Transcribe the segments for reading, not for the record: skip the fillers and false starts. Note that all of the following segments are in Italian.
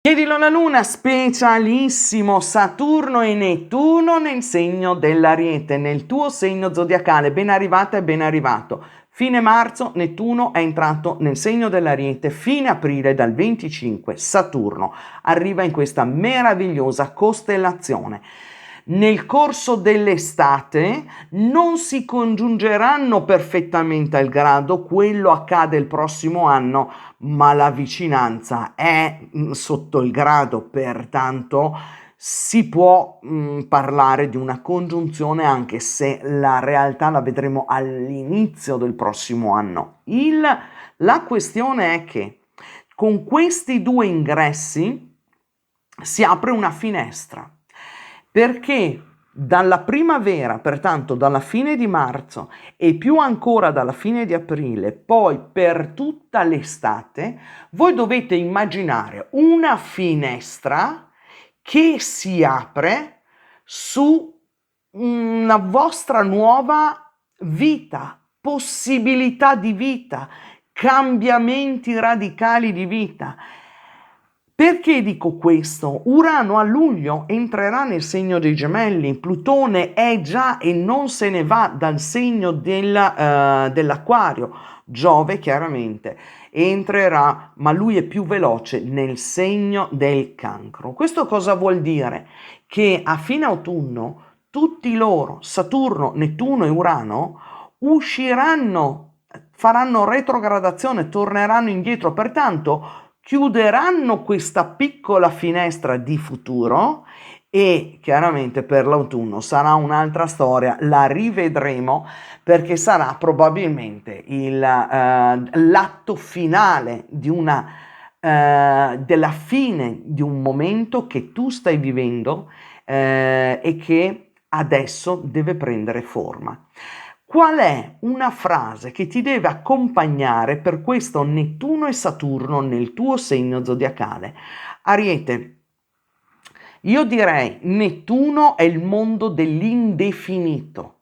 Chiedilo alla Luna, specialissimo, Saturno e Nettuno nel segno dell'Ariete, nel tuo segno zodiacale. Ben arrivata e ben arrivato. Fine marzo Nettuno è entrato nel segno dell'Ariete, fine aprile dal 25 Saturno arriva in questa meravigliosa costellazione. Nel corso dell'estate non si congiungeranno perfettamente al grado, quello accade il prossimo anno, ma la vicinanza è sotto il grado, pertanto si può parlare di una congiunzione, anche se la realtà la vedremo all'inizio del prossimo anno. La questione è che con questi due ingressi si apre una finestra, perché dalla primavera, pertanto dalla fine di marzo e più ancora dalla fine di aprile, poi per tutta l'estate, voi dovete immaginare una finestra che si apre su una vostra nuova vita, possibilità di vita, cambiamenti radicali di vita. Perché dico questo? Urano a luglio entrerà nel segno dei Gemelli, Plutone è già e non se ne va dal segno dell'Acquario, Giove chiaramente entrerà, ma lui è più veloce nel segno del Cancro. Questo cosa vuol dire? Che a fine autunno tutti loro, Saturno, Nettuno e Urano, usciranno, faranno retrogradazione, torneranno indietro, pertanto chiuderanno questa piccola finestra di futuro e chiaramente per l'autunno sarà un'altra storia, la rivedremo perché sarà probabilmente l'atto finale di della fine di un momento che tu stai vivendo e che adesso deve prendere forma. Qual è una frase che ti deve accompagnare per questo Nettuno e Saturno nel tuo segno zodiacale? Ariete, io direi Nettuno è il mondo dell'indefinito,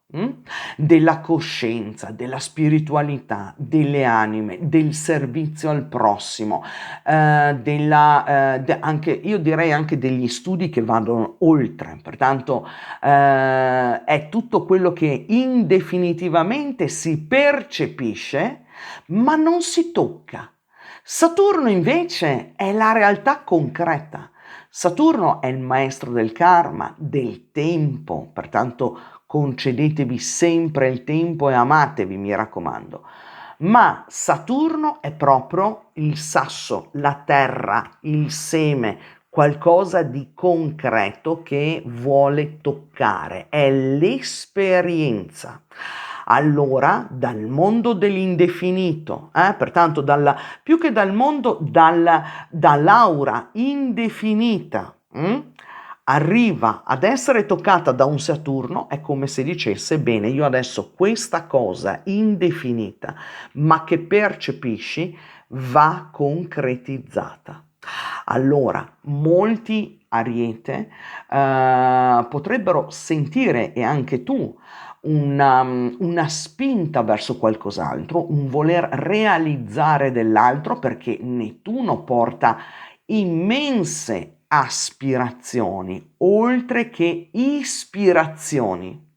della coscienza, della spiritualità, delle anime, del servizio al prossimo, anche, io direi anche degli studi che vanno oltre, pertanto è tutto quello che indefinitivamente si percepisce ma non si tocca. Saturno invece è la realtà concreta. Saturno è il maestro del karma, del tempo, pertanto concedetevi sempre il tempo e amatevi, mi raccomando. Ma Saturno è proprio il sasso, la terra, il seme, qualcosa di concreto che vuole toccare, è l'esperienza. Allora, dal mondo dell'indefinito, pertanto più che dal mondo, dall'aura indefinita, arriva ad essere toccata da un Saturno, è come se dicesse, bene, io adesso questa cosa indefinita, ma che percepisci, va concretizzata. Allora, molti Ariete potrebbero sentire, e anche tu, una spinta verso qualcos'altro, un voler realizzare dell'altro, perché Nettuno porta immense aspirazioni, oltre che ispirazioni.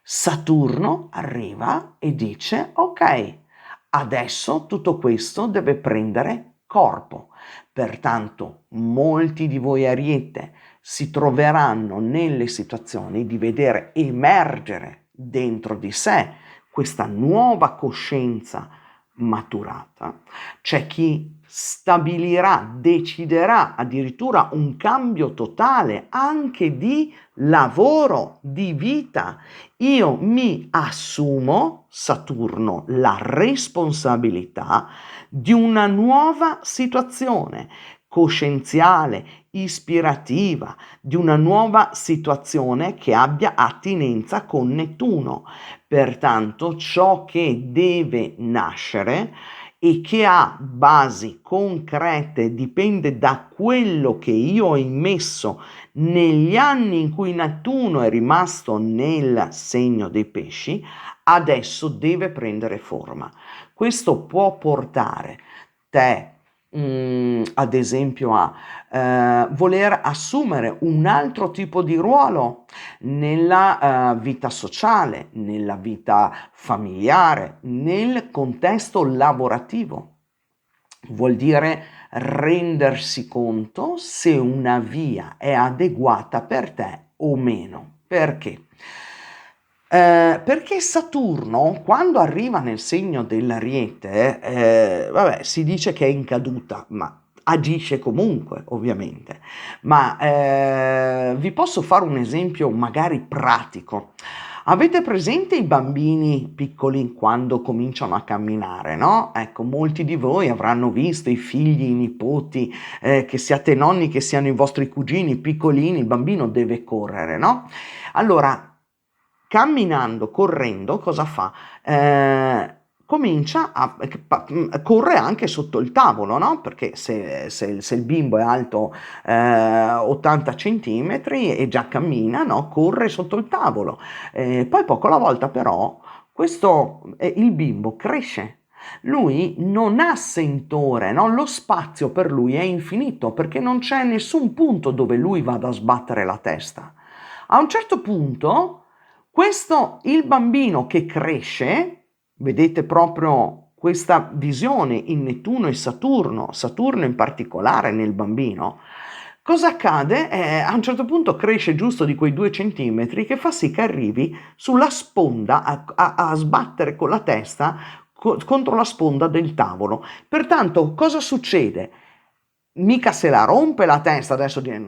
Saturno arriva e dice, ok, adesso tutto questo deve prendere corpo. Pertanto molti di voi Ariete si troveranno nelle situazioni di vedere emergere dentro di sé questa nuova coscienza maturata. C'è chi stabilirà, deciderà addirittura un cambio totale anche di lavoro, di vita. Io mi assumo, Saturno, la responsabilità di una nuova situazione coscienziale, ispirativa, di una nuova situazione che abbia attinenza con Nettuno. Pertanto ciò che deve nascere e che ha basi concrete dipende da quello che io ho immesso negli anni in cui Nettuno è rimasto nel segno dei pesci, adesso deve prendere forma. Questo può portare te ad esempio a voler assumere un altro tipo di ruolo nella vita sociale, nella vita familiare, nel contesto lavorativo. Vuol dire rendersi conto se una via è adeguata per te o meno. Perché? Perché Saturno, quando arriva nel segno dell'Ariete, vabbè, si dice che è in caduta, ma agisce comunque, ovviamente. Ma vi posso fare un esempio magari pratico. Avete presente i bambini piccoli quando cominciano a camminare, no? Ecco, molti di voi avranno visto i figli, i nipoti, che siate nonni, che siano i vostri cugini piccolini, il bambino deve correre, no? Allora, camminando, correndo, cosa fa? Comincia a corre anche sotto il tavolo, no? Perché se il bimbo è alto 80 centimetri e già cammina, no? Corre sotto il tavolo. Poi poco alla volta però il bimbo cresce. Lui non ha sentore, no? Lo spazio per lui è infinito perché non c'è nessun punto dove lui vada a sbattere la testa. A un certo punto il bambino che cresce, vedete proprio questa visione in Nettuno e Saturno in particolare nel bambino, cosa accade? A un certo punto cresce giusto di quei 2 centimetri che fa sì che arrivi sulla sponda a sbattere con la testa contro la sponda del tavolo. Pertanto cosa succede? Mica se la rompe la testa, adesso cioè,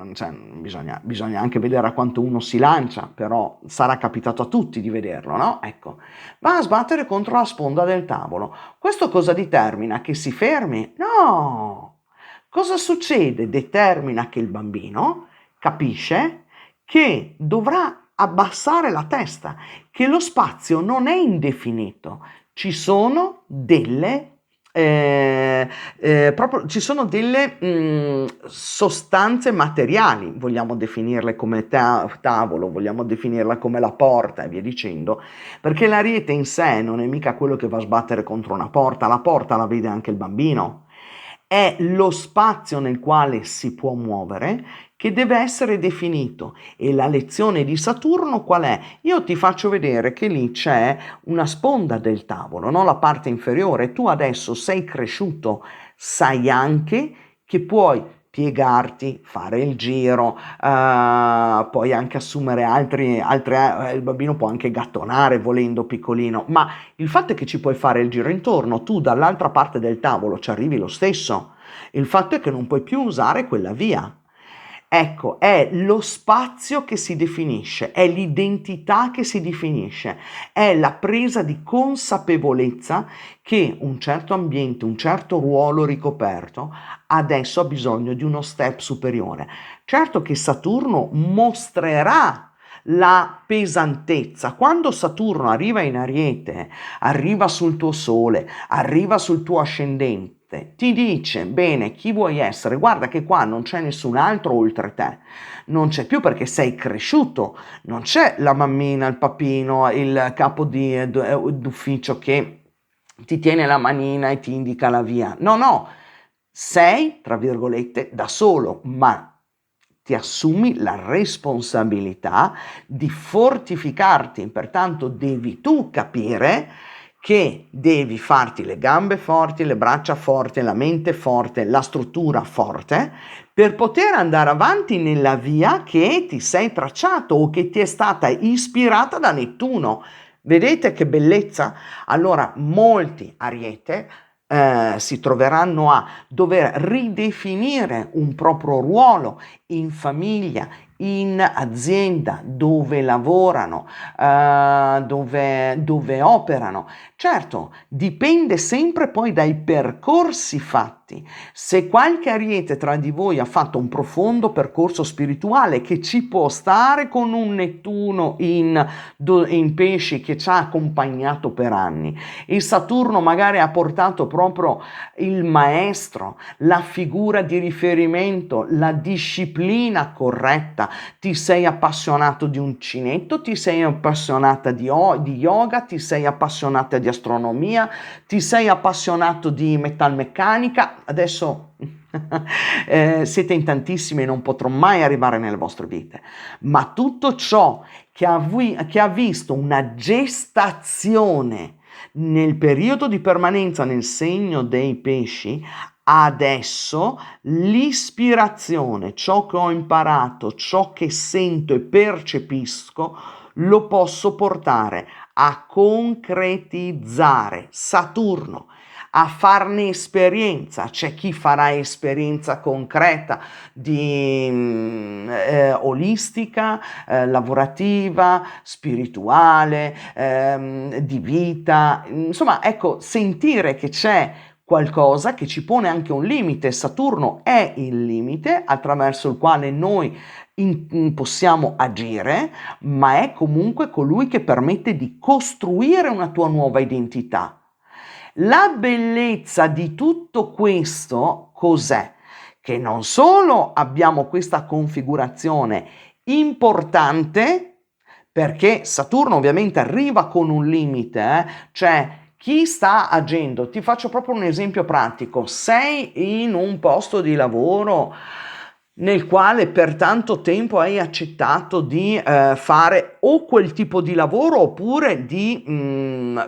bisogna anche vedere a quanto uno si lancia, però sarà capitato a tutti di vederlo, no? Ecco, va a sbattere contro la sponda del tavolo. Questo cosa determina? Che si fermi? No! Cosa succede? Determina che il bambino capisce che dovrà abbassare la testa, che lo spazio non è indefinito, ci sono proprio ci sono delle sostanze materiali, vogliamo definirle come tavolo, vogliamo definirla come la porta e via dicendo, perché l'ariete in sé non è mica quello che va a sbattere contro una porta, la porta la vede anche il bambino, è lo spazio nel quale si può muovere che deve essere definito. E la lezione di Saturno qual è? Io ti faccio vedere che lì c'è una sponda del tavolo, no? La parte inferiore. Tu adesso sei cresciuto, sai anche che puoi piegarti, fare il giro, puoi anche assumere il bambino può anche gattonare volendo piccolino, ma il fatto è che ci puoi fare il giro intorno, tu dall'altra parte del tavolo ci arrivi lo stesso, il fatto è che non puoi più usare quella via. Ecco, è lo spazio che si definisce, è l'identità che si definisce, è la presa di consapevolezza che un certo ambiente, un certo ruolo ricoperto adesso ha bisogno di uno step superiore. Certo che Saturno mostrerà la pesantezza. Quando Saturno arriva in Ariete, arriva sul tuo Sole, arriva sul tuo ascendente, ti dice, bene, chi vuoi essere? Guarda che qua non c'è nessun altro oltre te, non c'è più perché sei cresciuto, non c'è la mammina, il papino, il capo d'ufficio che ti tiene la manina e ti indica la via. No, no, sei, tra virgolette, da solo, ma ti assumi la responsabilità di fortificarti, pertanto devi tu capire che devi farti le gambe forti, le braccia forti, la mente forte, la struttura forte per poter andare avanti nella via che ti sei tracciato o che ti è stata ispirata da Nettuno. Vedete che bellezza? Allora, molti Ariete si troveranno a dover ridefinire un proprio ruolo in famiglia, in azienda, dove lavorano, dove operano. Certo, dipende sempre poi dai percorsi fatti. Se qualche Ariete tra di voi ha fatto un profondo percorso spirituale che ci può stare con un Nettuno in pesci che ci ha accompagnato per anni, e Saturno magari ha portato proprio il maestro, la figura di riferimento, la disciplina corretta. Ti sei appassionato di uncinetto, ti sei appassionata di yoga, ti sei appassionata di astronomia, ti sei appassionato di metalmeccanica, adesso siete in tantissimi e non potrò mai arrivare nelle vostre vite, ma tutto ciò che ha visto una gestazione nel periodo di permanenza nel segno dei pesci, adesso l'ispirazione, ciò che ho imparato, ciò che sento e percepisco, lo posso portare a concretizzare. Saturno, a farne esperienza. C'è chi farà esperienza concreta di olistica, lavorativa, spirituale, di vita, insomma, ecco, sentire che c'è qualcosa che ci pone anche un limite. Saturno è il limite attraverso il quale noi possiamo agire, ma è comunque colui che permette di costruire una tua nuova identità. La bellezza di tutto questo cos'è? Che non solo abbiamo questa configurazione importante, perché Saturno ovviamente arriva con un limite, cioè chi sta agendo, ti faccio proprio un esempio pratico, sei in un posto di lavoro nel quale per tanto tempo hai accettato di fare o quel tipo di lavoro oppure di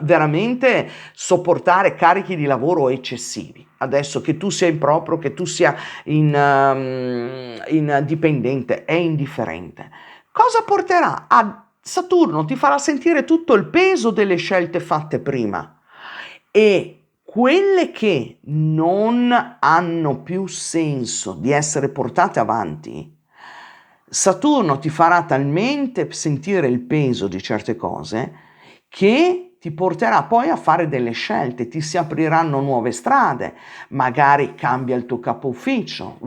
veramente sopportare carichi di lavoro eccessivi. Adesso che tu sia in proprio, che tu sia in dipendente, è indifferente. Cosa porterà? A Saturno ti farà sentire tutto il peso delle scelte fatte prima e quelle che non hanno più senso di essere portate avanti, Saturno ti farà talmente sentire il peso di certe cose che ti porterà poi a fare delle scelte, ti si apriranno nuove strade, magari cambia il tuo capo ufficio,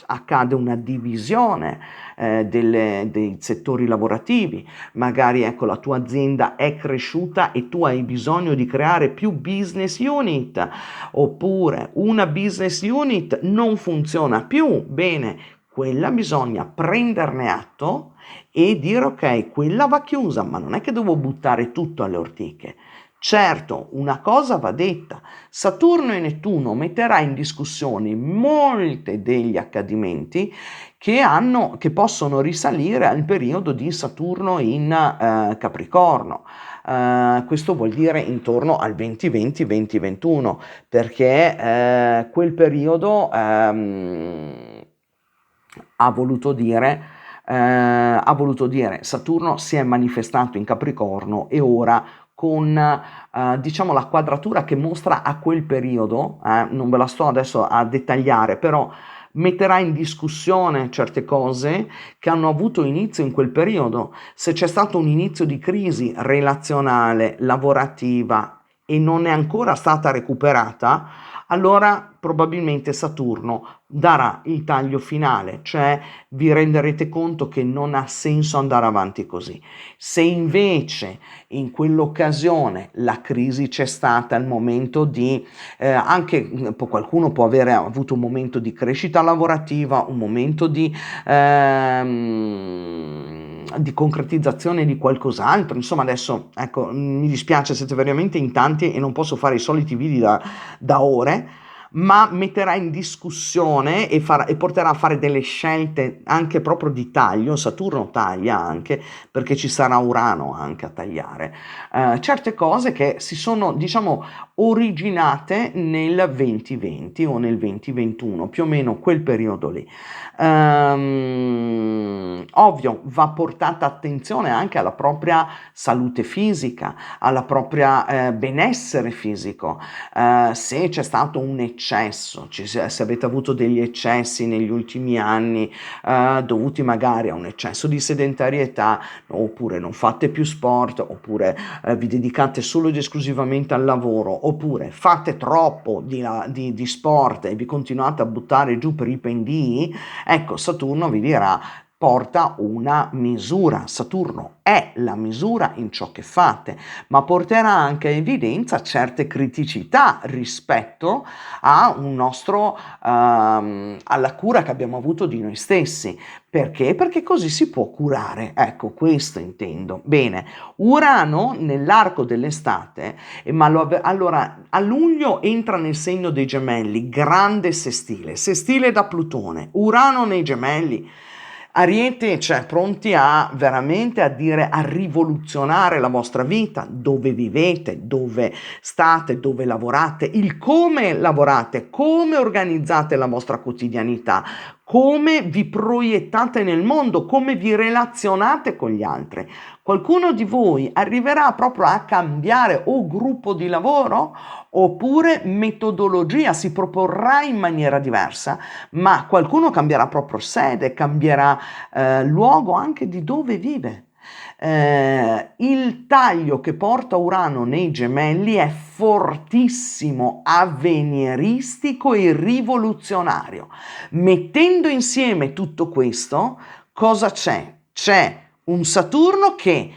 accade una divisione dei settori lavorativi, magari ecco la tua azienda è cresciuta e tu hai bisogno di creare più business unit, oppure una business unit non funziona più bene, quella bisogna prenderne atto e dire ok, quella va chiusa, ma non è che devo buttare tutto alle ortiche. Certo, una cosa va detta, Saturno e Nettuno metterà in discussione molti degli accadimenti che possono risalire al periodo di Saturno in Capricorno. Questo vuol dire intorno al 2020-2021, perché quel periodo ha voluto dire Saturno si è manifestato in Capricorno e ora con diciamo la quadratura che mostra a quel periodo, non ve la sto adesso a dettagliare, però metterà in discussione certe cose che hanno avuto inizio in quel periodo. Se c'è stato un inizio di crisi relazionale, lavorativa e non è ancora stata recuperata, allora probabilmente Saturno darà il taglio finale, cioè vi renderete conto che non ha senso andare avanti così. Se invece in quell'occasione la crisi c'è stata, il momento di qualcuno può avere avuto un momento di crescita lavorativa, un momento di concretizzazione di qualcos'altro, insomma adesso ecco mi dispiace, siete veramente in tanti e non posso fare i soliti video da ore, ma metterà in discussione e porterà a fare delle scelte anche proprio di taglio. Saturno taglia anche perché ci sarà Urano anche a tagliare certe cose che si sono diciamo originate nel 2020 o nel 2021, più o meno quel periodo lì. Ovvio, va portata attenzione anche alla propria salute fisica, alla propria benessere fisico. Se c'è stato un eccesso, se avete avuto degli eccessi negli ultimi anni dovuti magari a un eccesso di sedentarietà, oppure non fate più sport, oppure vi dedicate solo ed esclusivamente al lavoro, oppure fate troppo di sport e vi continuate a buttare giù per i pendii, ecco Saturno vi dirà porta una misura. Saturno è la misura in ciò che fate, ma porterà anche a evidenza certe criticità rispetto a un nostro, alla cura che abbiamo avuto di noi stessi. Perché? Perché così si può curare. Ecco, questo intendo. Bene, Urano nell'arco dell'estate, allora a luglio entra nel segno dei Gemelli, grande sestile da Plutone, Urano nei Gemelli. Ariete, cioè pronti a veramente a dire, a rivoluzionare la vostra vita, dove vivete, dove state, dove lavorate, il come lavorate, come organizzate la vostra quotidianità, come vi proiettate nel mondo, come vi relazionate con gli altri. Qualcuno di voi arriverà proprio a cambiare o gruppo di lavoro oppure metodologia, si proporrà in maniera diversa, ma qualcuno cambierà proprio sede, cambierà luogo anche di dove vive. Il taglio che porta Urano nei Gemelli è fortissimo, avveniristico e rivoluzionario. Mettendo insieme tutto questo, cosa c'è? C'è un Saturno che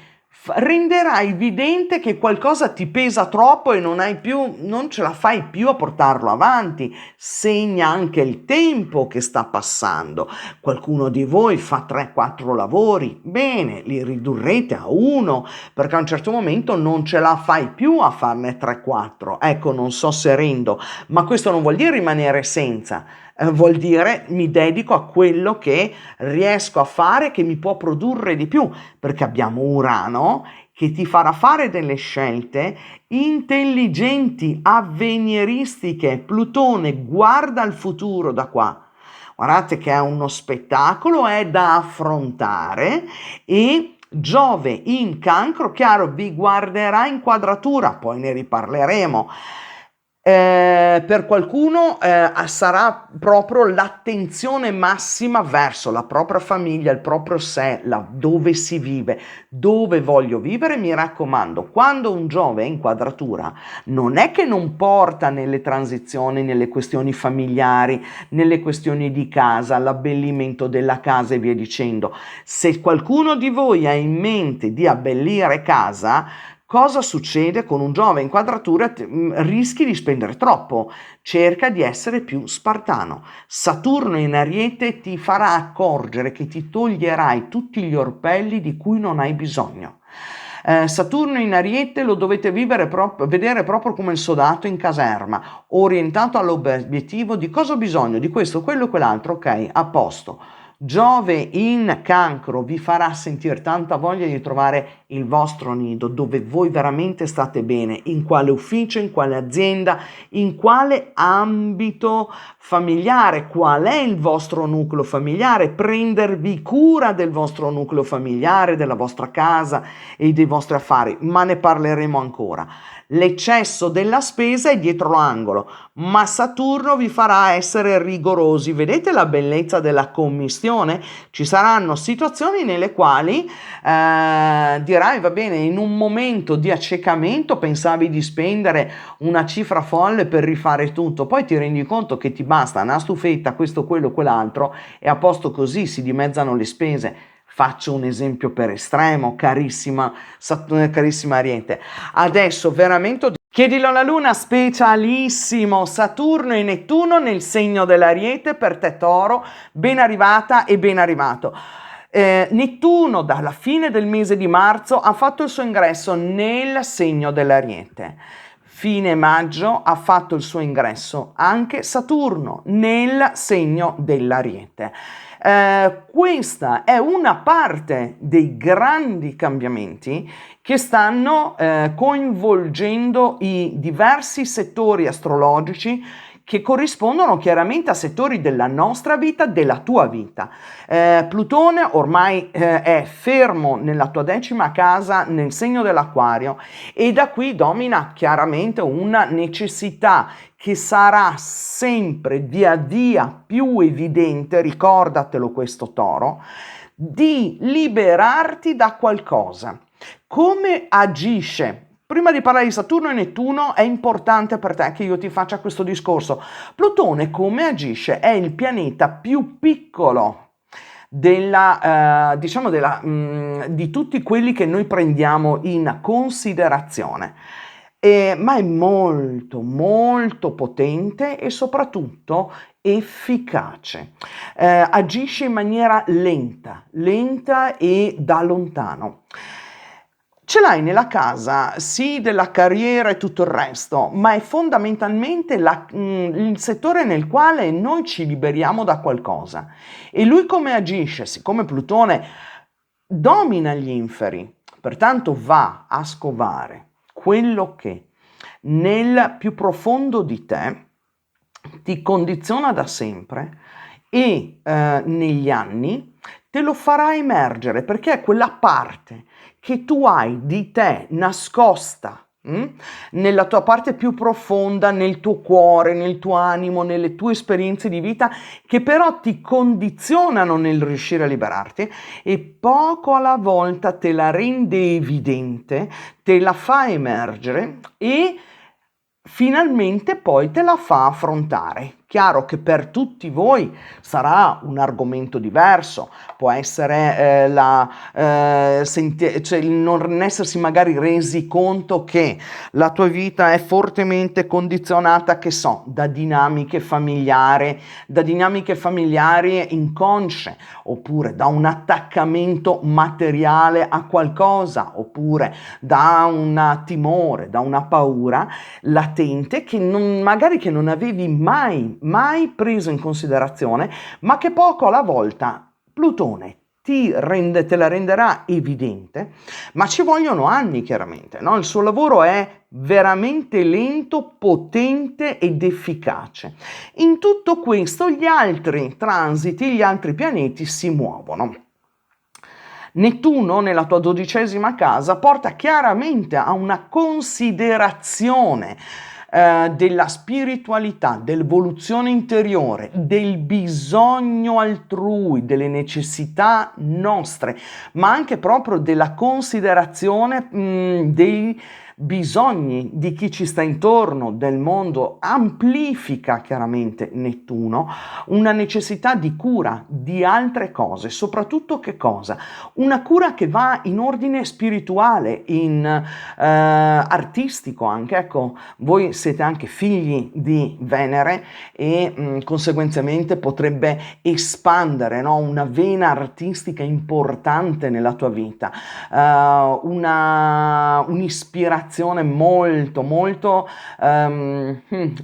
renderà evidente che qualcosa ti pesa troppo e non ce la fai più a portarlo avanti. Segna anche il tempo che sta passando. Qualcuno di voi fa 3-4 lavori, bene, li ridurrete a uno, perché a un certo momento non ce la fai più a farne 3-4. Ecco, non so se rendo, ma questo non vuol dire rimanere senza. Vuol dire mi dedico a quello che riesco a fare, che mi può produrre di più, perché abbiamo Urano che ti farà fare delle scelte intelligenti, avveniristiche. Plutone guarda il futuro da qua. Guardate che è uno spettacolo, è da affrontare, e Giove in Cancro, chiaro, vi guarderà in quadratura, poi ne riparleremo. Per qualcuno sarà proprio l'attenzione massima verso la propria famiglia, il proprio sé, dove si vive, dove voglio vivere. Mi raccomando, quando un Giove è in quadratura, non è che non porta nelle transizioni, nelle questioni familiari, nelle questioni di casa, l'abbellimento della casa e via dicendo. Se qualcuno di voi ha in mente di abbellire casa, cosa succede con un Giove in quadratura? Rischi di spendere troppo, cerca di essere più spartano. Saturno in Ariete ti farà accorgere che ti toglierai tutti gli orpelli di cui non hai bisogno. Saturno in Ariete lo dovete vedere proprio come il soldato in caserma, orientato all'obiettivo di cosa ho bisogno, di questo, quello, quell'altro, ok, a posto. Giove in Cancro vi farà sentire tanta voglia di trovare il vostro nido, dove voi veramente state bene, in quale ufficio, in quale azienda, in quale ambito familiare, qual è il vostro nucleo familiare, prendervi cura del vostro nucleo familiare, della vostra casa e dei vostri affari, ma ne parleremo ancora. L'eccesso della spesa è dietro l'angolo, ma Saturno vi farà essere rigorosi. Vedete la bellezza della commistione? Ci saranno situazioni nelle quali dirai, va bene, in un momento di accecamento pensavi di spendere una cifra folle per rifare tutto, poi ti rendi conto che ti basta una stufetta, questo, quello, quell'altro, e a posto così si dimezzano le spese. Faccio un esempio per estremo, carissima Ariete. Adesso veramente chiedilo alla Luna, specialissimo, Saturno e Nettuno nel segno dell'Ariete, per te Toro, ben arrivata e ben arrivato. Nettuno dalla fine del mese di marzo ha fatto il suo ingresso nel segno dell'Ariete. Fine maggio ha fatto il suo ingresso anche Saturno nel segno dell'Ariete. Questa è una parte dei grandi cambiamenti che stanno coinvolgendo i diversi settori astrologici che corrispondono chiaramente a settori della nostra vita, della tua vita. Plutone ormai è fermo nella tua 10ª casa nel segno dell'Acquario, e da qui domina chiaramente una necessità che sarà sempre via via più evidente, ricordatelo questo Toro, di liberarti da qualcosa. Come agisce? Prima di parlare di Saturno e Nettuno è importante per te che io ti faccia questo discorso. Plutone come agisce? È il pianeta più piccolo di tutti quelli che noi prendiamo in considerazione. Ma è molto, molto potente e soprattutto efficace. Agisce in maniera lenta, lenta e da lontano. Ce l'hai nella casa, sì, della carriera e tutto il resto, ma è fondamentalmente il settore nel quale noi ci liberiamo da qualcosa. E lui come agisce? Siccome Plutone domina gli inferi, pertanto va a scovare quello che nel più profondo di te ti condiziona da sempre e negli anni te lo farà emergere, perché è quella parte che tu hai di te nascosta nella tua parte più profonda, nel tuo cuore, nel tuo animo, nelle tue esperienze di vita, che però ti condizionano nel riuscire a liberarti, e poco alla volta te la rende evidente, te la fa emergere e finalmente poi te la fa affrontare. Chiaro che per tutti voi sarà un argomento diverso, può essere cioè il non essersi magari resi conto che la tua vita è fortemente condizionata, che so, da dinamiche familiari inconsce, oppure da un attaccamento materiale a qualcosa, oppure da un timore, da una paura latente che magari che non avevi mai preso in considerazione, ma che poco alla volta Plutone te la renderà evidente, ma ci vogliono anni chiaramente, no? Il suo lavoro è veramente lento, potente ed efficace. In tutto questo gli altri transiti, gli altri pianeti si muovono. Nettuno nella tua 12ª casa porta chiaramente a una considerazione della spiritualità, dell'evoluzione interiore, del bisogno altrui, delle necessità nostre, ma anche proprio della considerazione dei bisogni di chi ci sta intorno, del mondo. Amplifica chiaramente Nettuno una necessità di cura di altre cose, soprattutto che cosa? Una cura che va in ordine spirituale, artistico anche. Ecco, voi siete anche figli di Venere e conseguentemente potrebbe espandere, no? Una vena artistica importante nella tua vita, un'ispirazione molto molto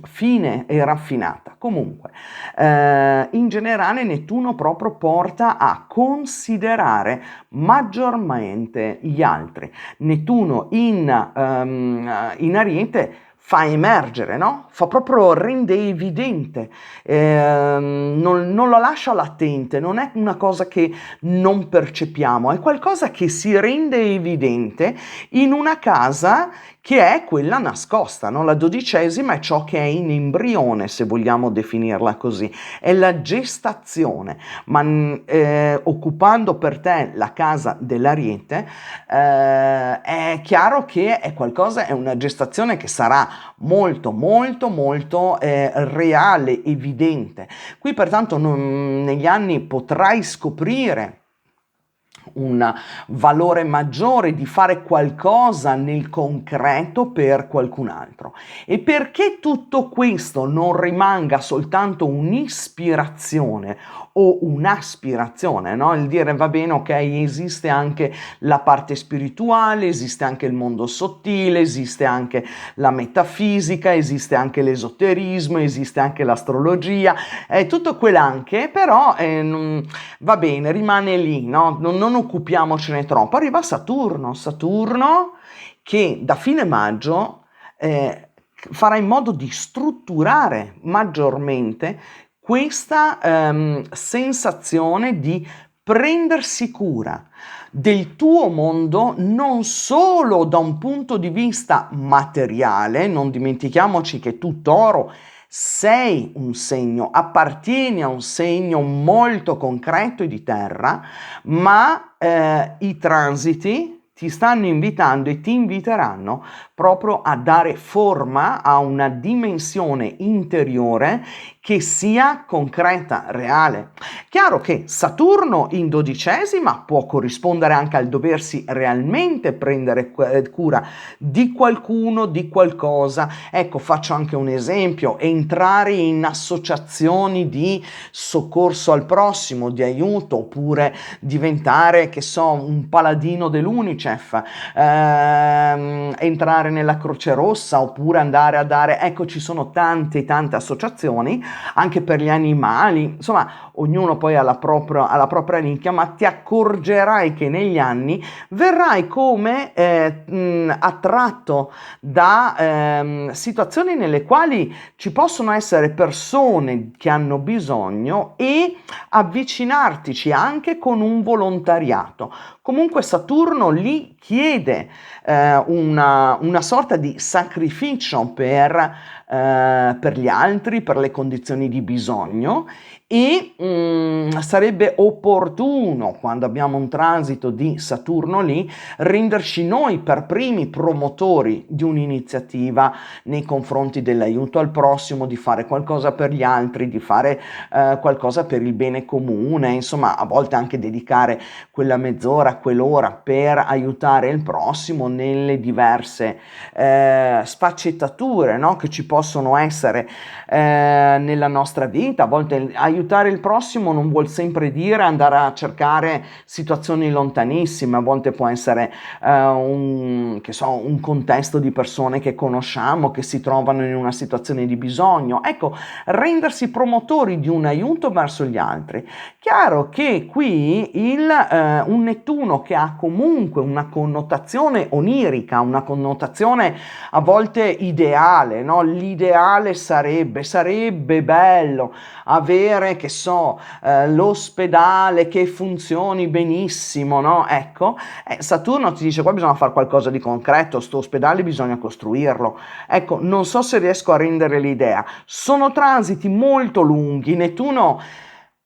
fine e raffinata. Comunque, in generale Nettuno proprio porta a considerare maggiormente gli altri. Nettuno in Ariete fa emergere, no? Fa proprio, rende evidente, non lo lascia latente, non è una cosa che non percepiamo, è qualcosa che si rende evidente in una casa che è quella nascosta, no? La 12ª è ciò che è in embrione, se vogliamo definirla così, è la gestazione, ma occupando per te la casa dell'Ariete, è chiaro che è qualcosa, è una gestazione che sarà molto molto molto reale, evidente. Qui pertanto negli anni potrai scoprire un valore maggiore di fare qualcosa nel concreto per qualcun altro. E perché tutto questo non rimanga soltanto un'ispirazione o un'aspirazione, no? Il dire va bene, ok, esiste anche la parte spirituale, esiste anche il mondo sottile, esiste anche la metafisica, esiste anche l'esoterismo, esiste anche l'astrologia, tutto quell'anche, però va bene, rimane lì, no? Non occupiamocene troppo. Arriva Saturno che da fine maggio farà in modo di strutturare maggiormente questa sensazione di prendersi cura del tuo mondo non solo da un punto di vista materiale. Non dimentichiamoci che tu, Toro, sei un segno, appartieni a un segno molto concreto e di terra, ma i transiti ti stanno invitando e ti inviteranno proprio a dare forma a una dimensione interiore che sia concreta, reale. Chiaro che Saturno in 12ª può corrispondere anche al doversi realmente prendere cura di qualcuno, di qualcosa. Ecco, faccio anche un esempio: entrare in associazioni di soccorso al prossimo, di aiuto, oppure diventare, che so, un paladino dell'UNICEF, entrare nella Croce Rossa, oppure andare a dare, ecco, ci sono tante associazioni anche per gli animali, insomma, ognuno poi ha la propria nicchia, ma ti accorgerai che negli anni verrai come attratto da situazioni nelle quali ci possono essere persone che hanno bisogno e avvicinartici anche con un volontariato. Comunque Saturno lì chiede una sorta di sacrificio per gli altri, per le condizioni di bisogno, e sarebbe opportuno, quando abbiamo un transito di Saturno lì, renderci noi per primi promotori di un'iniziativa nei confronti dell'aiuto al prossimo, di fare qualcosa per gli altri, di fare qualcosa per il bene comune, insomma, a volte anche dedicare quella mezz'ora, quell'ora per aiutare il prossimo nelle diverse sfaccettature, no, che ci possono essere nella nostra vita. A volte aiutare il prossimo non vuol sempre dire andare a cercare situazioni lontanissime, a volte può essere un contesto di persone che conosciamo, che si trovano in una situazione di bisogno. Ecco, rendersi promotori di un aiuto verso gli altri. Chiaro che qui un Nettuno che ha comunque una connotazione onirica, una connotazione a volte ideale, no? L'ideale sarebbe bello avere, che so, l'ospedale che funzioni benissimo, no? Ecco, Saturno ti dice: qua bisogna fare qualcosa di concreto, sto ospedale bisogna costruirlo. Ecco, non so se riesco a rendere l'idea. Sono transiti molto lunghi. Nettuno,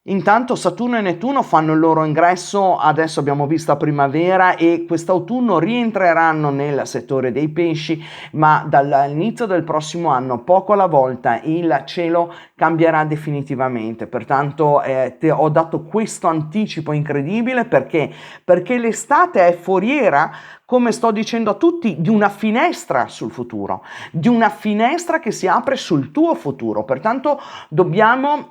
intanto Saturno e Nettuno fanno il loro ingresso, adesso abbiamo visto a primavera, e quest'autunno rientreranno nel settore dei pesci, ma dall'inizio del prossimo anno, poco alla volta, il cielo cambierà definitivamente. Pertanto ho dato questo anticipo incredibile perché l'estate è foriera, come sto dicendo a tutti, di una finestra sul futuro, di una finestra che si apre sul tuo futuro. Pertanto dobbiamo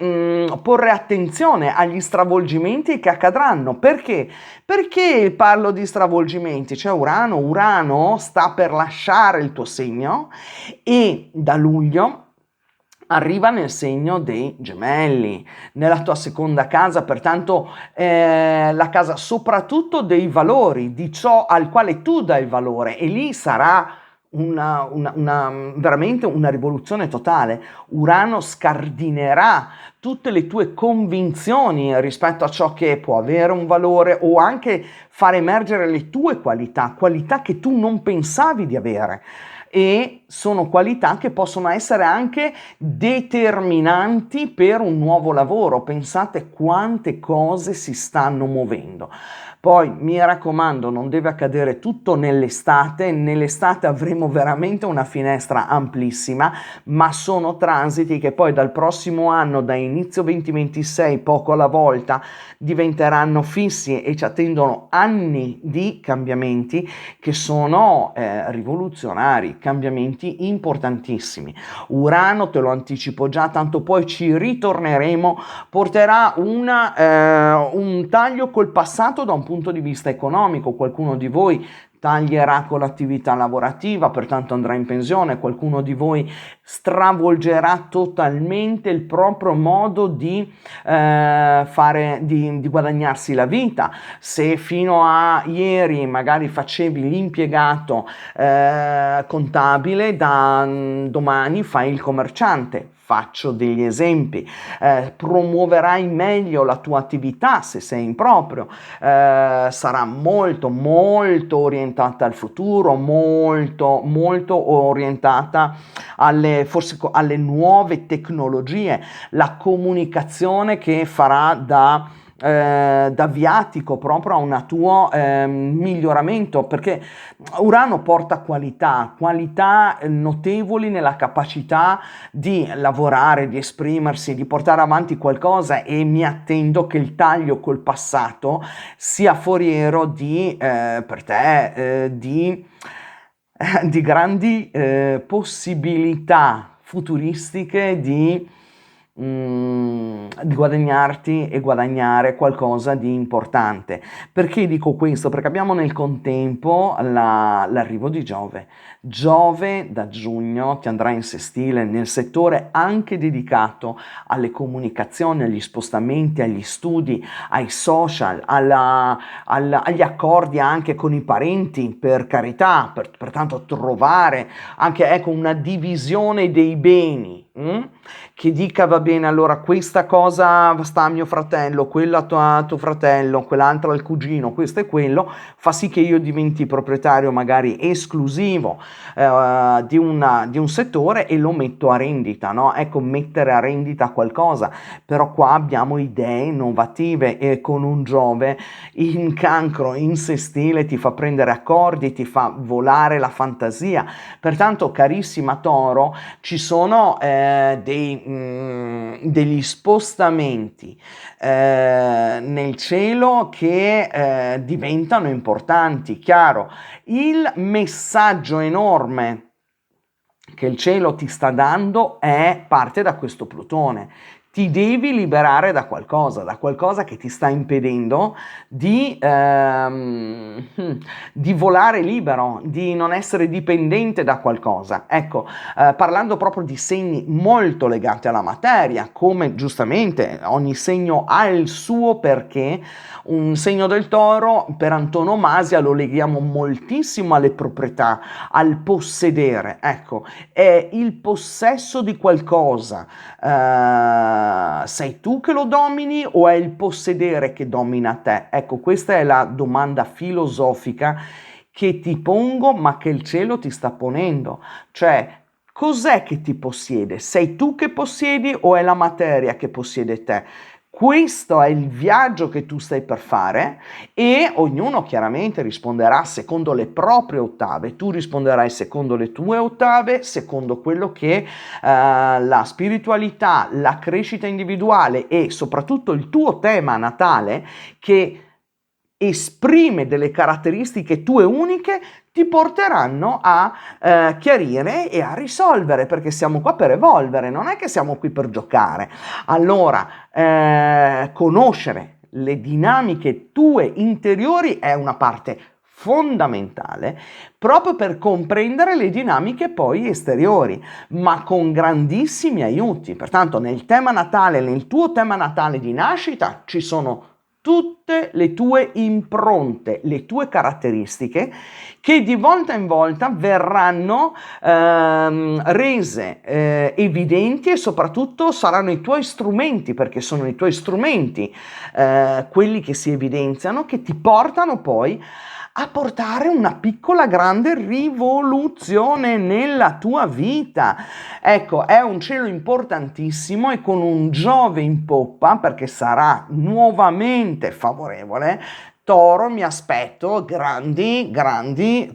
porre attenzione agli stravolgimenti che accadranno. Perché? Perché parlo di stravolgimenti? C'è Urano sta per lasciare il tuo segno e da luglio arriva nel segno dei Gemelli, nella tua seconda casa, pertanto la casa soprattutto dei valori, di ciò al quale tu dai valore, e lì sarà veramente una rivoluzione totale. Urano scardinerà tutte le tue convinzioni rispetto a ciò che può avere un valore, o anche far emergere le tue qualità che tu non pensavi di avere. E sono qualità che possono essere anche determinanti per un nuovo lavoro. Pensate quante cose si stanno muovendo. Poi mi raccomando, non deve accadere tutto nell'estate avremo veramente una finestra amplissima, ma sono transiti che poi dal prossimo anno, da inizio 2026, poco alla volta, diventeranno fissi e ci attendono anni di cambiamenti che sono rivoluzionari, cambiamenti importantissimi. Urano, te lo anticipo già, tanto poi ci ritorneremo, porterà un taglio col passato da un punto di vista economico. Qualcuno di voi taglierà con l'attività lavorativa, pertanto andrà in pensione. Qualcuno di voi stravolgerà totalmente il proprio modo di guadagnarsi la vita. Se fino a ieri magari facevi l'impiegato contabile, da domani fai il commerciante. Faccio degli esempi. Promuoverai meglio la tua attività se sei in proprio, sarà molto orientata al futuro, molto orientata alle nuove tecnologie, la comunicazione che farà da da viatico proprio a un tuo miglioramento, perché Urano porta qualità notevoli nella capacità di lavorare, di esprimersi, di portare avanti qualcosa, e mi attendo che il taglio col passato sia foriero di, per te, di grandi possibilità futuristiche di guadagnarti e guadagnare qualcosa di importante. Perché dico questo? Perché abbiamo nel contempo l'arrivo di Giove. Giove da giugno ti andrà in sestile nel settore anche dedicato alle comunicazioni, agli spostamenti, agli studi, ai social, agli accordi anche con i parenti, per carità, pertanto trovare anche, ecco, una divisione dei beni. Che dica, va bene, allora questa cosa sta a mio fratello, quella a tuo fratello, quell'altro al cugino, questo e quello, fa sì che io diventi proprietario magari esclusivo di un settore e lo metto a rendita, no? Ecco, mettere a rendita qualcosa, però qua abbiamo idee innovative, e con un Giove in Cancro, in sestile, ti fa prendere accordi, ti fa volare la fantasia. Pertanto, carissima Toro, ci sono degli spostamenti nel cielo che diventano importanti. Chiaro, il messaggio enorme che il cielo ti sta dando parte da questo Plutone. Ti devi liberare da qualcosa che ti sta impedendo di volare libero, di non essere dipendente da qualcosa. Ecco, parlando proprio di segni molto legati alla materia, come giustamente ogni segno ha il suo perché. Un segno del Toro per antonomasia lo leghiamo moltissimo alle proprietà, al possedere. Ecco, è il possesso di qualcosa. Sei tu che lo domini o è il possedere che domina te? Ecco, questa è la domanda filosofica che ti pongo, ma che il cielo ti sta ponendo. Cioè, cos'è che ti possiede? Sei tu che possiedi o è la materia che possiede te? Questo è il viaggio che tu stai per fare, e ognuno chiaramente risponderà secondo le proprie ottave. Tu risponderai secondo le tue ottave, secondo quello che la spiritualità, la crescita individuale e soprattutto il tuo tema natale, che esprime delle caratteristiche tue uniche, ti porteranno a chiarire e a risolvere, perché siamo qua per evolvere, non è che siamo qui per giocare. Allora, conoscere le dinamiche tue interiori è una parte fondamentale, proprio per comprendere le dinamiche poi esteriori, ma con grandissimi aiuti. Pertanto nel tema natale, nel tuo tema natale di nascita, ci sono tutte le tue impronte, le tue caratteristiche, che di volta in volta verranno rese evidenti, e soprattutto saranno i tuoi strumenti, perché sono i tuoi strumenti quelli che si evidenziano, che ti portano poi a portare una piccola grande rivoluzione nella tua vita. Ecco, è un cielo importantissimo, e con un Giove in poppa, perché sarà nuovamente favorevole, Toro, mi aspetto grandi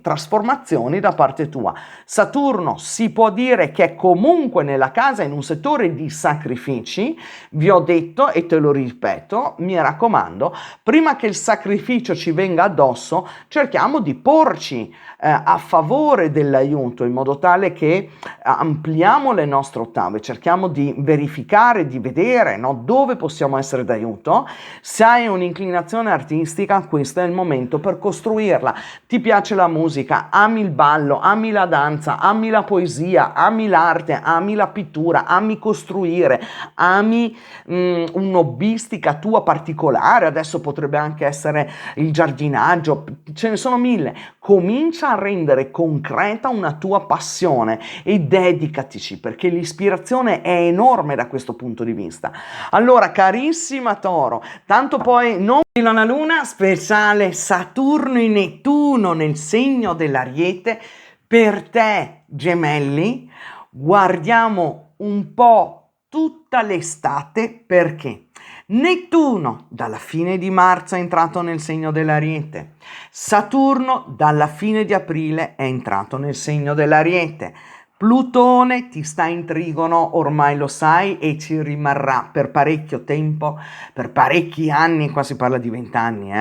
trasformazioni da parte tua. Saturno si può dire che è comunque nella casa, in un settore di sacrifici. Vi ho detto e te lo ripeto, mi raccomando, prima che il sacrificio ci venga addosso, cerchiamo di porci a favore dell'aiuto, in modo tale che ampliamo le nostre ottave, cerchiamo di verificare, di vedere, no, dove possiamo essere d'aiuto. Se hai un'inclinazione artistica, questo è il momento per costruirla. Ti piace la musica, ami il ballo, ami la danza, ami la poesia, ami l'arte, ami la pittura, ami costruire, ami un'hobbistica tua particolare, adesso potrebbe anche essere il giardinaggio, ce ne sono mille. Comincia a rendere concreta una tua passione e dedicatici, perché l'ispirazione è enorme da questo punto di vista. Allora, carissima Toro, tanto poi non la luna speciale Saturno e Nettuno nel segno dell'Ariete per te, Gemelli. Guardiamo un po' tutta l'estate, perché Nettuno dalla fine di marzo è entrato nel segno dell'Ariete. Saturno dalla fine di aprile è entrato nel segno dell'Ariete. Plutone ti sta in trigono, ormai lo sai, e ci rimarrà per parecchio tempo, per parecchi anni, qua si parla di 20 anni,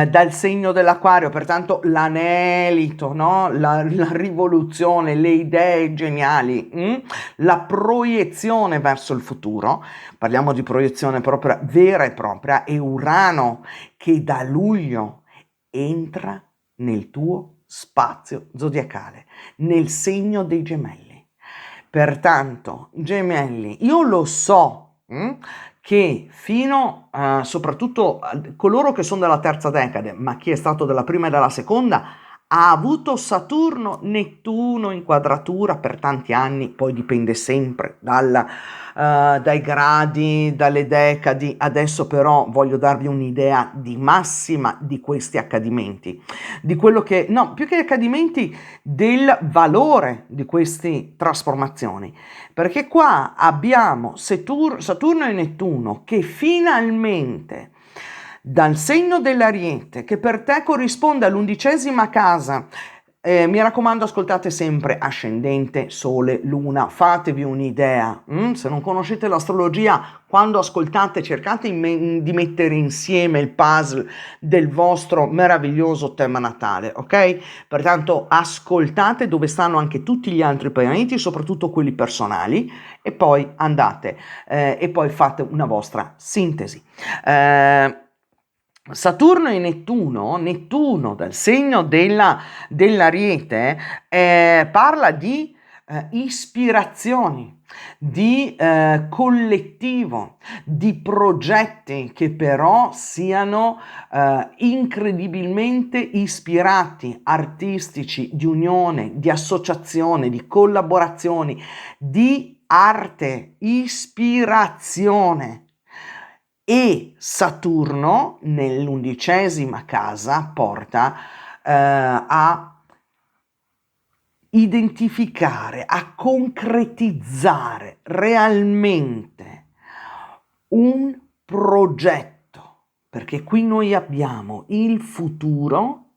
dal segno dell'Acquario, pertanto l'anelito, no? La rivoluzione, le idee geniali, la proiezione verso il futuro, parliamo di proiezione propria, vera e propria, e Urano che da luglio entra nel tuo spazio zodiacale, nel segno dei Gemelli. Pertanto, Gemelli, io lo so che fino a soprattutto coloro che sono della terza decade, ma chi è stato della prima e della seconda, ha avuto Saturno, Nettuno in quadratura per tanti anni, poi dipende sempre dai gradi, dalle decadi. Adesso però voglio darvi un'idea di massima di questi accadimenti, di quello che, no, più che accadimenti, del valore di queste trasformazioni, perché qua abbiamo Saturno e Nettuno che finalmente dal segno dell'Ariete, che per te corrisponde all'11ª casa, mi raccomando, ascoltate sempre ascendente, sole, luna, fatevi un'idea. Se non conoscete l'astrologia, quando ascoltate cercate di mettere insieme il puzzle del vostro meraviglioso tema natale, ok? Pertanto ascoltate dove stanno anche tutti gli altri pianeti, soprattutto quelli personali, e poi andate e poi fate una vostra sintesi. Saturno e Nettuno dal segno dell'Ariete parla di ispirazioni, di collettivo, di progetti che però siano incredibilmente ispirati, artistici, di unione, di associazione, di collaborazioni, di arte, ispirazione. E Saturno nell'11ª casa porta a identificare, a concretizzare realmente un progetto, perché qui noi abbiamo il futuro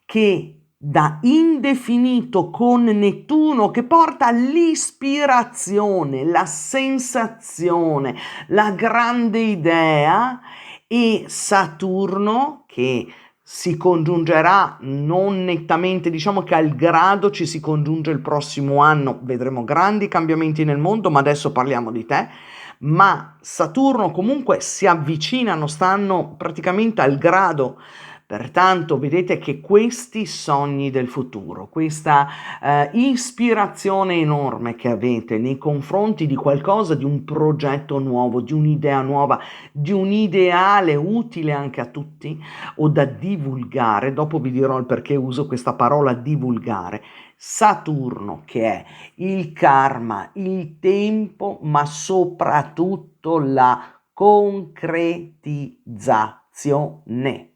che da indefinito con Nettuno che porta l'ispirazione, la sensazione, la grande idea, e Saturno che si congiungerà non nettamente, diciamo che al grado ci si congiunge il prossimo anno, vedremo grandi cambiamenti nel mondo, ma adesso parliamo di te. Ma Saturno comunque si avvicinano, stanno praticamente al grado. Pertanto vedete che questi sogni del futuro, questa ispirazione enorme che avete nei confronti di qualcosa, di un progetto nuovo, di un'idea nuova, di un ideale utile anche a tutti o da divulgare, dopo vi dirò il perché uso questa parola divulgare. Saturno che è il karma, il tempo, ma soprattutto la concretizzazione.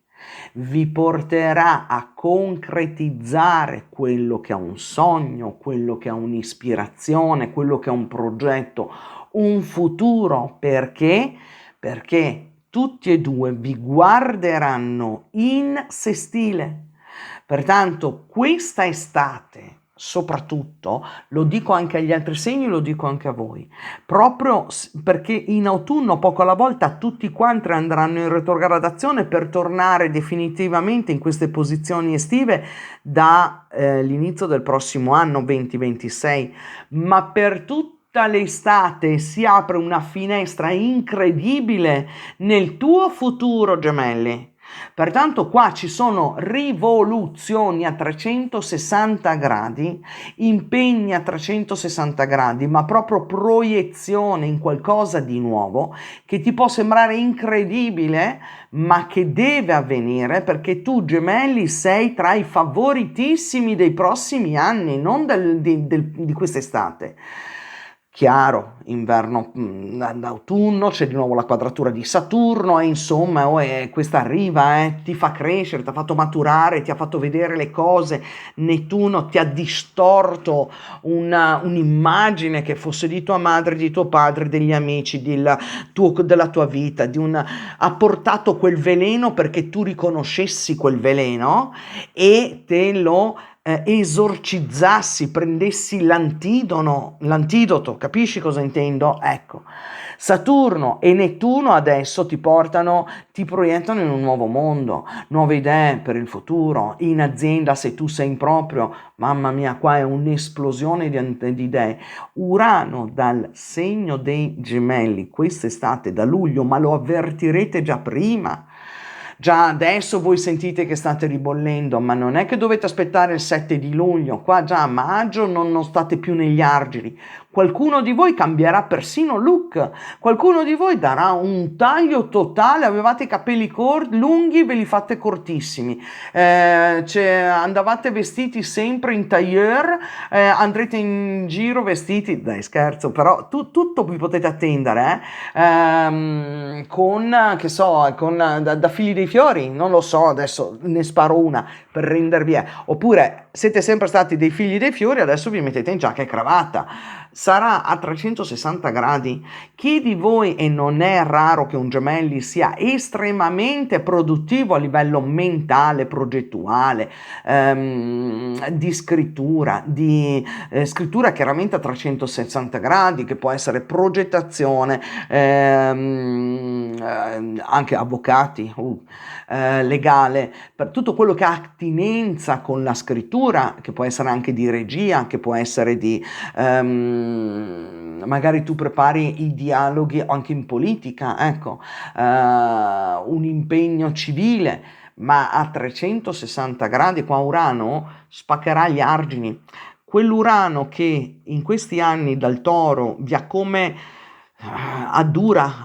Vi porterà a concretizzare quello che è un sogno, quello che è un'ispirazione, quello che è un progetto, un futuro. Perché? Perché tutti e due vi guarderanno in sestile. Pertanto questa estate, soprattutto, lo dico anche agli altri segni, lo dico anche a voi, proprio perché in autunno poco alla volta tutti quanti andranno in retrogradazione per tornare definitivamente in queste posizioni estive dall'inizio del prossimo anno 2026, ma per tutta l'estate si apre una finestra incredibile nel tuo futuro, Gemelli. Pertanto qua ci sono rivoluzioni a 360 gradi, impegni a 360 gradi, ma proprio proiezione in qualcosa di nuovo che ti può sembrare incredibile, ma che deve avvenire perché tu, Gemelli, sei tra i favoritissimi dei prossimi anni, non di quest'estate. chiaro, inverno, autunno, c'è di nuovo la quadratura di Saturno e insomma questa arriva, ti fa crescere, ti ha fatto maturare, ti ha fatto vedere le cose. Nettuno ti ha distorto un'immagine che fosse di tua madre, di tuo padre, degli amici, della tua vita, ha portato quel veleno perché tu riconoscessi quel veleno e te lo esorcizzassi, prendessi l'antidoto, capisci cosa intendo? Ecco, Saturno e Nettuno adesso ti proiettano in un nuovo mondo, nuove idee per il futuro, in azienda se tu sei in proprio, mamma mia, qua è un'esplosione di idee. Urano dal segno dei Gemelli quest'estate, da luglio, ma lo avvertirete già prima. Già adesso voi sentite che state ribollendo, ma non è che dovete aspettare il 7 di luglio, qua già a maggio non state più negli argini. Qualcuno di voi cambierà persino look, qualcuno di voi darà un taglio totale, avevate i capelli lunghi, ve li fate cortissimi, andavate vestiti sempre in tailleur, andrete in giro vestiti, dai scherzo, però tutto vi potete attendere, che so, da figli dei fiori, non lo so, adesso ne sparo una per rendervi, oppure siete sempre stati dei figli dei fiori, adesso vi mettete in giacca e cravatta. Sarà a 360 gradi. Chi di voi, e non è raro che un Gemelli sia estremamente produttivo a livello mentale, progettuale, di scrittura, scrittura chiaramente a 360 gradi, che può essere progettazione, anche avvocati, legale, per tutto quello che ha attinenza con la scrittura, che può essere anche di regia, che può essere di magari tu prepari i dialoghi anche in politica, ecco, un impegno civile, ma a 360 gradi qua Urano spaccherà gli argini. Quell'Urano che in questi anni dal Toro vi ha come a dura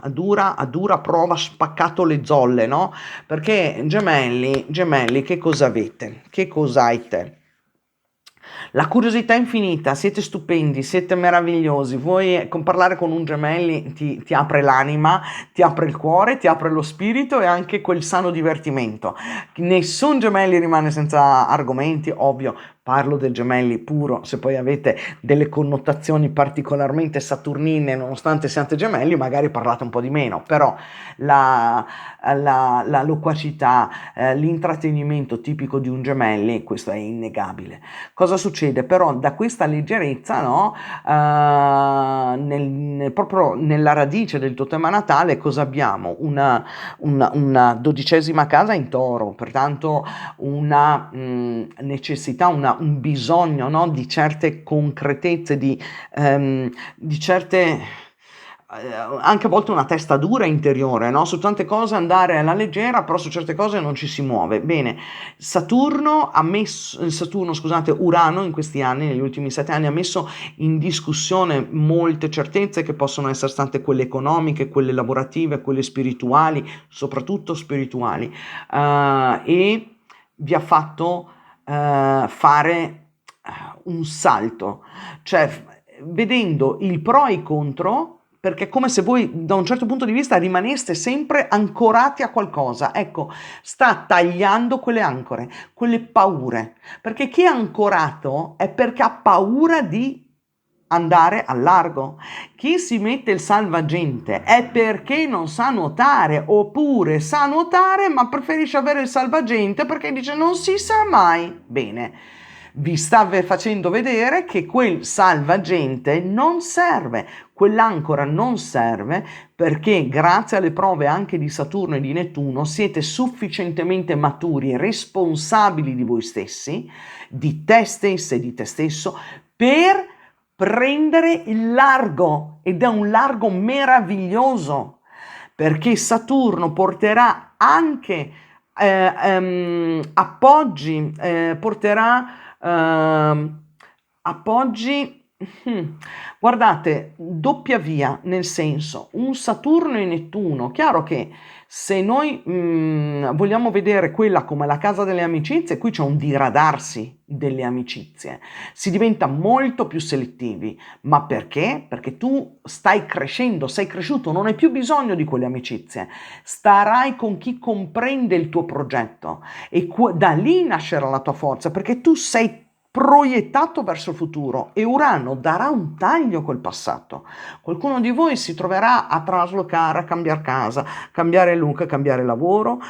prova spaccato le zolle, no? Perché gemelli, che cosa avete? Che cosa hai te? La curiosità infinita, siete stupendi, siete meravigliosi. Voi parlare con un Gemelli ti apre l'anima, ti apre il cuore, ti apre lo spirito e anche quel sano divertimento. Nessun Gemelli rimane senza argomenti, ovvio. Parlo del Gemelli puro, se poi avete delle connotazioni particolarmente saturnine, nonostante siate Gemelli, magari parlate un po' di meno, però la loquacità, l'intrattenimento tipico di un Gemelli, questo è innegabile. Cosa succede? Però da questa leggerezza, no, proprio nella radice del totema natale, cosa abbiamo? Una 12ª casa in Toro, pertanto una necessità, un bisogno, no, di certe concretezze, di certe anche a volte una testa dura interiore, no? Su tante cose andare alla leggera, però su certe cose non ci si muove. Bene, Urano in questi anni, negli ultimi 7 anni, ha messo in discussione molte certezze che possono essere state quelle economiche, quelle lavorative, quelle spirituali, soprattutto spirituali, e vi ha fatto fare un salto, cioè vedendo il pro e i contro, perché è come se voi da un certo punto di vista rimaneste sempre ancorati a qualcosa. Ecco, sta tagliando quelle ancore, quelle paure, perché chi è ancorato è perché ha paura di andare al largo. Chi si mette il salvagente è perché non sa nuotare, oppure sa nuotare ma preferisce avere il salvagente perché dice non si sa mai. Bene, vi sta facendo vedere che quel salvagente non serve, quell'ancora non serve, perché grazie alle prove anche di Saturno e di Nettuno siete sufficientemente maturi e responsabili di voi stessi, di te stessa e di te stesso, per prendere il largo, ed è un largo meraviglioso, perché Saturno porterà anche appoggi, appoggi, guardate, doppia via, nel senso, un Saturno e Nettuno, chiaro che Se noi vogliamo vedere quella come la casa delle amicizie, qui c'è un diradarsi delle amicizie, si diventa molto più selettivi. Ma perché? Perché tu stai crescendo, sei cresciuto, non hai più bisogno di quelle amicizie, starai con chi comprende il tuo progetto e da lì nascerà la tua forza, perché tu sei proiettato verso il futuro e Urano darà un taglio col passato. Qualcuno di voi si troverà a traslocare, a cambiare casa, cambiare look, cambiare lavoro,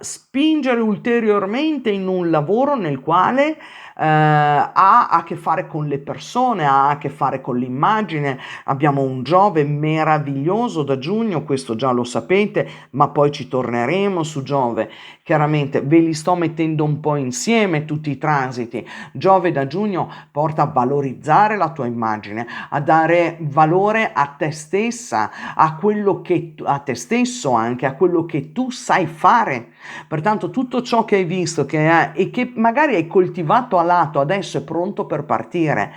spingere ulteriormente in un lavoro nel quale ha a che fare con le persone, ha a che fare con l'immagine. Abbiamo un Giove meraviglioso da giugno, questo già lo sapete, ma poi ci torneremo su Giove. Chiaramente ve li sto mettendo un po' insieme tutti i transiti. Giove da giugno porta a valorizzare la tua immagine, a dare valore a te stessa, a quello che a te stesso anche, a quello che tu sai fare. Pertanto tutto ciò che hai visto che è, e che magari hai coltivato a lato adesso è pronto per partire.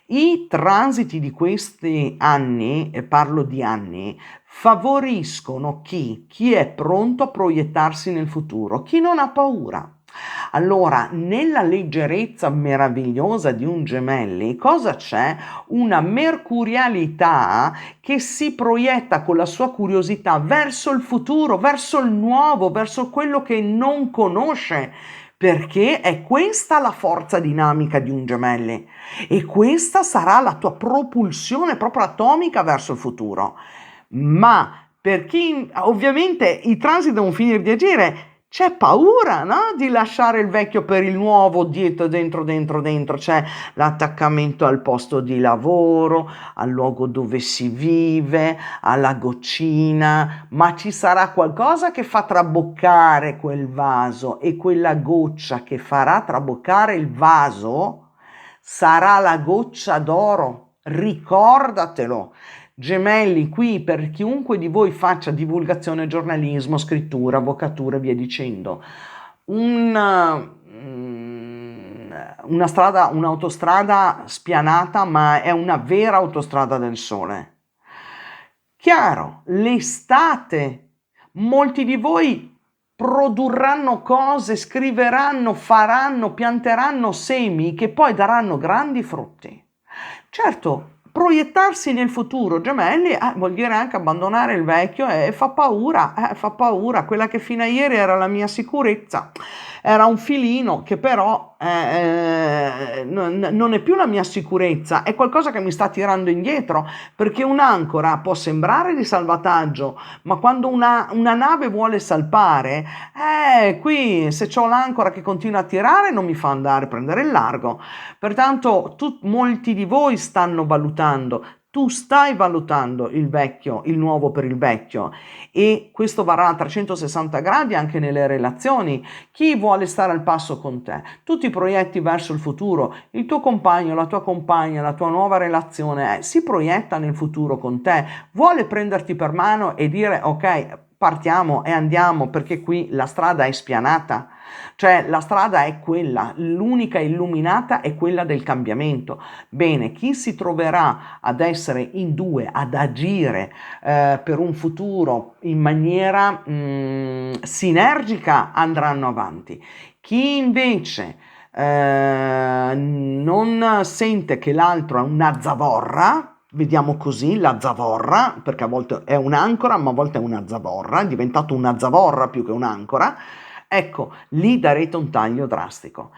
I transiti di questi anni, e parlo di anni, favoriscono chi è pronto a proiettarsi nel futuro, chi non ha paura. Allora, nella leggerezza meravigliosa di un Gemelli, cosa c'è? Una mercurialità che si proietta con la sua curiosità verso il futuro, verso il nuovo, verso quello che non conosce. Perché è questa la forza dinamica di un Gemelli e questa sarà la tua propulsione proprio atomica verso il futuro. Ma per chi ovviamente i transiti devono finire di agire, c'è paura, no? Di lasciare il vecchio per il nuovo, dietro, dentro, c'è l'attaccamento al posto di lavoro, al luogo dove si vive, alla goccina, ma ci sarà qualcosa che fa traboccare quel vaso e quella goccia che farà traboccare il vaso sarà la goccia d'oro, ricordatelo. Gemelli, qui per chiunque di voi faccia divulgazione, giornalismo, scrittura, avvocatura e via dicendo, una strada, un'autostrada spianata, ma è una vera autostrada del sole. Chiaro, l'estate, molti di voi produrranno cose, scriveranno, faranno, pianteranno semi che poi daranno grandi frutti. Certo, proiettarsi nel futuro, Gemelli, vuol dire anche abbandonare il vecchio e fa paura, quella che fino a ieri era la mia sicurezza, era un filino che però non è più la mia sicurezza, è qualcosa che mi sta tirando indietro, perché un'ancora può sembrare di salvataggio, ma quando una nave vuole salpare, qui se ho l'ancora che continua a tirare non mi fa andare a prendere il largo. Pertanto molti di voi stanno valutando, tu stai valutando il vecchio, il nuovo per il vecchio, e questo varrà a 360 gradi anche nelle relazioni. Chi vuole stare al passo con te, tu ti proietti verso il futuro, il tuo compagno, la tua compagna, la tua nuova relazione si proietta nel futuro con te, vuole prenderti per mano e dire ok, partiamo e andiamo, perché qui la strada è spianata. Cioè la strada è quella, l'unica illuminata è quella del cambiamento. Bene, chi si troverà ad essere in due, ad agire per un futuro in maniera sinergica andranno avanti. Chi invece non sente che l'altro è una zavorra, vediamo così la zavorra, perché a volte è un'ancora, ma a volte è una zavorra, è diventato una zavorra più che un'ancora. Ecco, lì darete un taglio drastico.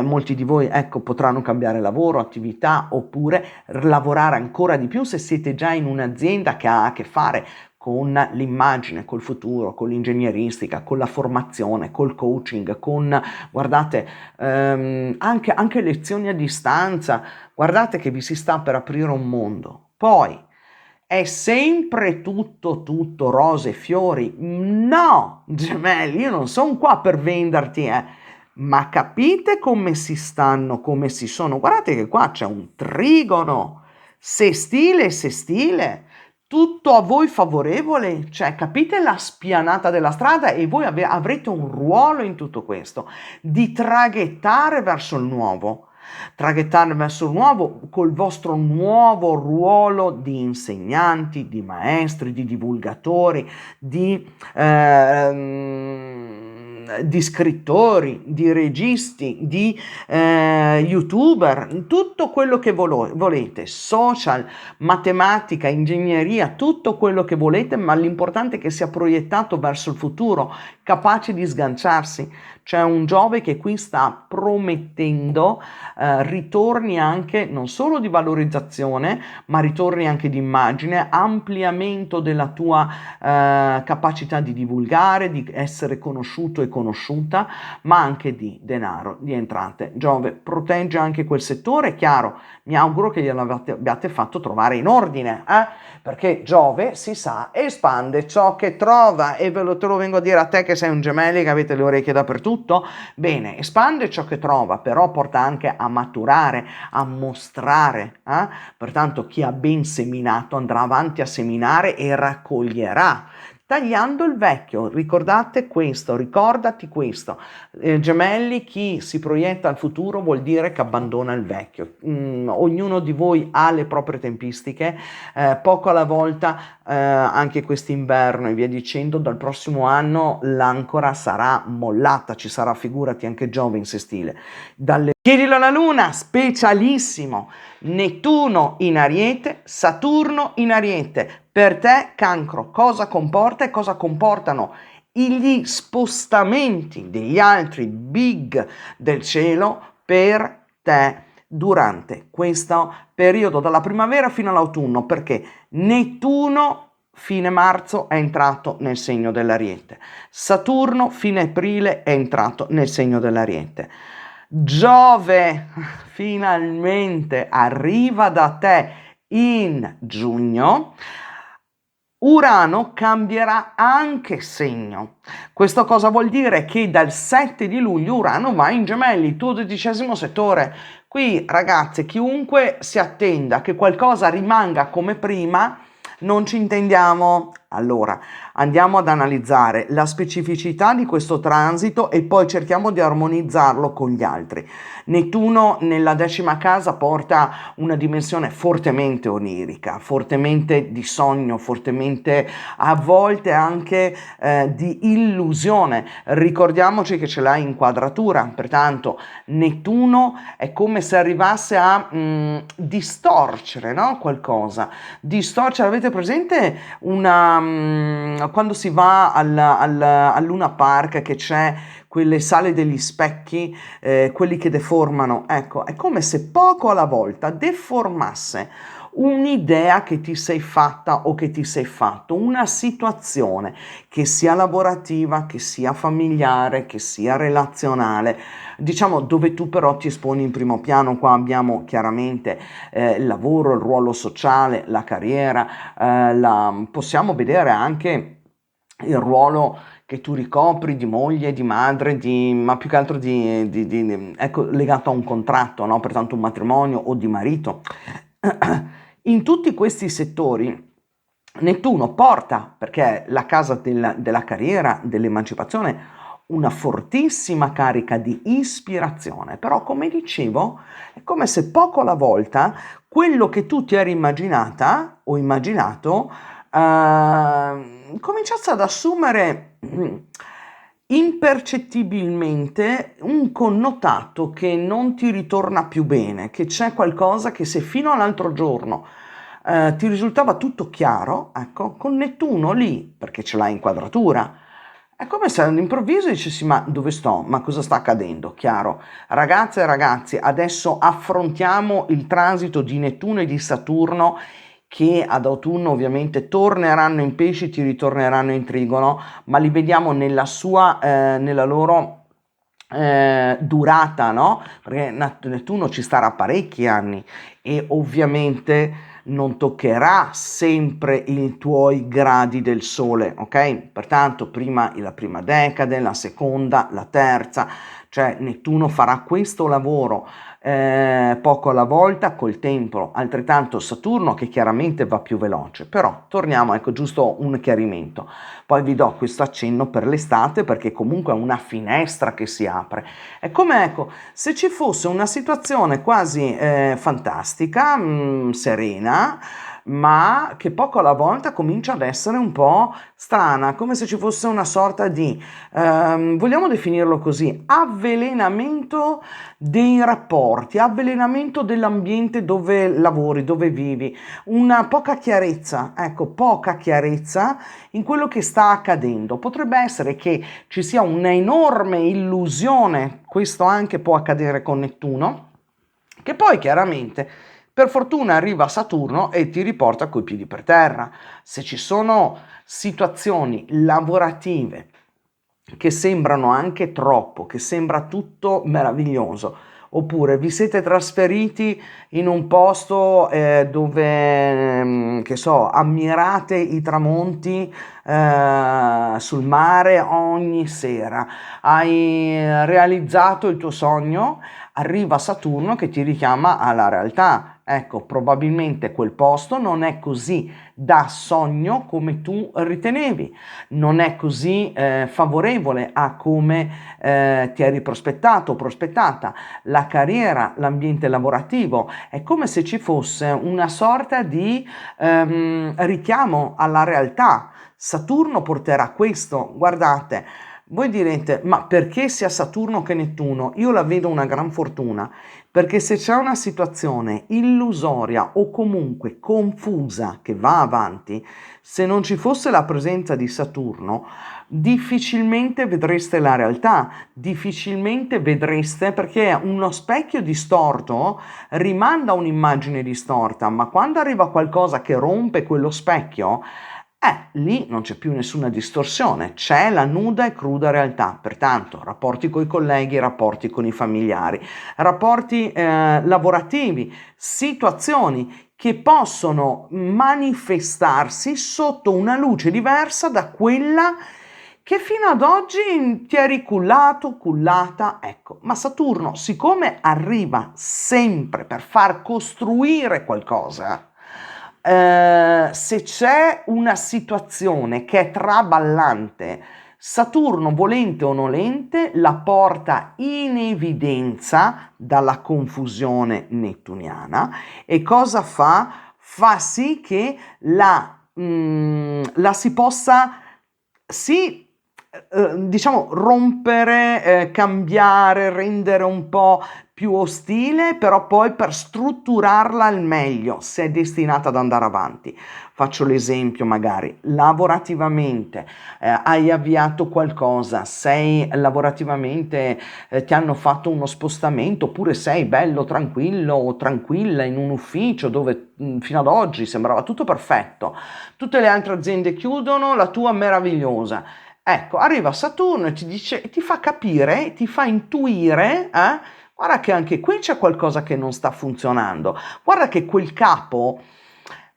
Molti di voi, ecco, potranno cambiare lavoro, attività, oppure lavorare ancora di più se siete già in un'azienda che ha a che fare con l'immagine, col futuro, con l'ingegneristica, con la formazione, col coaching, con, guardate, anche lezioni a distanza. Guardate che vi si sta per aprire un mondo. Poi, è sempre tutto rose e fiori? No, Gemelli, io non sono qua per venderti, ma capite come si stanno, come si sono. Guardate che qua c'è un trigono, sestile, tutto a voi favorevole, cioè capite la spianata della strada, e voi avrete un ruolo in tutto questo, di traghettare verso il nuovo. traghettare verso il nuovo col vostro nuovo ruolo di insegnanti, di maestri, di divulgatori, di scrittori, di registi, di youtuber, tutto quello che volete, social, matematica, ingegneria, tutto quello che volete, ma l'importante è che sia proiettato verso il futuro, capace di sganciarsi. C'è un Giove che qui sta promettendo ritorni anche non solo di valorizzazione, ma ritorni anche di immagine, ampliamento della tua capacità di divulgare, di essere conosciuto e conosciuta, ma anche di denaro, di entrate. Giove protegge anche quel settore, chiaro, mi auguro che gliel'abbiate fatto trovare in ordine, perché Giove, si sa, espande ciò che trova, e te lo vengo a dire a te che sei un Gemelli, che avete le orecchie dappertutto. Bene, espande ciò che trova, però porta anche a maturare, a mostrare, pertanto chi ha ben seminato andrà avanti a seminare e raccoglierà. Tagliando il vecchio, ricordati questo, Gemelli, chi si proietta al futuro vuol dire che abbandona il vecchio. Ognuno di voi ha le proprie tempistiche, poco alla volta, anche quest'inverno e via dicendo, dal prossimo anno l'ancora sarà mollata, ci sarà, figurati, anche Giove in sestile. Chiedilo alla Luna, specialissimo, Nettuno in Ariete, Saturno in Ariete. Per te, Cancro, cosa comporta e cosa comportano gli spostamenti degli altri big del cielo per te durante questo periodo, dalla primavera fino all'autunno, perché Nettuno fine marzo è entrato nel segno dell'Ariete, Saturno fine aprile è entrato nel segno dell'Ariete, Giove finalmente arriva da te in giugno, Urano cambierà anche segno. Questo cosa vuol dire? Che dal 7 di luglio Urano va in Gemelli, tuo 12° settore. Qui, ragazzi, chiunque si attenda che qualcosa rimanga come prima, non ci intendiamo. Allora, andiamo ad analizzare la specificità di questo transito e poi cerchiamo di armonizzarlo con gli altri. Nettuno nella 10ª casa porta una dimensione fortemente onirica, fortemente di sogno, fortemente a volte anche di illusione. Ricordiamoci che ce l'ha in quadratura, pertanto Nettuno è come se arrivasse a distorcere, no? Qualcosa. Distorcere, avete presente quando si va al Luna Park, che c'è quelle sale degli specchi, quelli che deformano? Ecco, è come se poco alla volta deformasse un'idea che ti sei fatta o che ti sei fatto, una situazione che sia lavorativa, che sia familiare, che sia relazionale, diciamo, dove tu però ti esponi in primo piano. Qua abbiamo chiaramente il lavoro, il ruolo sociale, la carriera, possiamo vedere anche il ruolo che tu ricopri di moglie, di madre, ma più che altro ecco, legato a un contratto, no? Pertanto un matrimonio o di marito. In tutti questi settori Nettuno porta, perché è la casa della carriera, dell'emancipazione, una fortissima carica di ispirazione, però come dicevo è come se poco alla volta quello che tu ti eri immaginata o immaginato cominciasse ad assumere impercettibilmente un connotato che non ti ritorna più bene, che c'è qualcosa che, se fino all'altro giorno ti risultava tutto chiaro, ecco, con Nettuno lì, perché ce l'hai in quadratura, è come se all'improvviso dicessi: ma dove sto? Ma cosa sta accadendo? Chiaro. Ragazze e ragazzi, adesso affrontiamo il transito di Nettuno e di Saturno, che ad autunno ovviamente torneranno in Pesci, ti ritorneranno in Trigono, ma li vediamo nella loro durata, no? Perché Nettuno ci starà parecchi anni e ovviamente non toccherà sempre i tuoi gradi del Sole, ok? Pertanto prima la prima decade, la seconda, la terza, cioè Nettuno farà questo lavoro poco alla volta, col tempo altrettanto Saturno che chiaramente va più veloce, però torniamo, ecco, giusto un chiarimento. Poi vi do questo accenno per l'estate perché comunque è una finestra che si apre. È come, ecco, se ci fosse una situazione quasi fantastica, serena, ma che poco alla volta comincia ad essere un po' strana, come se ci fosse una sorta di, vogliamo definirlo così, avvelenamento dei rapporti, avvelenamento dell'ambiente dove lavori, dove vivi, una poca chiarezza, ecco, poca chiarezza in quello che sta accadendo. Potrebbe essere che ci sia un'enorme illusione, questo anche può accadere con Nettuno, che poi chiaramente per fortuna arriva Saturno e ti riporta coi piedi per terra. Se ci sono situazioni lavorative che sembrano anche troppo, che sembra tutto meraviglioso, oppure vi siete trasferiti in un posto dove, che so, ammirate i tramonti sul mare ogni sera, hai realizzato il tuo sogno, arriva Saturno che ti richiama alla realtà. Ecco, probabilmente quel posto non è così da sogno come tu ritenevi, non è così favorevole a come ti eri prospettato o prospettata. La carriera, l'ambiente lavorativo, è come se ci fosse una sorta di richiamo alla realtà. Saturno porterà questo, guardate. Voi direte, ma perché sia Saturno che Nettuno? Io la vedo una gran fortuna, perché se c'è una situazione illusoria o comunque confusa che va avanti, se non ci fosse la presenza di Saturno, difficilmente vedreste la realtà, difficilmente vedreste, perché uno specchio distorto rimanda un'immagine distorta, ma quando arriva qualcosa che rompe quello specchio, lì non c'è più nessuna distorsione, c'è la nuda e cruda realtà. Pertanto, rapporti con i colleghi, rapporti con i familiari, rapporti lavorativi, situazioni che possono manifestarsi sotto una luce diversa da quella che fino ad oggi ti eri cullato, cullata, ecco. Ma Saturno, siccome arriva sempre per far costruire qualcosa, se c'è una situazione che è traballante, Saturno, volente o nolente, la porta in evidenza dalla confusione nettuniana e cosa fa? Fa sì che la si possa, sì, diciamo, rompere, cambiare, rendere un po' più ostile, però poi per strutturarla al meglio, se è destinata ad andare avanti. Faccio l'esempio magari, lavorativamente, hai avviato qualcosa, sei lavorativamente, ti hanno fatto uno spostamento, oppure sei bello tranquillo o tranquilla in un ufficio dove fino ad oggi sembrava tutto perfetto, tutte le altre aziende chiudono, la tua meravigliosa. Ecco, arriva Saturno e ti dice, ti fa capire, ti fa intuire, guarda che anche qui c'è qualcosa che non sta funzionando, guarda che quel capo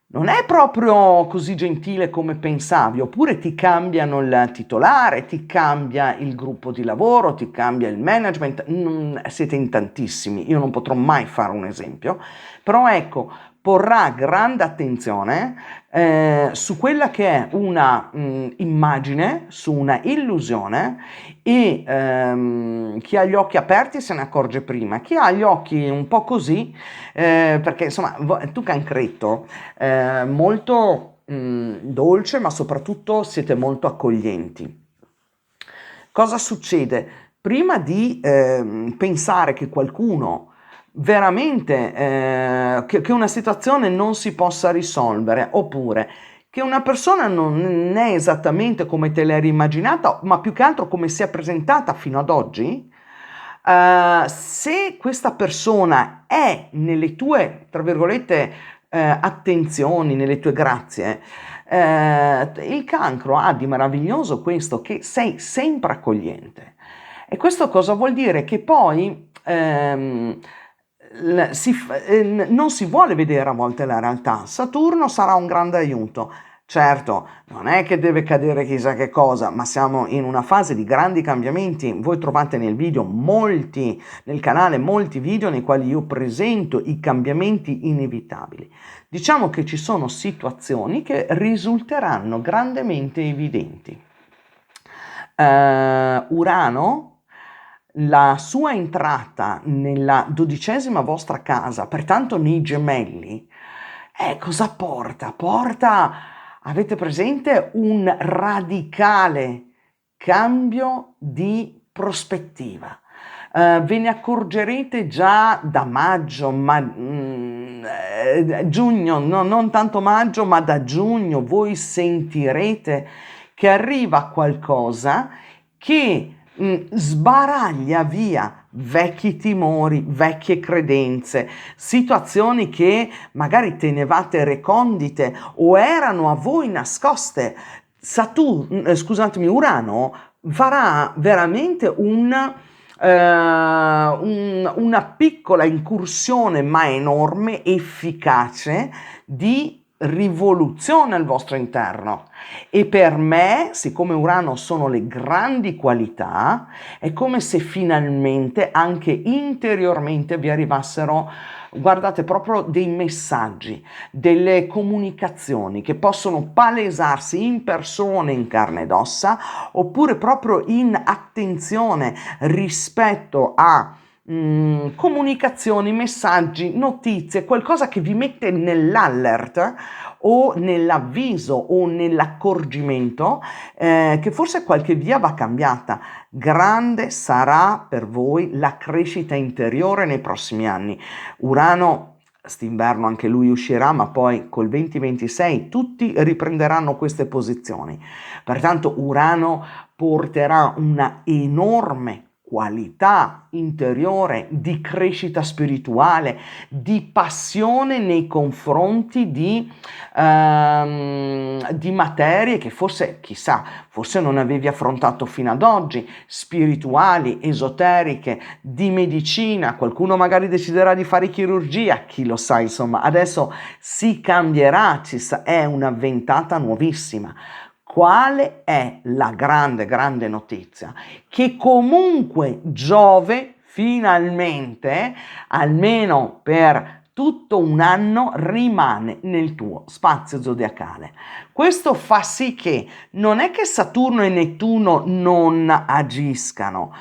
non è proprio così gentile come pensavi, oppure ti cambiano il titolare, ti cambia il gruppo di lavoro, ti cambia il management, siete in tantissimi, io non potrò mai fare un esempio, però ecco, porrà grande attenzione su quella che è una immagine, su una illusione e chi ha gli occhi aperti se ne accorge prima, chi ha gli occhi un po' così, perché insomma tu cancretto, molto dolce ma soprattutto siete molto accoglienti. Cosa succede? Prima di pensare che qualcuno veramente che una situazione non si possa risolvere oppure che una persona non è esattamente come te l'eri immaginata, ma più che altro come si è presentata fino ad oggi, se questa persona è nelle tue, tra virgolette, attenzioni, nelle tue grazie, il cancro ha di meraviglioso questo, che sei sempre accogliente. E questo cosa vuol dire? Che poi non si vuole vedere a volte la realtà. Saturno sarà un grande aiuto. Certo, non è che deve cadere chissà che cosa, ma siamo in una fase di grandi cambiamenti. Voi trovate nel canale molti video nei quali io presento i cambiamenti inevitabili. Diciamo che ci sono situazioni che risulteranno grandemente evidenti. Urano, la sua entrata nella 12ª vostra casa, pertanto nei gemelli, cosa porta? Porta, avete presente, un radicale cambio di prospettiva. Ve ne accorgerete già da maggio, giugno, no, non tanto maggio, ma da giugno voi sentirete che arriva qualcosa che sbaraglia via vecchi timori, vecchie credenze, situazioni che magari tenevate recondite o erano a voi nascoste. Urano farà veramente una piccola incursione ma enorme, efficace, di rivoluzione al vostro interno. E per me, siccome Urano sono le grandi qualità, è come se finalmente anche interiormente vi arrivassero, guardate, proprio dei messaggi, delle comunicazioni che possono palesarsi in persona, in carne ed ossa, oppure proprio in attenzione rispetto a comunicazioni, messaggi, notizie, qualcosa che vi mette nell'alert o nell'avviso o nell'accorgimento che forse qualche via va cambiata. Grande sarà per voi la crescita interiore nei prossimi anni. Urano st'inverno anche lui uscirà, ma poi col 2026 tutti riprenderanno queste posizioni. Pertanto Urano porterà una enorme qualità interiore di crescita spirituale, di passione nei confronti di materie che forse, chissà, forse non avevi affrontato fino ad oggi, spirituali, esoteriche, di medicina. Qualcuno magari deciderà di fare chirurgia, chi lo sa, insomma, adesso si cambierà, è una ventata nuovissima. Quale è la grande notizia? Che comunque Giove finalmente, almeno per tutto un anno, rimane nel tuo spazio zodiacale. Questo fa sì che non è che Saturno e Nettuno non agiscano,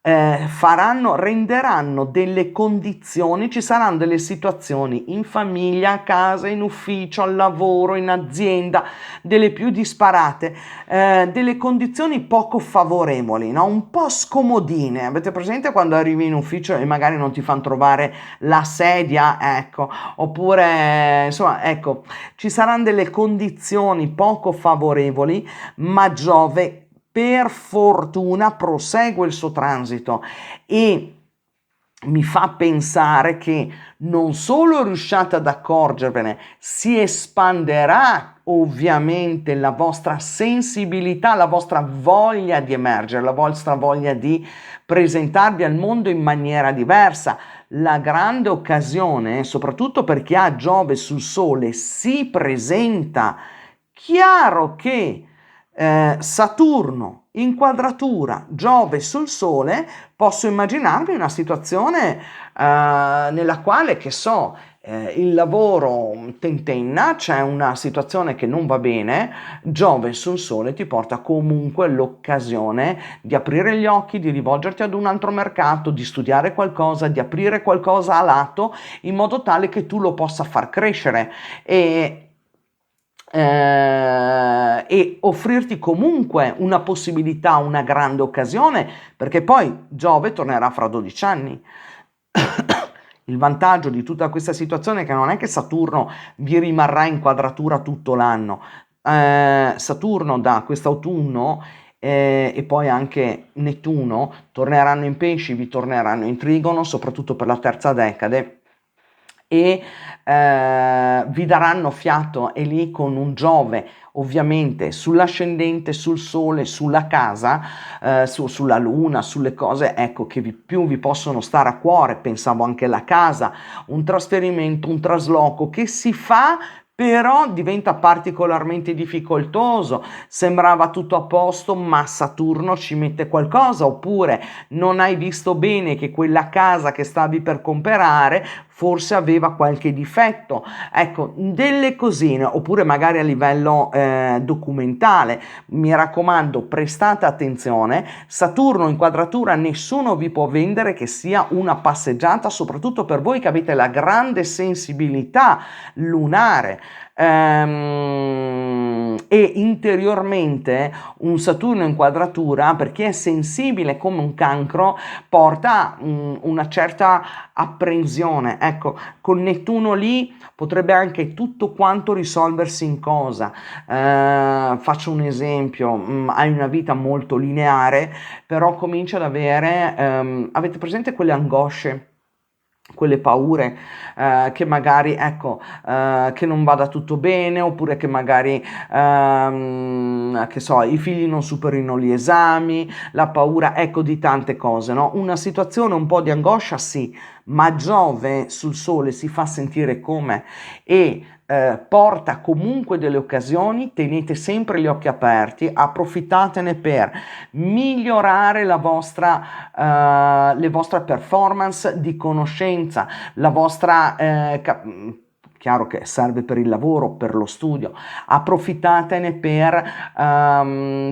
renderanno delle condizioni, ci saranno delle situazioni in famiglia, a casa, in ufficio, al lavoro, in azienda, delle più disparate, delle condizioni poco favorevoli, no? Un po' scomodine. Avete presente quando arrivi in ufficio e magari non ti fanno trovare la sedia? Ecco, oppure, insomma, ecco, ci saranno delle condizioni poco favorevoli, ma Giove per fortuna prosegue il suo transito e mi fa pensare che non solo riusciate ad accorgervene, si espanderà ovviamente la vostra sensibilità, la vostra voglia di emergere, la vostra voglia di presentarvi al mondo in maniera diversa. La grande occasione, soprattutto per chi ha Giove sul Sole, si presenta. Chiaro che Saturno in quadratura, Giove sul Sole, posso immaginarmi una situazione nella quale, che so, il lavoro tentenna, c'è una situazione che non va bene, Giove sul Sole ti porta comunque l'occasione di aprire gli occhi, di rivolgerti ad un altro mercato, di studiare qualcosa, di aprire qualcosa a lato, in modo tale che tu lo possa far crescere e offrirti comunque una possibilità, una grande occasione, perché poi Giove tornerà fra 12 anni. Il vantaggio di tutta questa situazione è che non è che Saturno vi rimarrà in quadratura tutto l'anno. Saturno da quest'autunno e poi anche Nettuno torneranno in pesci, vi torneranno in trigono, soprattutto per la terza decade, e vi daranno fiato, e lì con un Giove ovviamente sull'ascendente, sul Sole, sulla casa, sulla Luna, sulle cose, ecco, che più vi possono stare a cuore. Pensavo anche alla casa, un trasferimento, un trasloco che si fa però diventa particolarmente difficoltoso, sembrava tutto a posto, ma Saturno ci mette qualcosa, oppure non hai visto bene che quella casa che stavi per comprare forse aveva qualche difetto, ecco, delle cosine, oppure magari a livello documentale. Mi raccomando, prestate attenzione, Saturno in quadratura nessuno vi può vendere che sia una passeggiata, soprattutto per voi che avete la grande sensibilità lunare. E interiormente un Saturno in quadratura, per chi è sensibile come un cancro, porta una certa apprensione. Ecco, con Nettuno lì potrebbe anche tutto quanto risolversi in cosa. Faccio un esempio: hai una vita molto lineare, però cominci ad avere, avete presente quelle angosce? Quelle paure che magari ecco che non vada tutto bene, oppure che magari che so, i figli non superino gli esami, la paura ecco di tante cose, no? Una situazione un po' di angoscia sì, ma Giove sul Sole si fa sentire come e porta comunque delle occasioni. Tenete sempre gli occhi aperti, approfittatene per migliorare le vostre performance di conoscenza, la vostra chiaro che serve per il lavoro, per lo studio, approfittatene per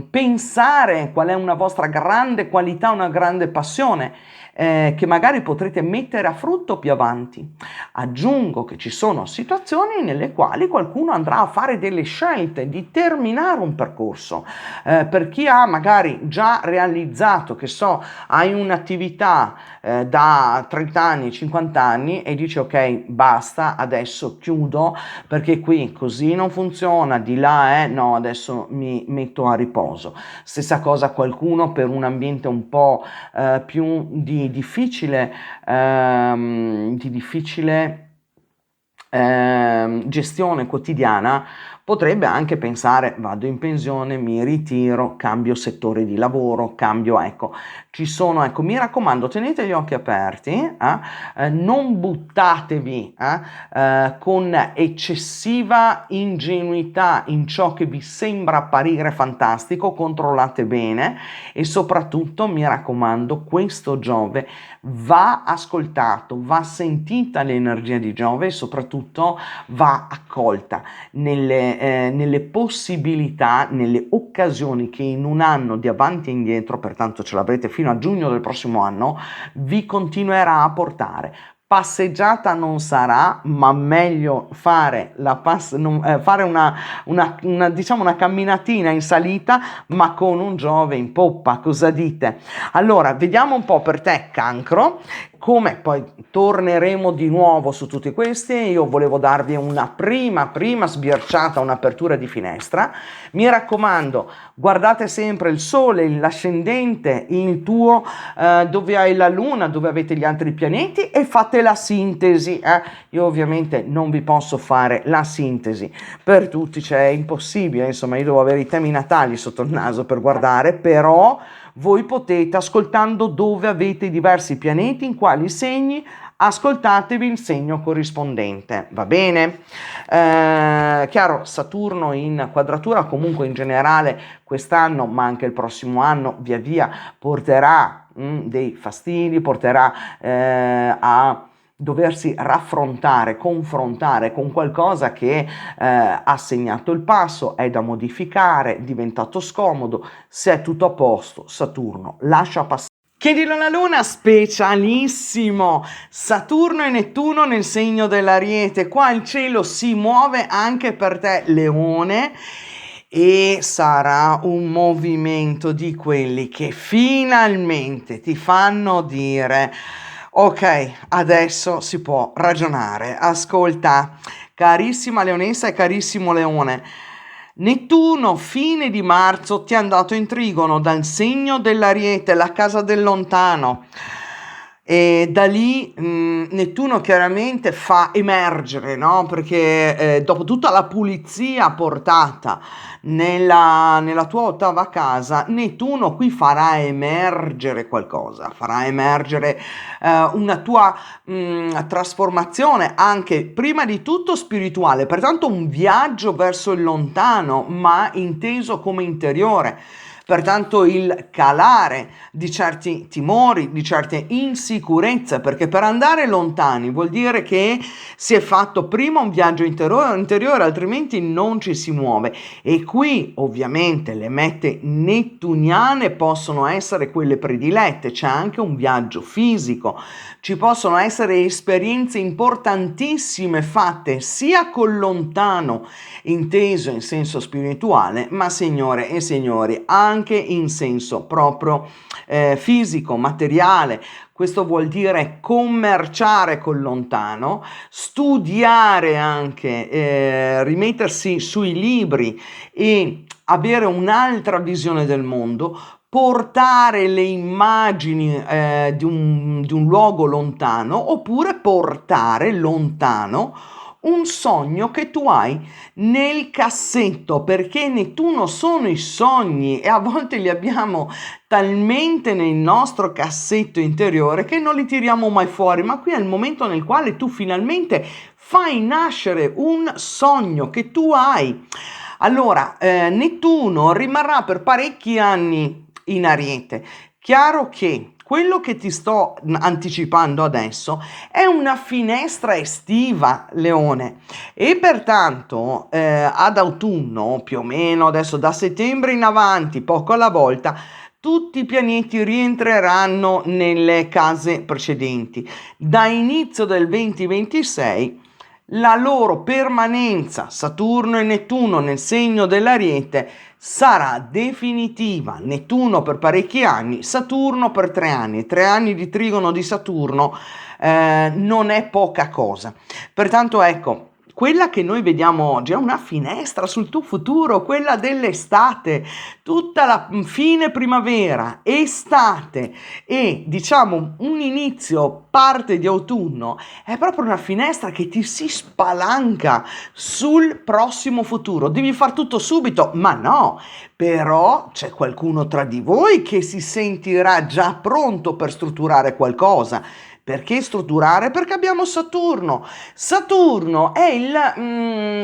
pensare qual è una vostra grande qualità, una grande passione che magari potrete mettere a frutto più avanti. Aggiungo che ci sono situazioni nelle quali qualcuno andrà a fare delle scelte di terminare un percorso. Per chi ha magari già realizzato, che so, hai un'attività da 30 anni, 50 anni e dici ok, basta, adesso chiudo perché qui così non funziona, di là no, adesso mi metto a riposo. Stessa cosa qualcuno per un ambiente un po' più di difficile gestione quotidiana, potrebbe anche pensare vado in pensione, mi ritiro, cambio settore di lavoro, cambio, ecco, ci sono, ecco, mi raccomando, tenete gli occhi aperti, non buttatevi con eccessiva ingenuità in ciò che vi sembra apparire fantastico, controllate bene e soprattutto mi raccomando, questo Giove va ascoltato, va sentita l'energia di Giove e soprattutto va accolta nelle possibilità, nelle occasioni che in un anno di avanti e indietro, pertanto ce l'avrete fino a giugno del prossimo anno, vi continuerà a portare. Passeggiata non sarà, ma meglio fare, fare diciamo una camminatina in salita, ma con un Giove in poppa, cosa dite? Allora, vediamo un po' per te, Cancro, come poi torneremo di nuovo su tutti questi. Io volevo darvi una prima sbirciata, un'apertura di finestra. Mi raccomando, guardate sempre il Sole, l'ascendente, il tuo, dove hai la Luna, dove avete gli altri pianeti e fate la sintesi. Io ovviamente non vi posso fare la sintesi per tutti, cioè è impossibile, insomma io devo avere i temi natali sotto il naso per guardare, però voi potete, ascoltando dove avete i diversi pianeti, in quali segni, ascoltatevi il segno corrispondente, va bene? Chiaro, Saturno in quadratura comunque in generale quest'anno, ma anche il prossimo anno, via via porterà dei fastidi, porterà a doversi raffrontare, confrontare con qualcosa che ha segnato il passo, è da modificare, è diventato scomodo. Se è tutto a posto, Saturno lascia passare. Chiedilo alla Luna, specialissimo! Saturno e Nettuno nel segno dell'Ariete. Qua il cielo si muove anche per te, Leone, e sarà un movimento di quelli che finalmente ti fanno dire ok, adesso si può ragionare. Ascolta, carissima Leonessa e carissimo Leone, Nettuno, fine di marzo, ti è andato in trigono dal segno dell'Ariete, la casa del lontano. E da lì Nettuno chiaramente fa emergere, no? Perché dopo tutta la pulizia portata nella tua ottava casa, Nettuno qui farà emergere qualcosa, farà emergere una tua trasformazione anche prima di tutto spirituale, pertanto un viaggio verso il lontano, ma inteso come interiore. Pertanto il calare di certi timori, di certe insicurezze, perché per andare lontani vuol dire che si è fatto prima un viaggio interiore, altrimenti non ci si muove. E qui ovviamente le mete nettuniane possono essere quelle predilette, c'è anche un viaggio fisico, ci possono essere esperienze importantissime fatte sia col lontano, inteso in senso spirituale, ma signore e signori, anche in senso proprio fisico, materiale. Questo vuol dire commerciare col lontano, studiare anche, rimettersi sui libri e avere un'altra visione del mondo, portare le immagini di un luogo lontano, oppure portare lontano un sogno che tu hai nel cassetto, perché Nettuno sono i sogni e a volte li abbiamo talmente nel nostro cassetto interiore che non li tiriamo mai fuori, ma qui è il momento nel quale tu finalmente fai nascere un sogno che tu hai. Allora, Nettuno rimarrà per parecchi anni in Ariete. Chiaro che quello che ti sto anticipando adesso è una finestra estiva, Leone, e pertanto ad autunno, più o meno adesso da settembre in avanti, poco alla volta, tutti i pianeti rientreranno nelle case precedenti. Da inizio del 2026 la loro permanenza, Saturno e Nettuno nel segno dell'Ariete, sarà definitiva. Nettuno per parecchi anni, Saturno per 3 anni. 3 anni di trigono di Saturno non è poca cosa. Pertanto ecco, quella che noi vediamo oggi è una finestra sul tuo futuro, quella dell'estate, tutta la fine primavera, estate e diciamo un inizio, parte di autunno, è proprio una finestra che ti si spalanca sul prossimo futuro. Devi far tutto subito, ma no, però c'è qualcuno tra di voi che si sentirà già pronto per strutturare qualcosa. Perché strutturare? Perché abbiamo Saturno. Saturno è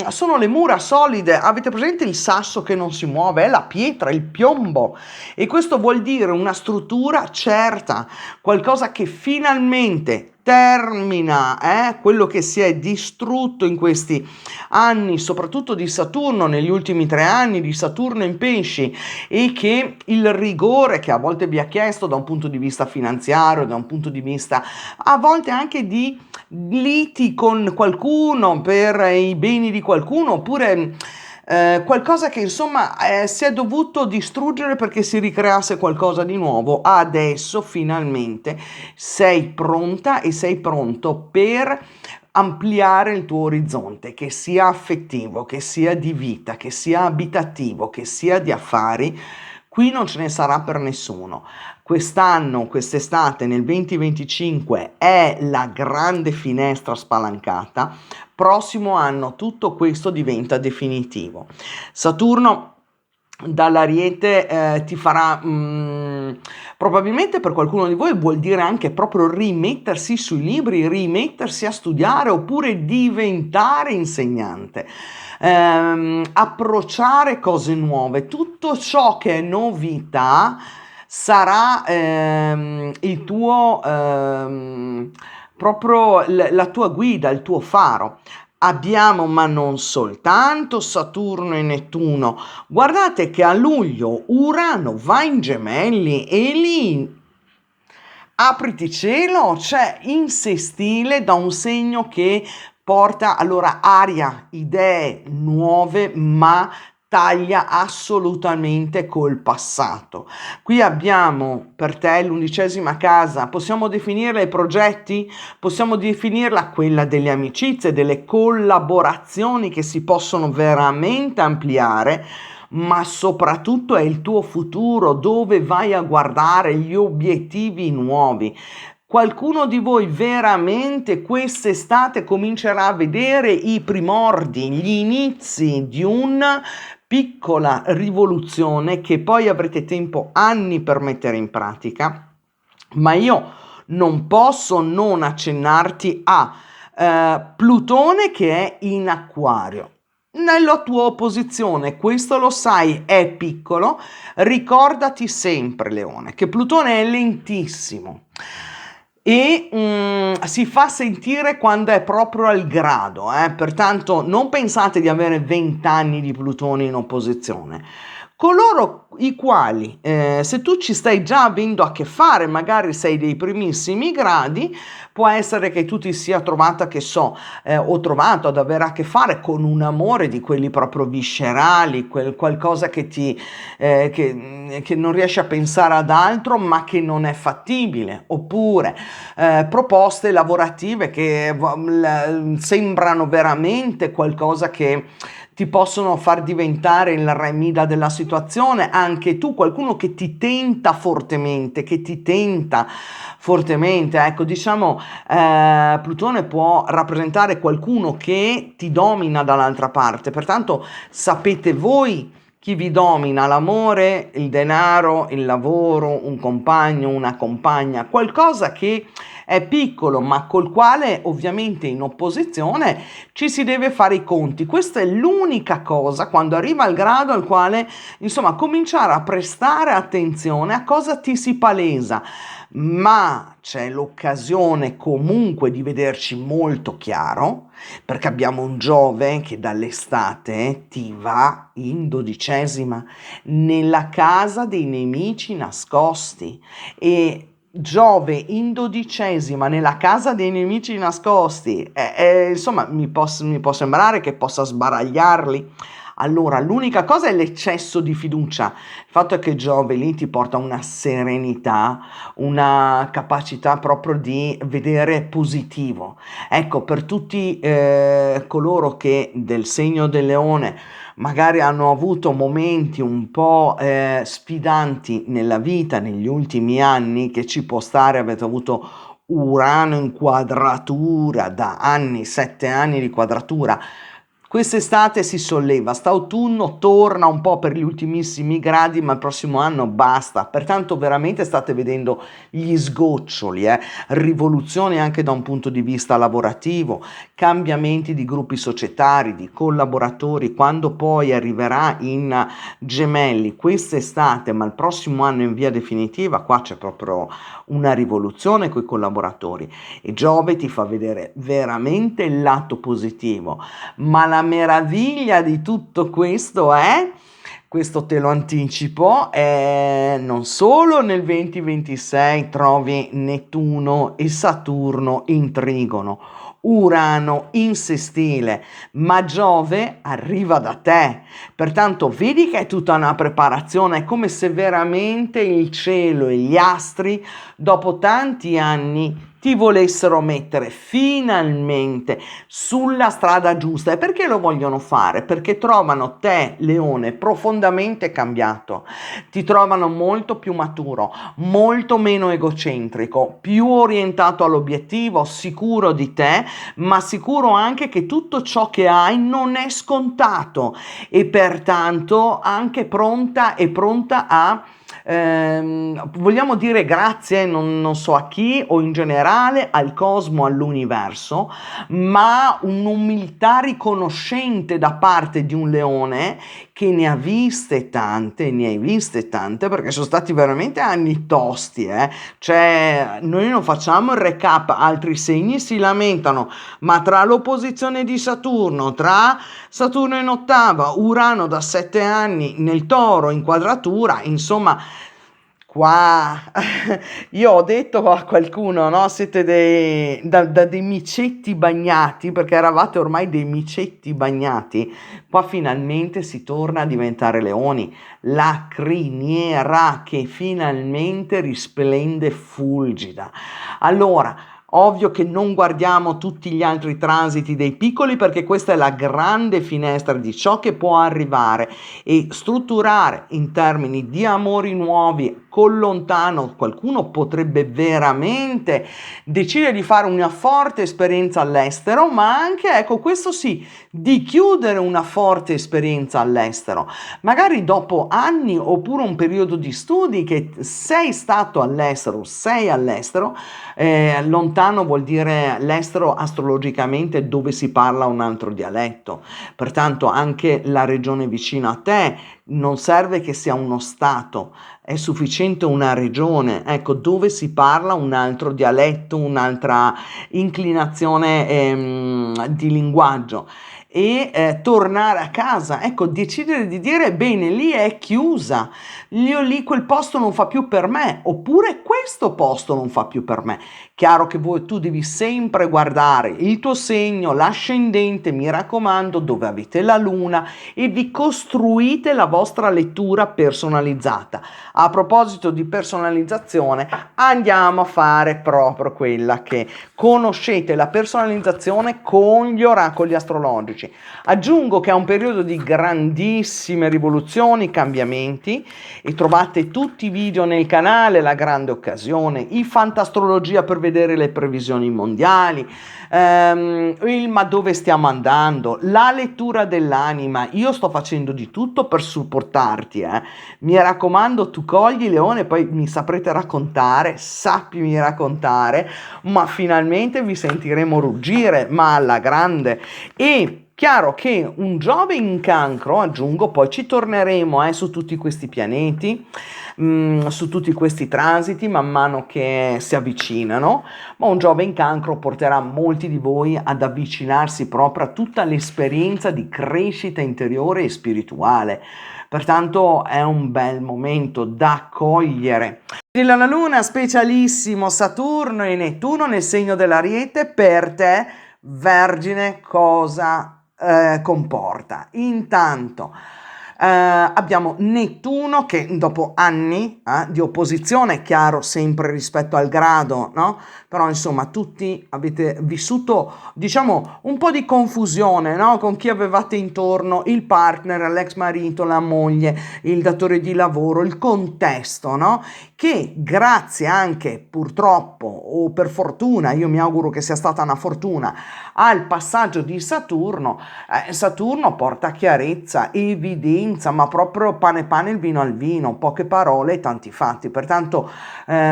sono le mura solide. Avete presente il sasso che non si muove? È la pietra, il piombo. E questo vuol dire una struttura certa, qualcosa che finalmente termina quello che si è distrutto in questi anni, soprattutto di Saturno, negli ultimi 3 anni di Saturno in pesci, e che il rigore che a volte vi ha chiesto da un punto di vista finanziario, da un punto di vista a volte anche di liti con qualcuno per i beni di qualcuno, oppure qualcosa che insomma si è dovuto distruggere perché si ricreasse qualcosa di nuovo. Adesso finalmente sei pronta e sei pronto per ampliare il tuo orizzonte, che sia affettivo, che sia di vita, che sia abitativo, che sia di affari. Qui non ce ne sarà per nessuno. Quest'anno, quest'estate, nel 2025, è la grande finestra spalancata. Prossimo anno tutto questo diventa definitivo. Saturno dall'Ariete ti farà probabilmente per qualcuno di voi vuol dire anche proprio rimettersi sui libri, rimettersi a studiare oppure diventare insegnante, approcciare cose nuove, tutto ciò che è novità sarà il tuo proprio la tua guida, il tuo faro. Abbiamo ma non soltanto Saturno e Nettuno, guardate che a luglio Urano va in Gemelli e lì apriti cielo, c'è in sestile da un segno che porta allora aria, idee nuove, ma taglia assolutamente col passato. Qui abbiamo per te l'11ª casa, possiamo definirla i progetti, possiamo definirla quella delle amicizie, delle collaborazioni che si possono veramente ampliare, ma soprattutto è il tuo futuro dove vai a guardare gli obiettivi nuovi. Qualcuno di voi veramente quest'estate comincerà a vedere i primordi, gli inizi di una piccola rivoluzione che poi avrete tempo, anni per mettere in pratica, ma io non posso non accennarti a Plutone che è in Acquario. Nella tua opposizione, questo lo sai, è piccolo, ricordati sempre, Leone, che Plutone è lentissimo e si fa sentire quando è proprio al grado, pertanto non pensate di avere 20 anni di Plutone in opposizione. Coloro i quali, se tu ci stai già avendo a che fare, magari sei dei primissimi gradi, può essere che tu ti sia trovata, che so, o trovato ad avere a che fare con un amore di quelli proprio viscerali, qualcosa che che non riesci a pensare ad altro, ma che non è fattibile, oppure proposte lavorative che sembrano veramente qualcosa che ti possono far diventare il re Mida della situazione, anche tu, qualcuno che ti tenta fortemente, ecco, diciamo, Plutone può rappresentare qualcuno che ti domina dall'altra parte, pertanto sapete voi chi vi domina: l'amore, il denaro, il lavoro, un compagno, una compagna, qualcosa che è piccolo ma col quale ovviamente in opposizione ci si deve fare i conti. Questa è l'unica cosa, quando arriva al grado al quale insomma cominciare a prestare attenzione a cosa ti si palesa, ma c'è l'occasione comunque di vederci molto chiaro, perché abbiamo un Giove che dall'estate ti va in 12ª nella casa dei nemici nascosti, e Giove in 12ª nella casa dei nemici nascosti, insomma mi può sembrare che possa sbaragliarli. Allora, l'unica cosa è l'eccesso di fiducia. Il fatto è che Giove lì ti porta una serenità, una capacità proprio di vedere positivo. Ecco, per tutti coloro che del segno del Leone magari hanno avuto momenti un po' sfidanti nella vita negli ultimi anni, che ci può stare, avete avuto Urano in quadratura da anni, 7 anni di quadratura. Quest'estate si solleva, st'autunno torna un po' per gli ultimissimi gradi, ma il prossimo anno basta. Pertanto veramente state vedendo gli sgoccioli, rivoluzioni anche da un punto di vista lavorativo, cambiamenti di gruppi societari, di collaboratori. Quando poi arriverà in Gemelli quest'estate, ma il prossimo anno in via definitiva, qua c'è proprio una rivoluzione con i collaboratori, e Giove ti fa vedere veramente il lato positivo. Ma la meraviglia di tutto questo è, questo te lo anticipo, non solo nel 2026 trovi Nettuno e Saturno in trigono, Urano in sestile, ma Giove arriva da te. Pertanto vedi che è tutta una preparazione, è come se veramente il cielo e gli astri dopo tanti anni ti volessero mettere finalmente sulla strada giusta. E perché lo vogliono fare? Perché trovano te, Leone, profondamente cambiato, ti trovano molto più maturo, molto meno egocentrico, più orientato all'obiettivo, sicuro di te, ma sicuro anche che tutto ciò che hai non è scontato, e pertanto anche pronta a vogliamo dire grazie, non so a chi, o in generale al cosmo, all'universo, ma un'umiltà riconoscente da parte di un leone che ne ha viste tante, ne hai viste tante, perché sono stati veramente anni tosti, cioè noi non facciamo il recap, altri segni si lamentano, ma tra l'opposizione di Saturno, tra Saturno in ottava, Urano da 7 anni nel Toro in quadratura, insomma, qua io ho detto a qualcuno, no? Siete dei micetti bagnati, perché eravate ormai dei micetti bagnati. Qua finalmente si torna a diventare leoni, la criniera che finalmente risplende fulgida. Allora, Ovvio che non guardiamo tutti gli altri transiti dei piccoli, perché questa è la grande finestra di ciò che può arrivare, e strutturare in termini di amori nuovi con lontano. Qualcuno potrebbe veramente decidere di fare una forte esperienza all'estero, ma anche, ecco, questo sì, di chiudere una forte esperienza all'estero, magari dopo anni oppure un periodo di studi che sei stato all'estero, sei all'estero. Lontano vuol dire l'estero astrologicamente, dove si parla un altro dialetto, pertanto anche la regione vicina a te non serve che sia uno stato, è sufficiente una regione, ecco, dove si parla un altro dialetto, un'altra inclinazione di linguaggio. E tornare a casa, ecco, decidere di dire bene, lì è chiusa, io lì quel posto non fa più per me, oppure questo posto non fa più per me. Chiaro che tu devi sempre guardare il tuo segno, l'ascendente, mi raccomando, dove avete la luna, e vi costruite la vostra lettura personalizzata. A proposito di personalizzazione, andiamo a fare proprio quella che conoscete, la personalizzazione con gli oracoli astrologici. Aggiungo che è un periodo di grandissime rivoluzioni, cambiamenti, e trovate tutti i video nel canale, la grande occasione, i fantastrologia per vedere le previsioni mondiali, il ma dove stiamo andando, la lettura dell'anima. Io sto facendo di tutto per supportarti, mi raccomando, tu cogli Leone, poi mi saprete raccontare, sappimi raccontare, ma finalmente vi sentiremo ruggire, ma alla grande. E chiaro che un Giove in Cancro, aggiungo, poi ci torneremo su tutti questi pianeti, su tutti questi transiti man mano che si avvicinano, ma un Giove in Cancro porterà molti di voi ad avvicinarsi proprio a tutta l'esperienza di crescita interiore e spirituale. Pertanto è un bel momento da cogliere. La luna specialissimo, Saturno e Nettuno nel segno dell'Ariete, per te Vergine cosa comporta? Intanto abbiamo Nettuno che dopo anni di opposizione, chiaro, sempre rispetto al grado, no? Però insomma tutti avete vissuto, diciamo, un po' di confusione, no? Con chi avevate intorno, il partner, l'ex marito, la moglie, il datore di lavoro, il contesto, no? Che grazie anche, purtroppo o per fortuna, io mi auguro che sia stata una fortuna, al passaggio di Saturno, Saturno porta chiarezza, evidenza, ma proprio pane pane, il vino al vino, poche parole e tanti fatti. Pertanto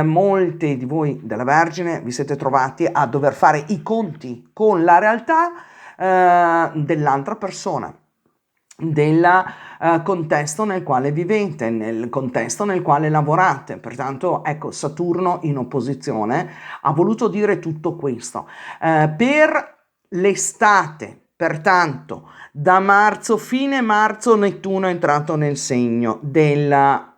molti di voi della Vergine vi siete trovati a dover fare i conti con la realtà dell'altra persona, del contesto nel quale vivete, nel contesto nel quale lavorate. Pertanto ecco, Saturno in opposizione ha voluto dire tutto questo. Per l'estate, pertanto da marzo, fine marzo, Nettuno è entrato nel segno dell'Ariete.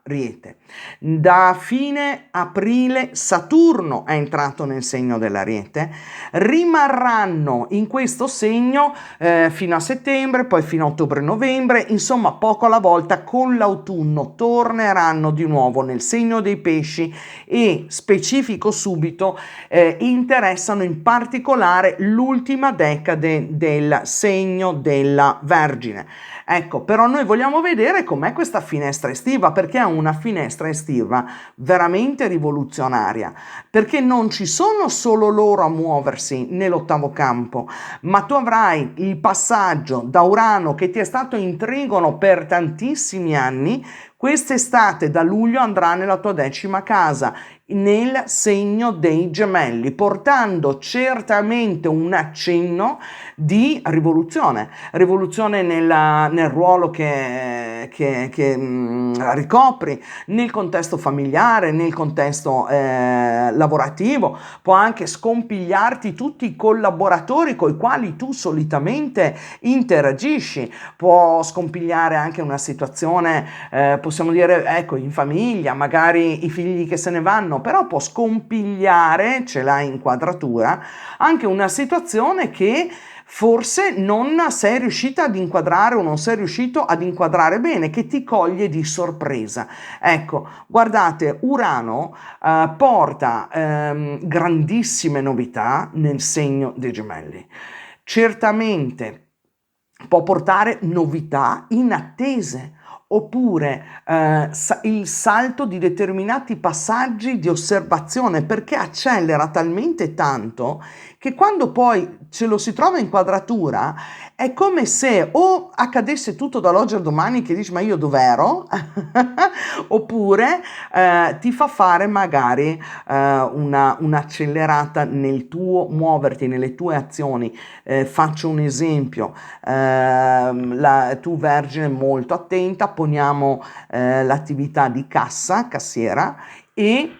Da fine aprile Saturno è entrato nel segno dell'Ariete, rimarranno in questo segno fino a settembre, poi fino a ottobre-novembre, insomma poco alla volta. Con l'autunno torneranno di nuovo nel segno dei pesci e, specifico subito, interessano in particolare l'ultima decade del segno della Vergine. Ecco, però noi vogliamo vedere com'è questa finestra estiva, perché è una finestra estiva veramente rivoluzionaria, perché non ci sono solo loro a muoversi nell'ottavo campo, ma tu avrai il passaggio da Urano, che ti è stato in trigono per tantissimi anni. Quest'estate da luglio andrà nella tua 10ª casa, nel segno dei Gemelli, portando certamente un accenno di rivoluzione nel ruolo che ricopri, nel contesto familiare, nel contesto lavorativo. Può anche scompigliarti tutti i collaboratori con i quali tu solitamente interagisci, può scompigliare anche una situazione, possiamo dire, ecco, in famiglia, magari i figli che se ne vanno, però può scompigliare, ce l'ha in quadratura, anche una situazione che forse non sei riuscita ad inquadrare o non sei riuscito ad inquadrare bene, che ti coglie di sorpresa. Ecco, guardate, Urano porta grandissime novità nel segno dei Gemelli. Certamente può portare novità inattese, oppure il salto di determinati passaggi di osservazione, perché accelera talmente tanto che quando poi ce lo si trova in quadratura è come se o accadesse tutto dall'oggi al domani, che dici ma io dov'ero? Oppure ti fa fare magari un'accelerata nel tuo muoverti, nelle tue azioni. Faccio un esempio, tu Vergine molto attenta, poniamo l'attività di cassiera, e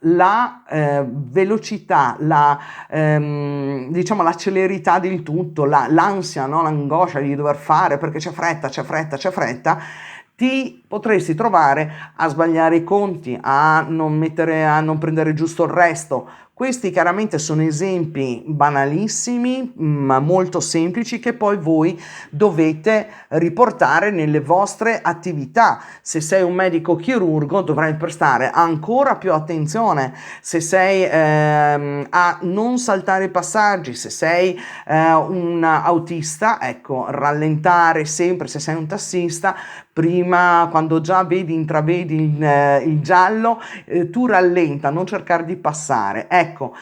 la velocità, diciamo la celerità del tutto, l'ansia, no? L'angoscia di dover fare perché c'è fretta, ti potresti trovare a sbagliare i conti, a non prendere giusto il resto. Questi chiaramente sono esempi banalissimi, ma molto semplici, che poi voi dovete riportare nelle vostre attività. Se sei un medico chirurgo dovrai prestare ancora più attenzione, se sei a non saltare i passaggi, se sei un autista, ecco, rallentare sempre, se sei un tassista, prima quando già intravedi il giallo, tu rallenta, non cercare di passare. Ecco,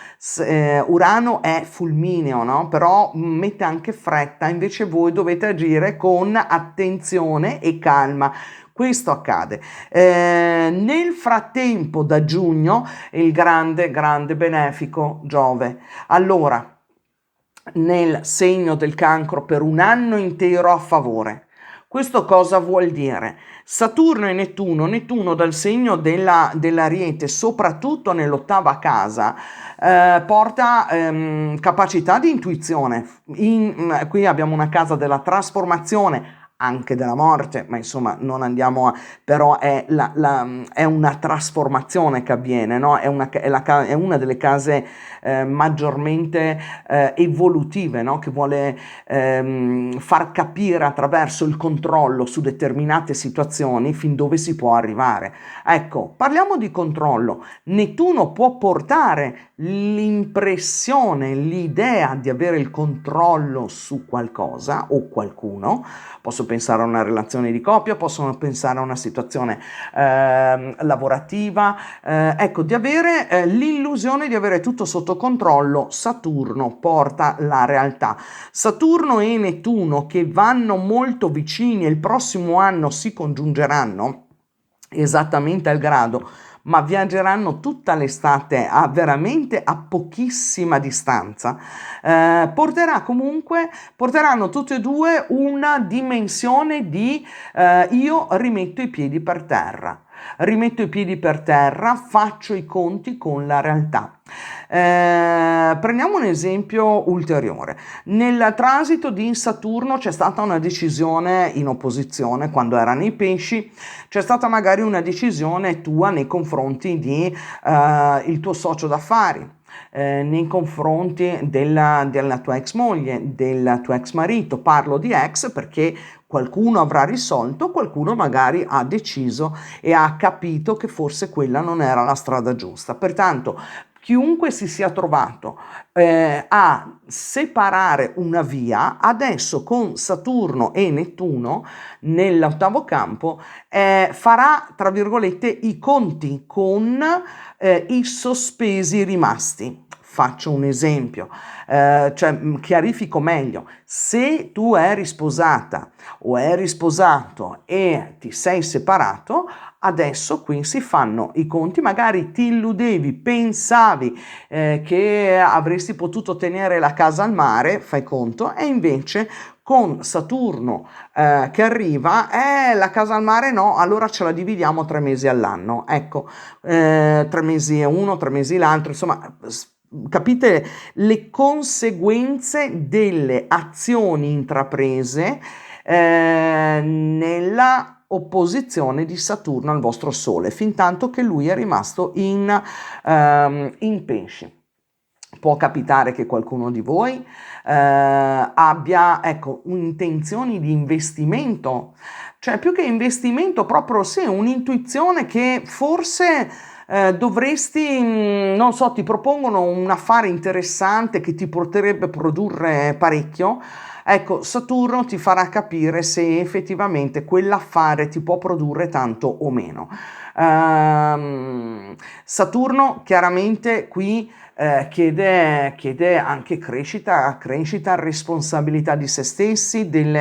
Urano è fulmineo, no? Però mette anche fretta, invece voi dovete agire con attenzione e calma. Questo accade. Nel frattempo, da giugno, il grande benefico Giove. Allora, nel segno del Cancro per un anno intero a favore. Questo cosa vuol dire? Saturno e Nettuno dal segno dell'Ariete, soprattutto nell'ottava casa, porta capacità di intuizione. Qui abbiamo una casa della trasformazione, anche della morte, ma insomma non andiamo a... però è una trasformazione che avviene, no? È una delle case maggiormente evolutive, no? Che vuole far capire attraverso il controllo su determinate situazioni fin dove si può arrivare. Ecco, parliamo di controllo. Nettuno può portare l'impressione, l'idea di avere il controllo su qualcosa o qualcuno. Posso pensare a una relazione di coppia, posso pensare a una situazione lavorativa, ecco, di avere l'illusione di avere tutto sotto controllo. Saturno porta la realtà. Saturno e Nettuno, che vanno molto vicini e il prossimo anno si congiungeranno esattamente al grado, ma viaggeranno tutta l'estate veramente a pochissima distanza, porteranno tutti e due una dimensione di io rimetto i piedi per terra. Faccio i conti con la realtà. Prendiamo un esempio ulteriore. Nel transito di Saturno c'è stata una decisione in opposizione, quando era nei pesci, c'è stata magari una decisione tua nei confronti di il tuo socio d'affari, nei confronti della tua ex moglie, del tuo ex marito. Parlo di ex perché qualcuno avrà risolto, qualcuno magari ha deciso e ha capito che forse quella non era la strada giusta. Pertanto, chiunque si sia trovato a separare una via, adesso con Saturno e Nettuno nell'ottavo campo farà, tra virgolette, i conti con i sospesi rimasti. Faccio un esempio, cioè chiarifico meglio. Se tu eri sposata o eri sposato e ti sei separato, adesso qui si fanno i conti, magari ti illudevi, pensavi che avresti potuto tenere la casa al mare, fai conto, e invece con Saturno che arriva, la casa al mare no, allora ce la dividiamo 3 mesi all'anno. Ecco, 3 mesi uno, 3 mesi l'altro, insomma... Capite le conseguenze delle azioni intraprese nella opposizione di Saturno al vostro Sole, fin tanto che lui è rimasto in pesci. può capitare che qualcuno di voi abbia, ecco, intenzioni di investimento, cioè più che investimento proprio sì, un'intuizione che forse dovresti, non so, ti propongono un affare interessante che ti potrebbe produrre parecchio. Ecco, Saturno ti farà capire se effettivamente quell'affare ti può produrre tanto o meno. Saturno chiaramente qui chiede anche crescita, responsabilità di se stessi, degli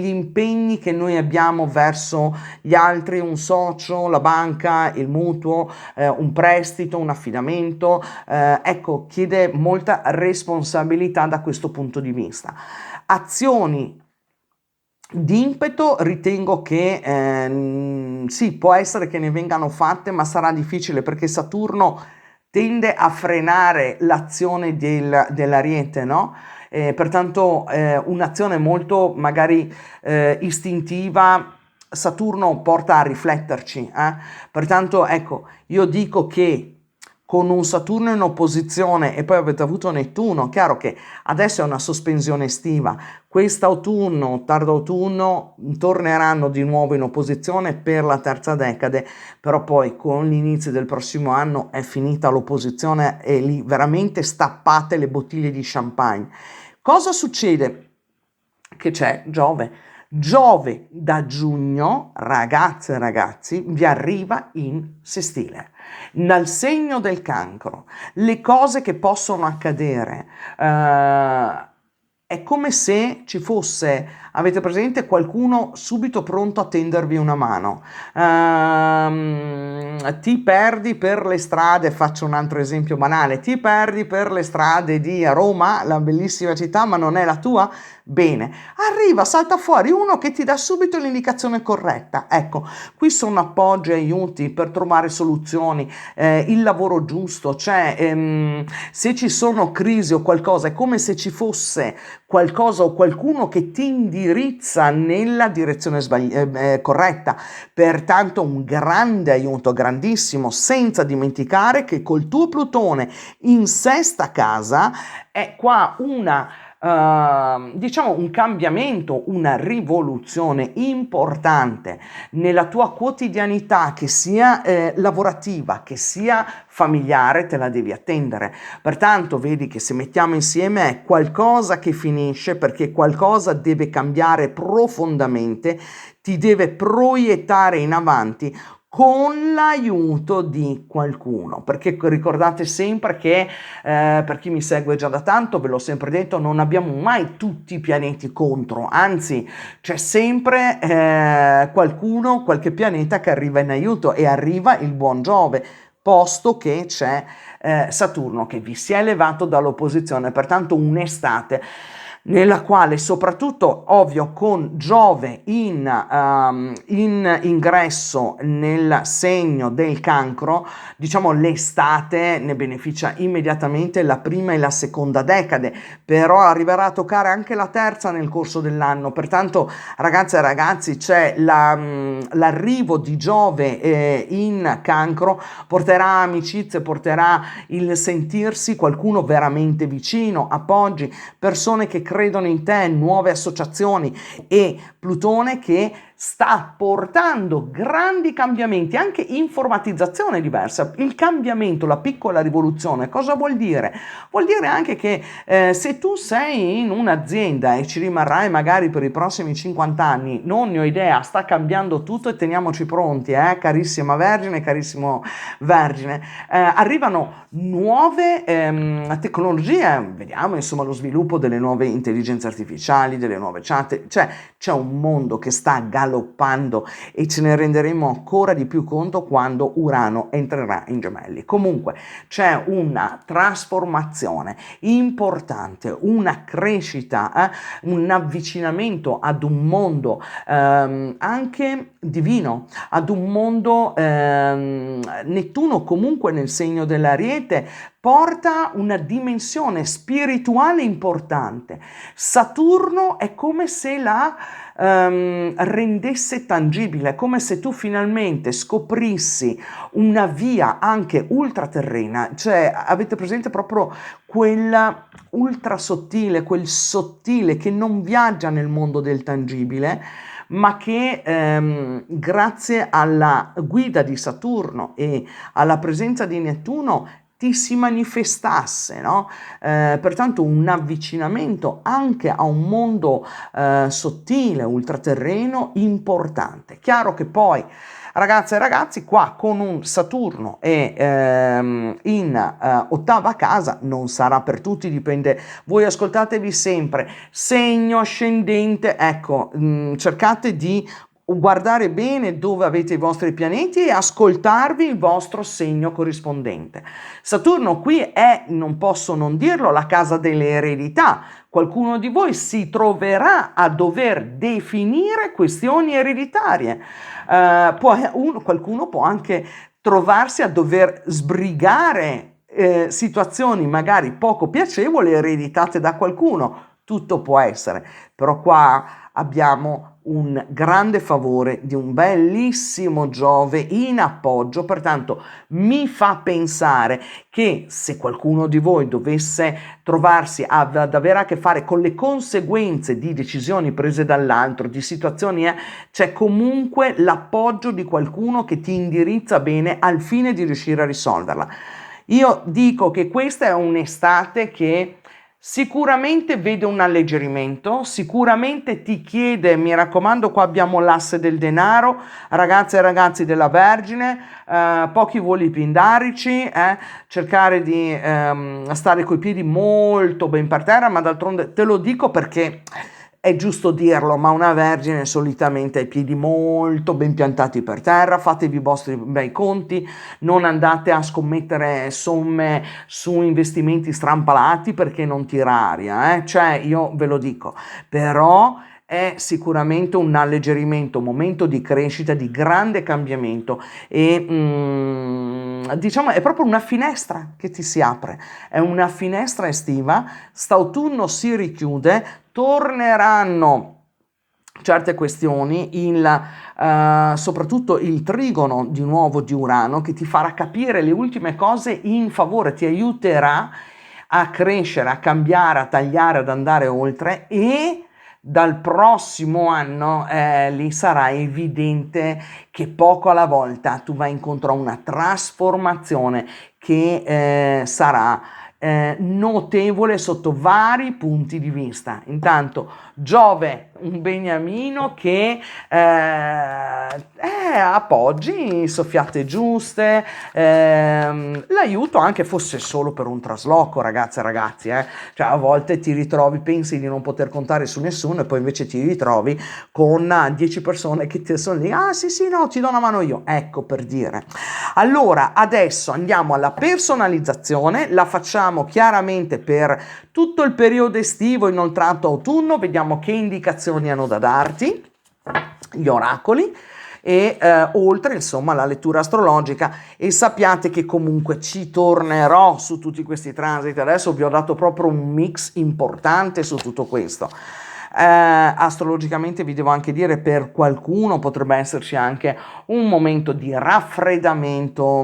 impegni che noi abbiamo verso gli altri, un socio, la banca, il mutuo, un prestito, un affidamento. Ecco, chiede molta responsabilità da questo punto di vista. Azioni di impeto ritengo che sì, può essere che ne vengano fatte, ma sarà difficile perché Saturno tende a frenare l'azione dell'Ariete, no? Pertanto un'azione molto magari istintiva, Saturno porta a rifletterci. Pertanto ecco, io dico che con un Saturno in opposizione e poi avete avuto Nettuno, chiaro che adesso è una sospensione estiva, quest'autunno, tardo autunno, torneranno di nuovo in opposizione per la terza decade, però poi con l'inizio del prossimo anno è finita l'opposizione e lì veramente stappate le bottiglie di champagne. Cosa succede? Che c'è Giove. Giove da giugno, ragazze e ragazzi, vi arriva in sestile, nel segno del Cancro. Le cose che possono accadere, è come se ci fosse, avete presente, qualcuno subito pronto a tendervi una mano. Ti perdi per le strade, faccio un altro esempio banale, ti perdi per le strade di Roma, la bellissima città, ma non è la tua? Bene, arriva, salta fuori uno che ti dà subito l'indicazione corretta. Ecco, qui sono appoggi e aiuti per trovare soluzioni, il lavoro giusto, cioè se ci sono crisi o qualcosa, è come se ci fosse qualcosa o qualcuno che ti indirizza nella direzione corretta. Pertanto un grande aiuto, grandissimo, senza dimenticare che col tuo Plutone in sesta casa è qua una diciamo un cambiamento, una rivoluzione importante nella tua quotidianità, che sia lavorativa, che sia familiare, te la devi attendere. Pertanto vedi che se mettiamo insieme è qualcosa che finisce, perché qualcosa deve cambiare profondamente, ti deve proiettare in avanti con l'aiuto di qualcuno, perché ricordate sempre che per chi mi segue già da tanto, ve l'ho sempre detto, non abbiamo mai tutti i pianeti contro, anzi c'è sempre qualcuno, qualche pianeta che arriva in aiuto, e arriva il buon Giove, posto che c'è Saturno che vi si è elevato dall'opposizione, pertanto un'estate nella quale soprattutto, ovvio, con Giove in ingresso nel segno del Cancro, diciamo l'estate ne beneficia immediatamente la prima e la seconda decade, però arriverà a toccare anche la terza nel corso dell'anno. Pertanto, ragazze e ragazzi, c'è l'arrivo di Giove in Cancro, porterà amicizie, porterà il sentirsi qualcuno veramente vicino, appoggi, persone che credono in te, nuove associazioni, e Plutone che sta portando grandi cambiamenti, anche informatizzazione diversa. Il cambiamento, la piccola rivoluzione, cosa vuol dire? Vuol dire anche che se tu sei in un'azienda e ci rimarrai magari per i prossimi 50 anni, non ne ho idea, sta cambiando tutto e teniamoci pronti, carissima Vergine, carissimo Vergine, arrivano nuove tecnologie, vediamo insomma lo sviluppo delle nuove intelligenze artificiali, delle nuove chat, cioè c'è un mondo che sta galoppando e ce ne renderemo ancora di più conto quando Urano entrerà in Gemelli. Comunque c'è una trasformazione importante, una crescita, un avvicinamento ad un mondo anche divino, ad un mondo Nettuno comunque nel segno dell'Ariete porta una dimensione spirituale importante. Saturno è come se rendesse tangibile, come se tu finalmente scoprissi una via anche ultraterrena, cioè avete presente proprio quella ultra sottile, quel sottile che non viaggia nel mondo del tangibile, ma che grazie alla guida di Saturno e alla presenza di Nettuno ti si manifestasse, no? Pertanto un avvicinamento anche a un mondo sottile, ultraterreno, importante. Chiaro che poi, ragazze e ragazzi, qua con un Saturno e in ottava casa non sarà per tutti, dipende. Voi ascoltatevi sempre, segno ascendente, ecco, cercate di guardare bene dove avete i vostri pianeti e ascoltarvi il vostro segno corrispondente. Saturno qui è, non posso non dirlo, la casa delle eredità. Qualcuno di voi si troverà a dover definire questioni ereditarie. Qualcuno può anche trovarsi a dover sbrigare situazioni magari poco piacevoli ereditate da qualcuno. Tutto può essere, però qua abbiamo un grande favore di un bellissimo Giove in appoggio, pertanto mi fa pensare che se qualcuno di voi dovesse trovarsi ad avere a che fare con le conseguenze di decisioni prese dall'altro, di situazioni, c'è comunque l'appoggio di qualcuno che ti indirizza bene al fine di riuscire a risolverla. Io dico che questa è un'estate che sicuramente vede un alleggerimento, sicuramente ti chiede, mi raccomando, qua abbiamo l'asse del denaro, ragazze e ragazzi della Vergine, pochi voli pindarici, cercare di stare coi piedi molto ben per terra, ma d'altronde te lo dico perché è giusto dirlo, ma una vergine solitamente ha i piedi molto ben piantati per terra, fatevi i vostri bei conti, non andate a scommettere somme su investimenti strampalati perché non tira aria, cioè io ve lo dico, però è sicuramente un alleggerimento, un momento di crescita, di grande cambiamento e diciamo è proprio una finestra che ti si apre, è una finestra estiva, st'autunno si richiude, torneranno certe questioni, soprattutto il trigono di nuovo di Urano che ti farà capire le ultime cose in favore, ti aiuterà a crescere, a cambiare, a tagliare, ad andare oltre e dal prossimo anno lì sarà evidente che poco alla volta tu vai incontro a una trasformazione che sarà notevole sotto vari punti di vista. Intanto Giove, un beniamino che appoggi, soffiate giuste, l'aiuto anche fosse solo per un trasloco, ragazze e ragazzi, cioè a volte ti ritrovi, pensi di non poter contare su nessuno e poi invece ti ritrovi con 10 persone che ti sono lì, ah sì sì no, ti do una mano io, ecco per dire. Allora adesso andiamo alla personalizzazione, la facciamo chiaramente per tutto il periodo estivo inoltrato autunno, vediamo che indicazioni hanno da darti gli oracoli e oltre insomma la lettura astrologica e sappiate che comunque ci tornerò su tutti questi transiti, adesso vi ho dato proprio un mix importante su tutto questo. Astrologicamente vi devo anche dire, per qualcuno potrebbe esserci anche un momento di raffreddamento,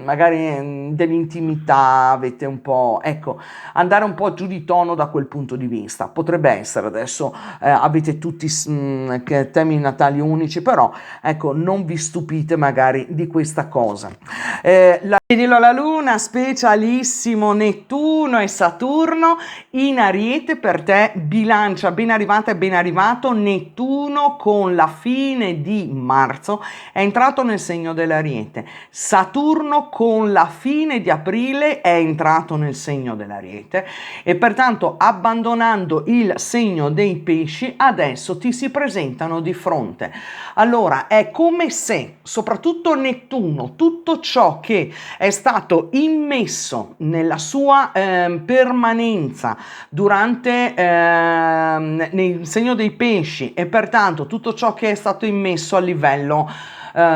magari dell'intimità, avete un po', ecco, andare un po' giù di tono da quel punto di vista, potrebbe essere, adesso avete tutti temi natali unici, però ecco, non vi stupite magari di questa cosa. La luna, specialissimo Nettuno e Saturno in Ariete per te, bilancia, ben arrivata e ben arrivato. Nettuno con la fine di marzo è entrato nel segno dell'Ariete, Saturno con la fine di aprile è entrato nel segno dell'Ariete e pertanto abbandonando il segno dei pesci adesso ti si presentano di fronte. Allora è come se soprattutto Nettuno, tutto ciò che è stato immesso nella sua permanenza durante nel segno dei pesci e pertanto tutto ciò che è stato immesso a livello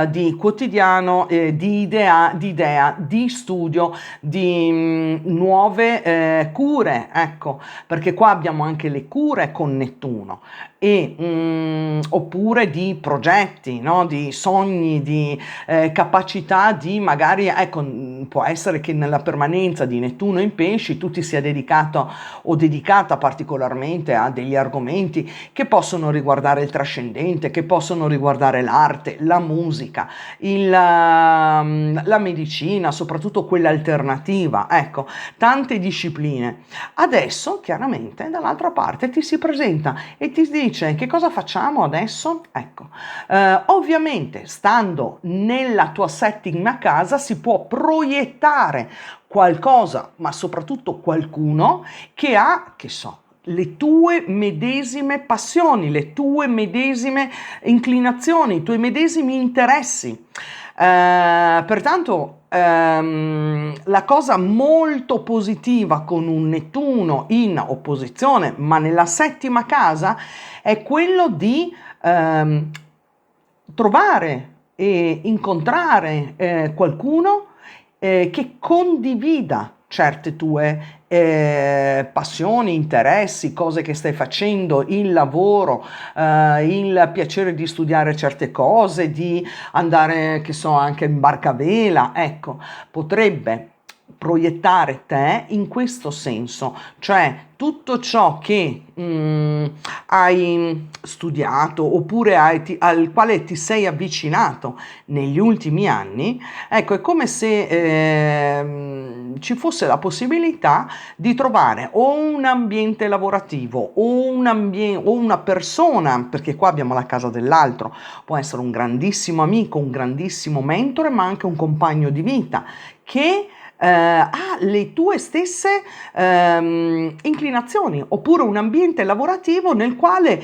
di quotidiano, di idea, di studio, di nuove cure, ecco, perché qua abbiamo anche le cure con Nettuno. Oppure di progetti, no? Di sogni, di capacità di magari, ecco, può essere che nella permanenza di Nettuno in Pesci tu ti sia dedicato o dedicata particolarmente a degli argomenti che possono riguardare il trascendente, che possono riguardare l'arte, la musica, la medicina, soprattutto quella alternativa, ecco, tante discipline. Adesso, chiaramente, dall'altra parte ti si presenta e ti dice: che cosa facciamo adesso? Ecco, ovviamente, stando nella tua settima casa, si può proiettare qualcosa, ma soprattutto qualcuno che ha, che so, le tue medesime passioni, le tue medesime inclinazioni, i tuoi medesimi interessi. Pertanto la cosa molto positiva con un Nettuno in opposizione, ma nella settima casa, è quello di trovare e incontrare qualcuno che condivida certe tue passioni, interessi, cose che stai facendo, il lavoro, il piacere di studiare certe cose, di andare, che so, anche in barca a vela, ecco, potrebbe proiettare te in questo senso, cioè tutto ciò che hai studiato oppure al quale ti sei avvicinato negli ultimi anni, ecco, è come se ci fosse la possibilità di trovare o un ambiente lavorativo o una persona, perché qua abbiamo la casa dell'altro, può essere un grandissimo amico, un grandissimo mentore, ma anche un compagno di vita che ha le tue stesse inclinazioni, oppure un ambiente lavorativo nel quale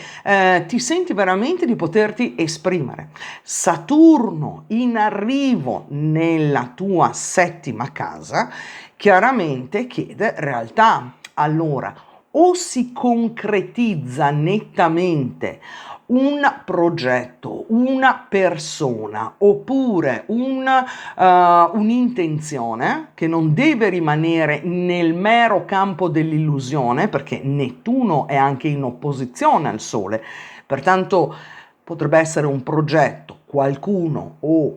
ti senti veramente di poterti esprimere. Saturno in arrivo nella tua settima casa chiaramente chiede realtà. Allora, o si concretizza nettamente un progetto, una persona, oppure un'intenzione che non deve rimanere nel mero campo dell'illusione, perché Nettuno è anche in opposizione al Sole, pertanto potrebbe essere un progetto, qualcuno o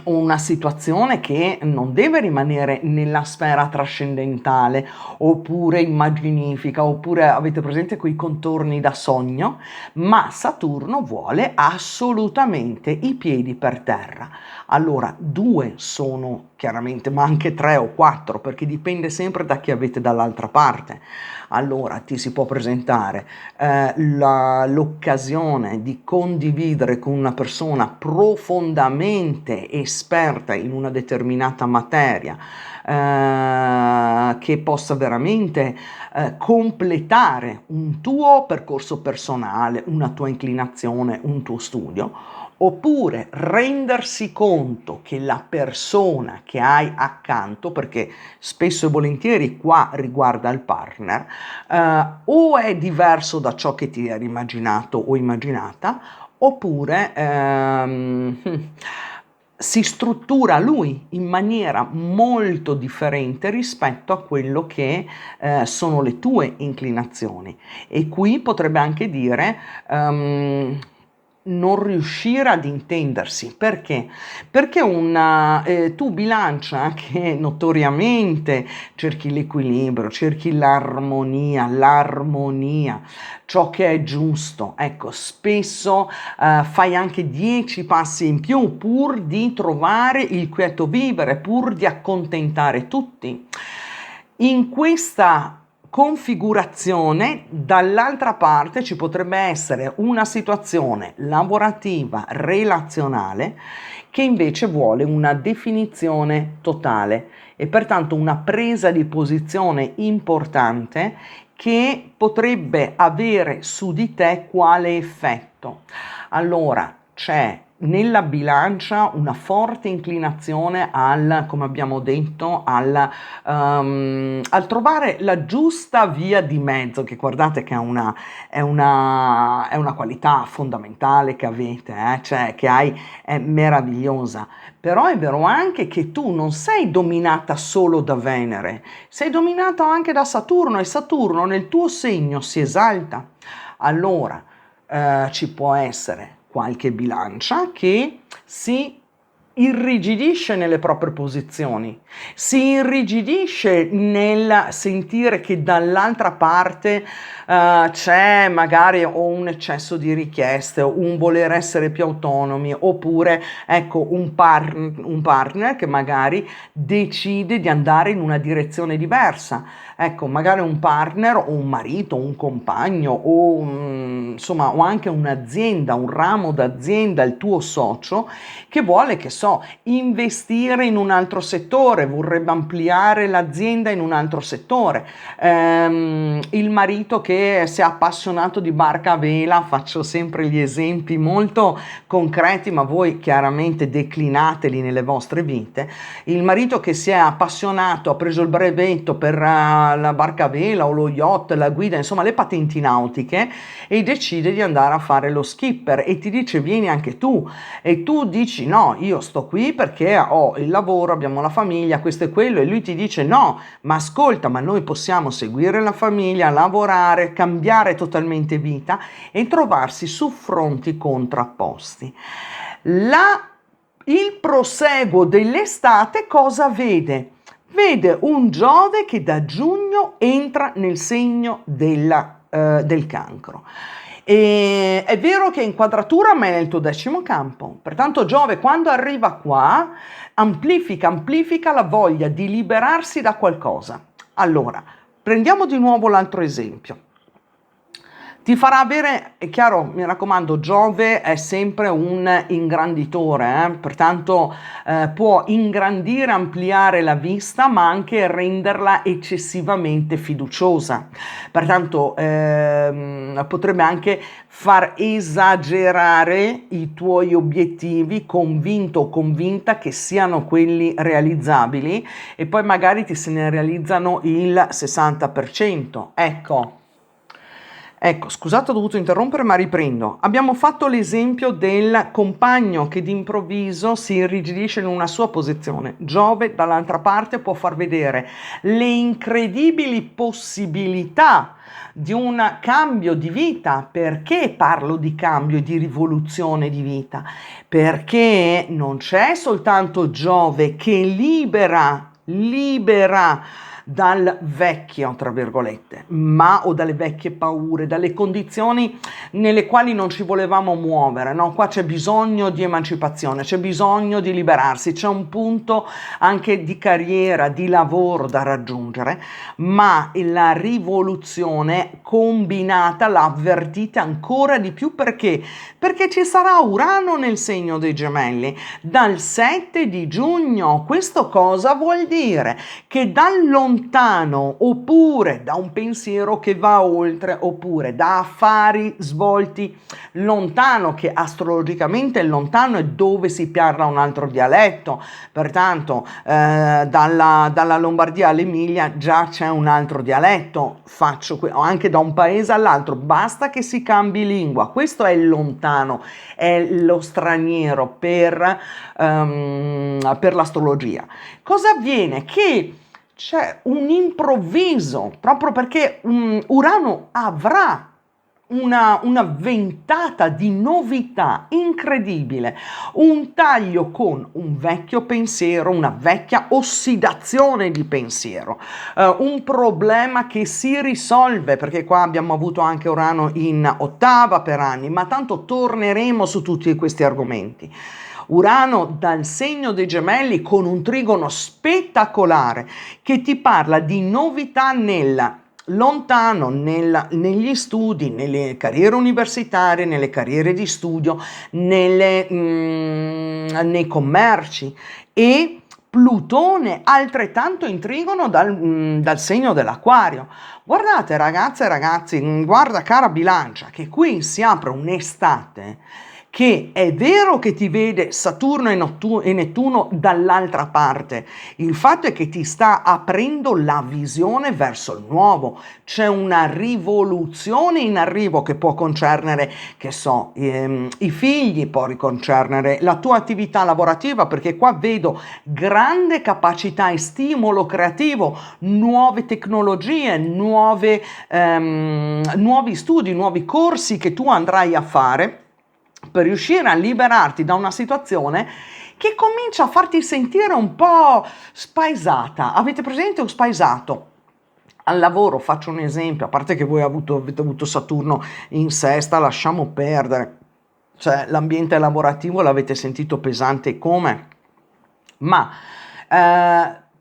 una situazione che non deve rimanere nella sfera trascendentale oppure immaginifica, oppure avete presente quei contorni da sogno, ma Saturno vuole assolutamente i piedi per terra. Allora, due sono chiaramente, ma anche tre o quattro, perché dipende sempre da chi avete dall'altra parte. Allora ti si può presentare l'occasione di condividere con una persona profondamente esperta in una determinata materia, che possa veramente completare un tuo percorso personale, una tua inclinazione, un tuo studio, oppure rendersi conto che la persona che hai accanto, perché spesso e volentieri qua riguarda il partner, o è diverso da ciò che ti eri immaginato o immaginata, oppure si struttura lui in maniera molto differente rispetto a quello che sono le tue inclinazioni. E qui potrebbe anche dire non riuscire ad intendersi. Perché? Perché tu bilancia che notoriamente cerchi l'equilibrio, cerchi l'armonia, ciò che è giusto. Ecco, spesso fai anche 10 passi in più pur di trovare il quieto vivere, pur di accontentare tutti. In questa configurazione, dall'altra parte ci potrebbe essere una situazione lavorativa, relazionale, che invece vuole una definizione totale e pertanto una presa di posizione importante che potrebbe avere su di te quale effetto. Allora, c'è nella bilancia una forte inclinazione come abbiamo detto, al trovare la giusta via di mezzo, che guardate che è una qualità fondamentale che avete, cioè che hai, è meravigliosa. Però è vero anche che tu non sei dominata solo da Venere, sei dominata anche da Saturno, e Saturno nel tuo segno si esalta. Allora, ci può essere qualche bilancia che si irrigidisce nelle proprie posizioni, si irrigidisce nel sentire che dall'altra parte c'è magari o un eccesso di richieste, o un voler essere più autonomi, oppure ecco un partner che magari decide di andare in una direzione diversa. Ecco, magari un partner o un marito, un compagno o insomma o anche un'azienda, un ramo d'azienda, il tuo socio che vuole, che so, investire in un altro settore, vorrebbe ampliare l'azienda in un altro settore. Il marito che si è appassionato di barca a vela, faccio sempre gli esempi molto concreti, ma voi chiaramente declinateli nelle vostre vite. Il marito che si è appassionato, ha preso il brevetto per la barca a vela o lo yacht, la guida, insomma le patenti nautiche, e decide di andare a fare lo skipper e ti dice vieni anche tu, e tu dici no, io sto qui perché ho il lavoro, abbiamo la famiglia, questo e quello, e lui ti dice no, ma ascolta, ma noi possiamo seguire la famiglia, lavorare, cambiare totalmente vita e trovarsi su fronti contrapposti. Il proseguo dell'estate cosa vede? Vede un Giove che da giugno entra nel segno del Cancro. E è vero che in quadratura ma è nel tuo 10° campo, pertanto Giove quando arriva qua amplifica la voglia di liberarsi da qualcosa. Allora, prendiamo di nuovo l'altro esempio. Ti farà avere, è chiaro, mi raccomando, Giove è sempre un ingranditore, pertanto può ingrandire, ampliare la vista, ma anche renderla eccessivamente fiduciosa. Pertanto potrebbe anche far esagerare i tuoi obiettivi, convinto o convinta che siano quelli realizzabili, e poi magari ti se ne realizzano il 60%. Ecco, scusate, ho dovuto interrompere, ma riprendo. Abbiamo fatto l'esempio del compagno che d'improvviso si irrigidisce in una sua posizione. Giove, dall'altra parte, può far vedere le incredibili possibilità di un cambio di vita. Perché parlo di cambio e di rivoluzione di vita? Perché non c'è soltanto Giove che libera dal vecchio, tra virgolette, o dalle vecchie paure, dalle condizioni nelle quali non ci volevamo muovere, no? Qua c'è bisogno di emancipazione, c'è bisogno di liberarsi, c'è un punto anche di carriera, di lavoro da raggiungere, ma la rivoluzione combinata la avvertite ancora di più perché? Perché ci sarà Urano nel segno dei Gemelli dal 7 di giugno. Questo cosa vuol dire? Che dal lontano, oppure da un pensiero che va oltre, oppure da affari svolti lontano, che astrologicamente il lontano è dove si parla un altro dialetto, pertanto dalla Lombardia all'Emilia già c'è un altro dialetto, anche da un paese all'altro, basta che si cambi lingua. Questo è il lontano, è lo straniero per l'astrologia. Cosa avviene? Che c'è un improvviso, proprio perché Urano avrà una ventata di novità incredibile, un taglio con un vecchio pensiero, una vecchia ossidazione di pensiero, un problema che si risolve, perché qua abbiamo avuto anche Urano in ottava per anni, ma tanto torneremo su tutti questi argomenti. Urano dal segno dei Gemelli con un trigono spettacolare che ti parla di novità nel lontano, negli studi, nelle carriere universitarie, nelle carriere di studio, nei commerci, e Plutone altrettanto in trigono dal segno dell'Acquario. Guardate ragazze e ragazzi, guarda cara bilancia, che qui si apre un'estate che è vero che ti vede Saturno e Nettuno dall'altra parte, il fatto è che ti sta aprendo la visione verso il nuovo, c'è una rivoluzione in arrivo che può concernere, che so, i figli, può riconcernere la tua attività lavorativa, perché qua vedo grande capacità e stimolo creativo, nuove tecnologie, nuovi studi, nuovi corsi che tu andrai a fare per riuscire a liberarti da una situazione che comincia a farti sentire un po' spaesata. Avete presente un spaesato? Al lavoro, faccio un esempio, a parte che voi avete avuto Saturno in sesta, lasciamo perdere, cioè l'ambiente lavorativo l'avete sentito pesante come? Ma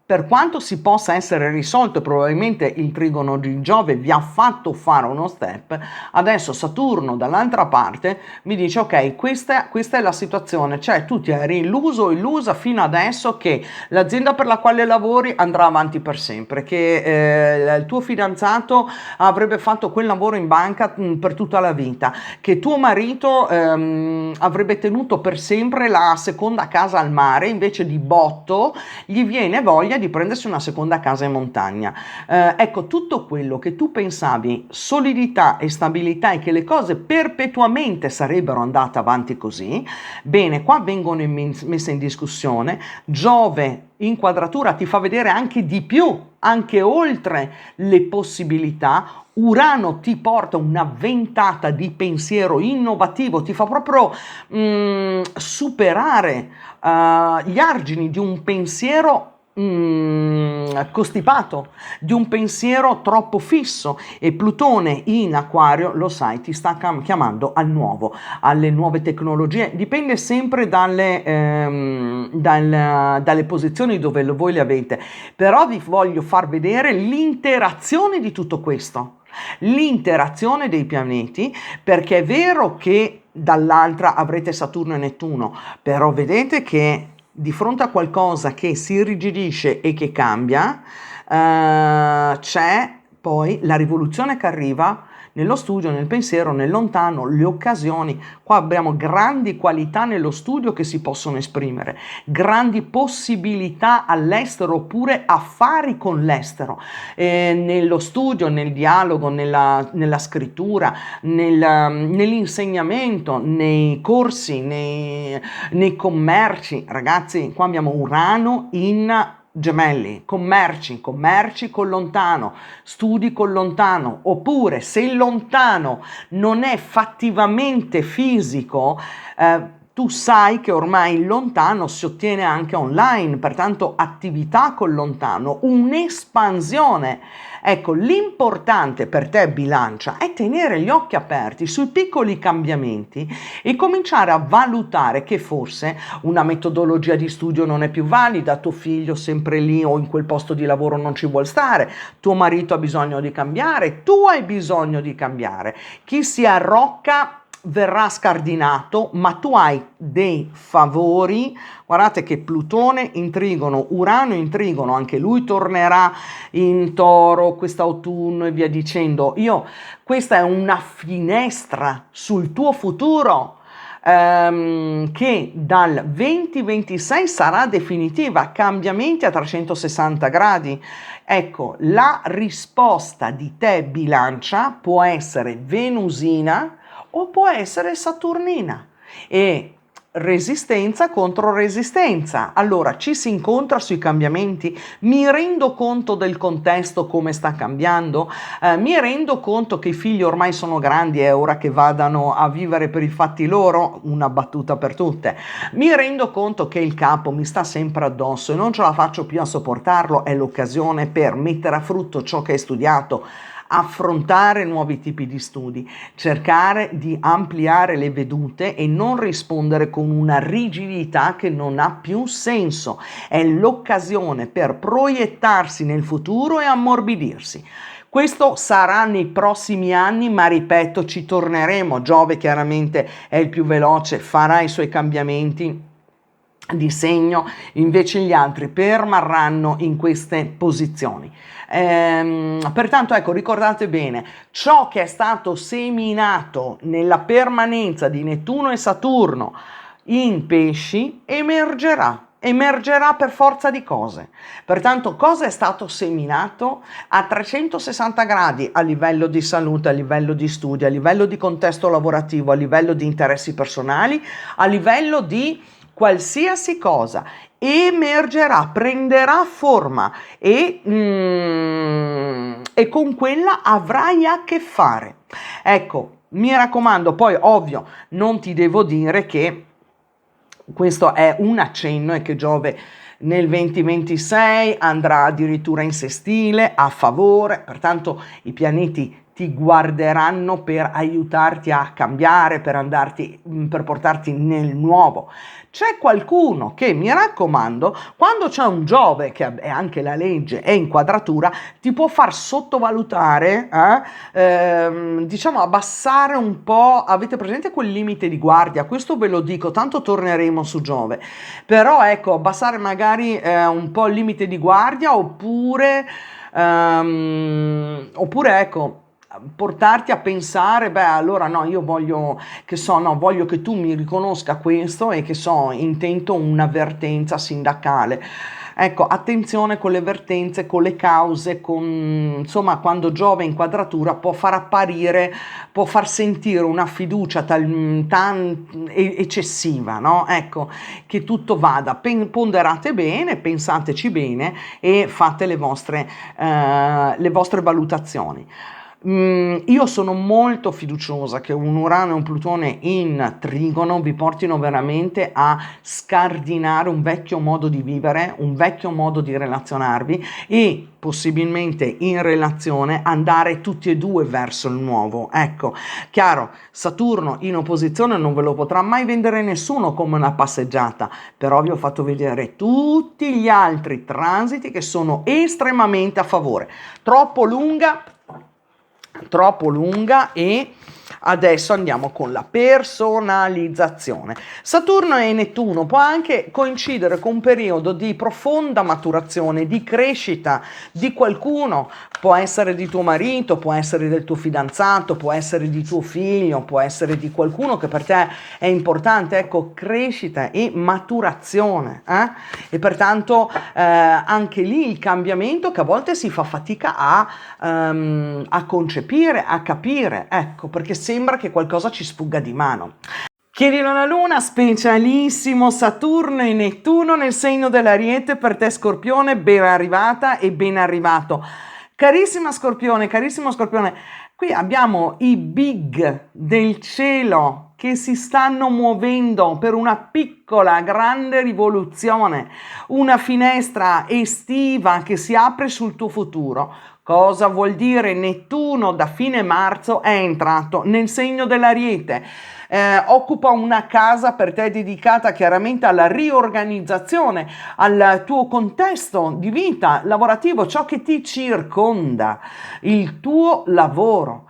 per quanto si possa essere risolto, probabilmente il trigono di Giove vi ha fatto fare uno step, adesso Saturno dall'altra parte mi dice ok, questa è la situazione, cioè tu ti eri illuso o illusa fino adesso che l'azienda per la quale lavori andrà avanti per sempre, che il tuo fidanzato avrebbe fatto quel lavoro in banca per tutta la vita, che tuo marito avrebbe tenuto per sempre la seconda casa al mare, invece di botto gli viene voglia di prendersi una seconda casa in montagna. Ecco, tutto quello che tu pensavi solidità e stabilità e che le cose perpetuamente sarebbero andate avanti così, bene, qua vengono messe in discussione. Giove in quadratura ti fa vedere anche di più, anche oltre le possibilità. Urano ti porta una ventata di pensiero innovativo, ti fa proprio superare gli argini di un pensiero costipato, di un pensiero troppo fisso, e Plutone in Acquario, lo sai, ti sta chiamando al nuovo, alle nuove tecnologie. Dipende sempre dalle posizioni dove voi le avete, però vi voglio far vedere l'interazione di tutto questo, l'interazione dei pianeti, perché è vero che dall'altra avrete Saturno e Nettuno, però vedete che di fronte a qualcosa che si irrigidisce e che cambia, c'è poi la rivoluzione che arriva nello studio, nel pensiero, nel lontano, le occasioni. Qua abbiamo grandi qualità nello studio che si possono esprimere, grandi possibilità all'estero oppure affari con l'estero, nello studio, nel dialogo, nella scrittura, nell'insegnamento, nei corsi, nei commerci. Ragazzi, qua abbiamo Urano in Gemelli, commerci con lontano, studi con lontano, oppure se il lontano non è fattivamente fisico, tu sai che ormai il lontano si ottiene anche online, pertanto attività col lontano, un'espansione. Ecco, l'importante per te, Bilancia, è tenere gli occhi aperti sui piccoli cambiamenti e cominciare a valutare che forse una metodologia di studio non è più valida, tuo figlio sempre lì o in quel posto di lavoro non ci vuol stare, tuo marito ha bisogno di cambiare, tu hai bisogno di cambiare. Chi si arrocca verrà scardinato, ma tu hai dei favori. Guardate che Plutone in trigono, Urano in trigono, anche lui tornerà in Toro quest'autunno e via dicendo. Questa è una finestra sul tuo futuro, che dal 2026 sarà definitiva, cambiamenti a 360 gradi. Ecco, la risposta di te, Bilancia, può essere venusina o può essere saturnina, e resistenza contro resistenza. Allora ci si incontra sui cambiamenti, mi rendo conto del contesto come sta cambiando, mi rendo conto che i figli ormai sono grandi, è ora che vadano a vivere per i fatti loro, una battuta per tutte, mi rendo conto che il capo mi sta sempre addosso e non ce la faccio più a sopportarlo, è l'occasione per mettere a frutto ciò che hai studiato, affrontare nuovi tipi di studi, cercare di ampliare le vedute e non rispondere con una rigidità che non ha più senso. È l'occasione per proiettarsi nel futuro e ammorbidirsi. Questo sarà nei prossimi anni, ma ripeto, ci torneremo. Giove chiaramente è il più veloce, farà i suoi cambiamenti di segno, invece gli altri permarranno in queste posizioni. Pertanto ecco, ricordate bene, ciò che è stato seminato nella permanenza di Nettuno e Saturno in pesci emergerà per forza di cose. Pertanto cosa è stato seminato a 360 gradi a livello di salute, a livello di studio, a livello di contesto lavorativo, a livello di interessi personali, a livello di qualsiasi cosa emergerà, prenderà forma e con quella avrai a che fare. Ecco, mi raccomando, poi ovvio, non ti devo dire che questo è un accenno e che Giove nel 2026 andrà addirittura in sestile a favore, pertanto i pianeti ti guarderanno per aiutarti a cambiare, per portarti nel nuovo. C'è qualcuno che, mi raccomando, quando c'è un Giove, che è anche la legge, è in quadratura, ti può far sottovalutare, diciamo abbassare un po', avete presente quel limite di guardia? Questo ve lo dico, tanto torneremo su Giove, però ecco, abbassare magari un po' il limite di guardia oppure ecco, portarti a pensare, beh, allora no, io voglio voglio che tu mi riconosca questo e che intento un'avvertenza sindacale. Ecco, attenzione con le vertenze, con le cause, insomma, quando Giove in quadratura può far sentire una fiducia eccessiva, no? Ecco, che tutto vada. Ponderate bene, pensateci bene e fate le vostre valutazioni. Io sono molto fiduciosa che un Urano e un Plutone in trigono vi portino veramente a scardinare un vecchio modo di vivere, un vecchio modo di relazionarvi e possibilmente in relazione andare tutti e due verso il nuovo. Ecco, chiaro, Saturno in opposizione non ve lo potrà mai vendere nessuno come una passeggiata, però vi ho fatto vedere tutti gli altri transiti che sono estremamente a favore. Troppo lunga e adesso andiamo con la personalizzazione. Saturno e Nettuno può anche coincidere con un periodo di profonda maturazione, di crescita di qualcuno, può essere di tuo marito, può essere del tuo fidanzato, può essere di tuo figlio, può essere di qualcuno che per te è importante, ecco, crescita e maturazione, e pertanto anche lì il cambiamento che a volte si fa fatica a concepire, a capire, ecco, perché sembra che qualcosa ci sfugga di mano. Chiedilo alla Luna, specialissimo Saturno e Nettuno nel segno dell'Ariete per te Scorpione, ben arrivata e ben arrivato. Carissimo Scorpione, qui abbiamo i big del cielo che si stanno muovendo per una piccola, grande rivoluzione, una finestra estiva che si apre sul tuo futuro. Cosa vuol dire? Nettuno da fine marzo è entrato nel segno dell'Ariete. Occupa una casa per te dedicata chiaramente alla riorganizzazione, al tuo contesto di vita lavorativo, ciò che ti circonda, il tuo lavoro.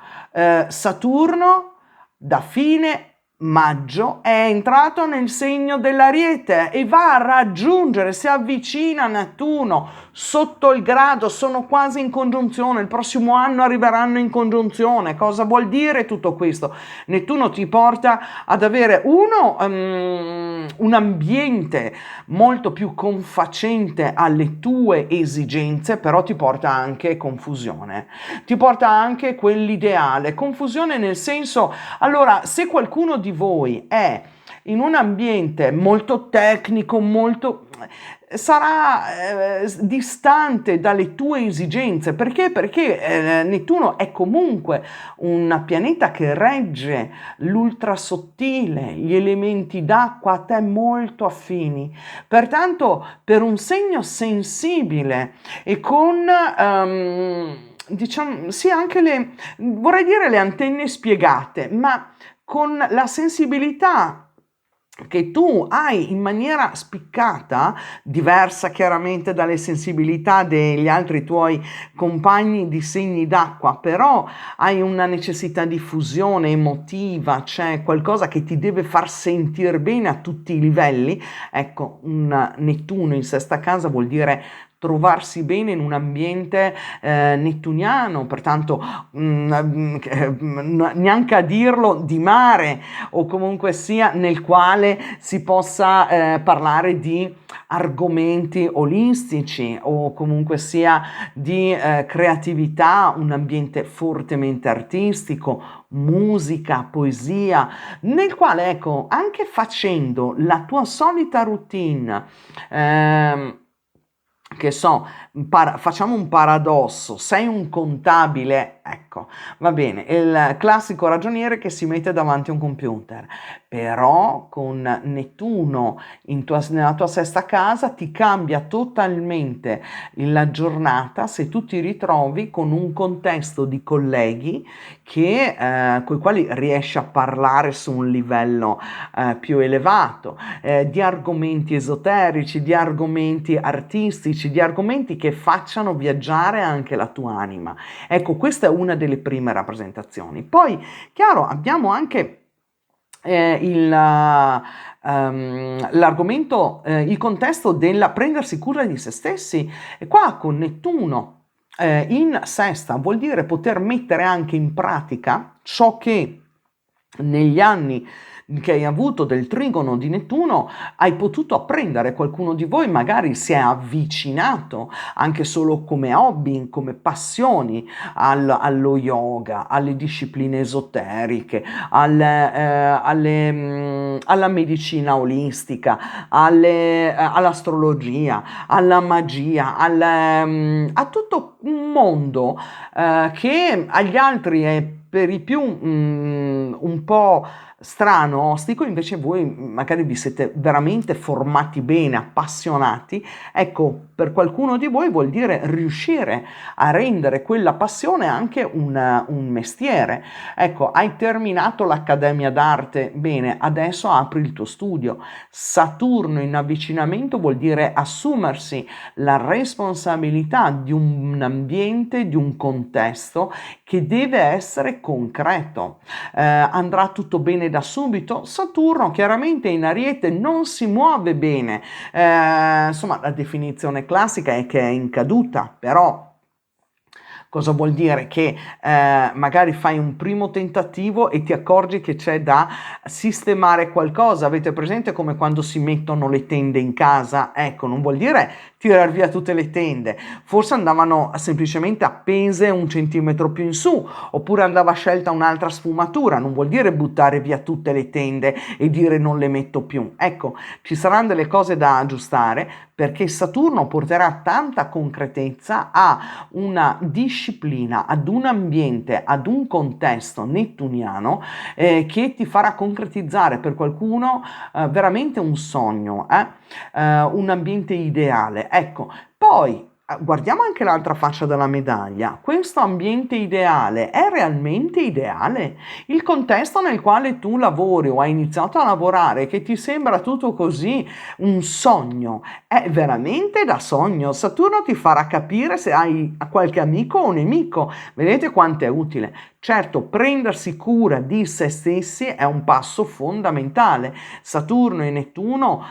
Saturno da fine maggio è entrato nel segno dell'Ariete e va a raggiungere, si avvicina a Nettuno sotto il grado, sono quasi in congiunzione, il prossimo anno arriveranno in congiunzione. Cosa vuol dire tutto questo? Nettuno ti porta ad avere un ambiente molto più confacente alle tue esigenze, però ti porta anche confusione, ti porta anche quell'ideale, confusione nel senso, allora, se qualcuno di voi è in un ambiente molto tecnico, sarà distante dalle tue esigenze. Perché? Perché Nettuno è comunque un pianeta che regge l'ultra sottile, gli elementi d'acqua a te molto affini. Pertanto, per un segno sensibile e con diciamo, sì, anche vorrei dire le antenne spiegate, ma con la sensibilità che tu hai in maniera spiccata, diversa chiaramente dalle sensibilità degli altri tuoi compagni di segni d'acqua, però hai una necessità di fusione emotiva, c'è qualcosa che ti deve far sentire bene a tutti i livelli. Ecco, un Nettuno in sesta casa vuol dire trovarsi bene in un ambiente nettuniano, pertanto neanche a dirlo, di mare, o comunque sia nel quale si possa parlare di argomenti olistici, o comunque sia di creatività, un ambiente fortemente artistico, musica, poesia, nel quale, ecco, anche facendo la tua solita routine, che so, facciamo un paradosso, sei un contabile, ecco, va bene, il classico ragioniere che si mette davanti a un computer, però con Nettuno nella tua sesta casa ti cambia totalmente la giornata se tu ti ritrovi con un contesto di colleghi con i quali riesci a parlare su un livello più elevato, di argomenti esoterici, di argomenti artistici, di argomenti che facciano viaggiare anche la tua anima. Ecco, questa è una delle prime rappresentazioni. Poi, chiaro, abbiamo anche l'argomento, il contesto del prendersi cura di se stessi, e qua con Nettuno in sesta vuol dire poter mettere anche in pratica ciò che negli anni che hai avuto del trigono di Nettuno hai potuto apprendere. Qualcuno di voi magari si è avvicinato anche solo come hobby, come passioni allo yoga, alle discipline esoteriche, alla medicina olistica, all'astrologia, alla magia, a tutto un mondo che agli altri è per i più un po' strano, ostico, invece voi magari vi siete veramente formati bene, appassionati. Ecco, per qualcuno di voi vuol dire riuscire a rendere quella passione anche un mestiere. Ecco, hai terminato l'accademia d'arte, bene, adesso apri il tuo studio. Saturno in avvicinamento vuol dire assumersi la responsabilità di un ambiente, di un contesto che deve essere concreto. Andrà tutto bene da subito? Saturno chiaramente in Ariete non si muove bene, insomma la definizione classica è che è in caduta, però cosa vuol dire? Che magari fai un primo tentativo e ti accorgi che c'è da sistemare qualcosa. Avete presente come quando si mettono le tende in casa? Ecco, non vuol dire tirar via tutte le tende, forse andavano semplicemente appese un centimetro più in su, oppure andava scelta un'altra sfumatura. Non vuol dire buttare via tutte le tende e dire non le metto più. Ecco, ci saranno delle cose da aggiustare, perché Saturno porterà tanta concretezza a una disciplina, ad un ambiente, ad un contesto nettuniano che ti farà concretizzare per qualcuno veramente un sogno, un ambiente ideale. Ecco, poi guardiamo anche l'altra faccia della medaglia. Questo ambiente ideale è realmente ideale? Il contesto nel quale tu lavori o hai iniziato a lavorare, che ti sembra tutto così un sogno, è veramente da sogno? Saturno ti farà capire se hai qualche amico o nemico. Vedete quanto è utile? Certo, prendersi cura di se stessi è un passo fondamentale. Saturno e Nettuno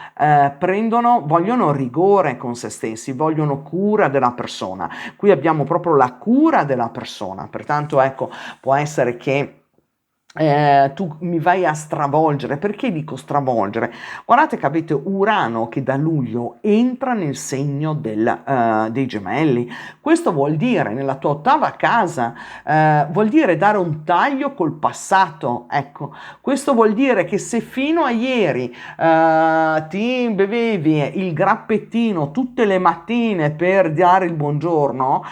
vogliono rigore con se stessi, vogliono cura della persona. Qui abbiamo proprio la cura della persona, pertanto ecco, può essere che tu mi vai a stravolgere. Perché dico stravolgere? Guardate che avete Urano che da luglio entra nel segno dei Gemelli. Questo vuol dire, nella tua ottava casa, vuol dire dare un taglio col passato. Ecco, questo vuol dire che se fino a ieri ti bevevi il grappettino tutte le mattine per dare il buongiorno,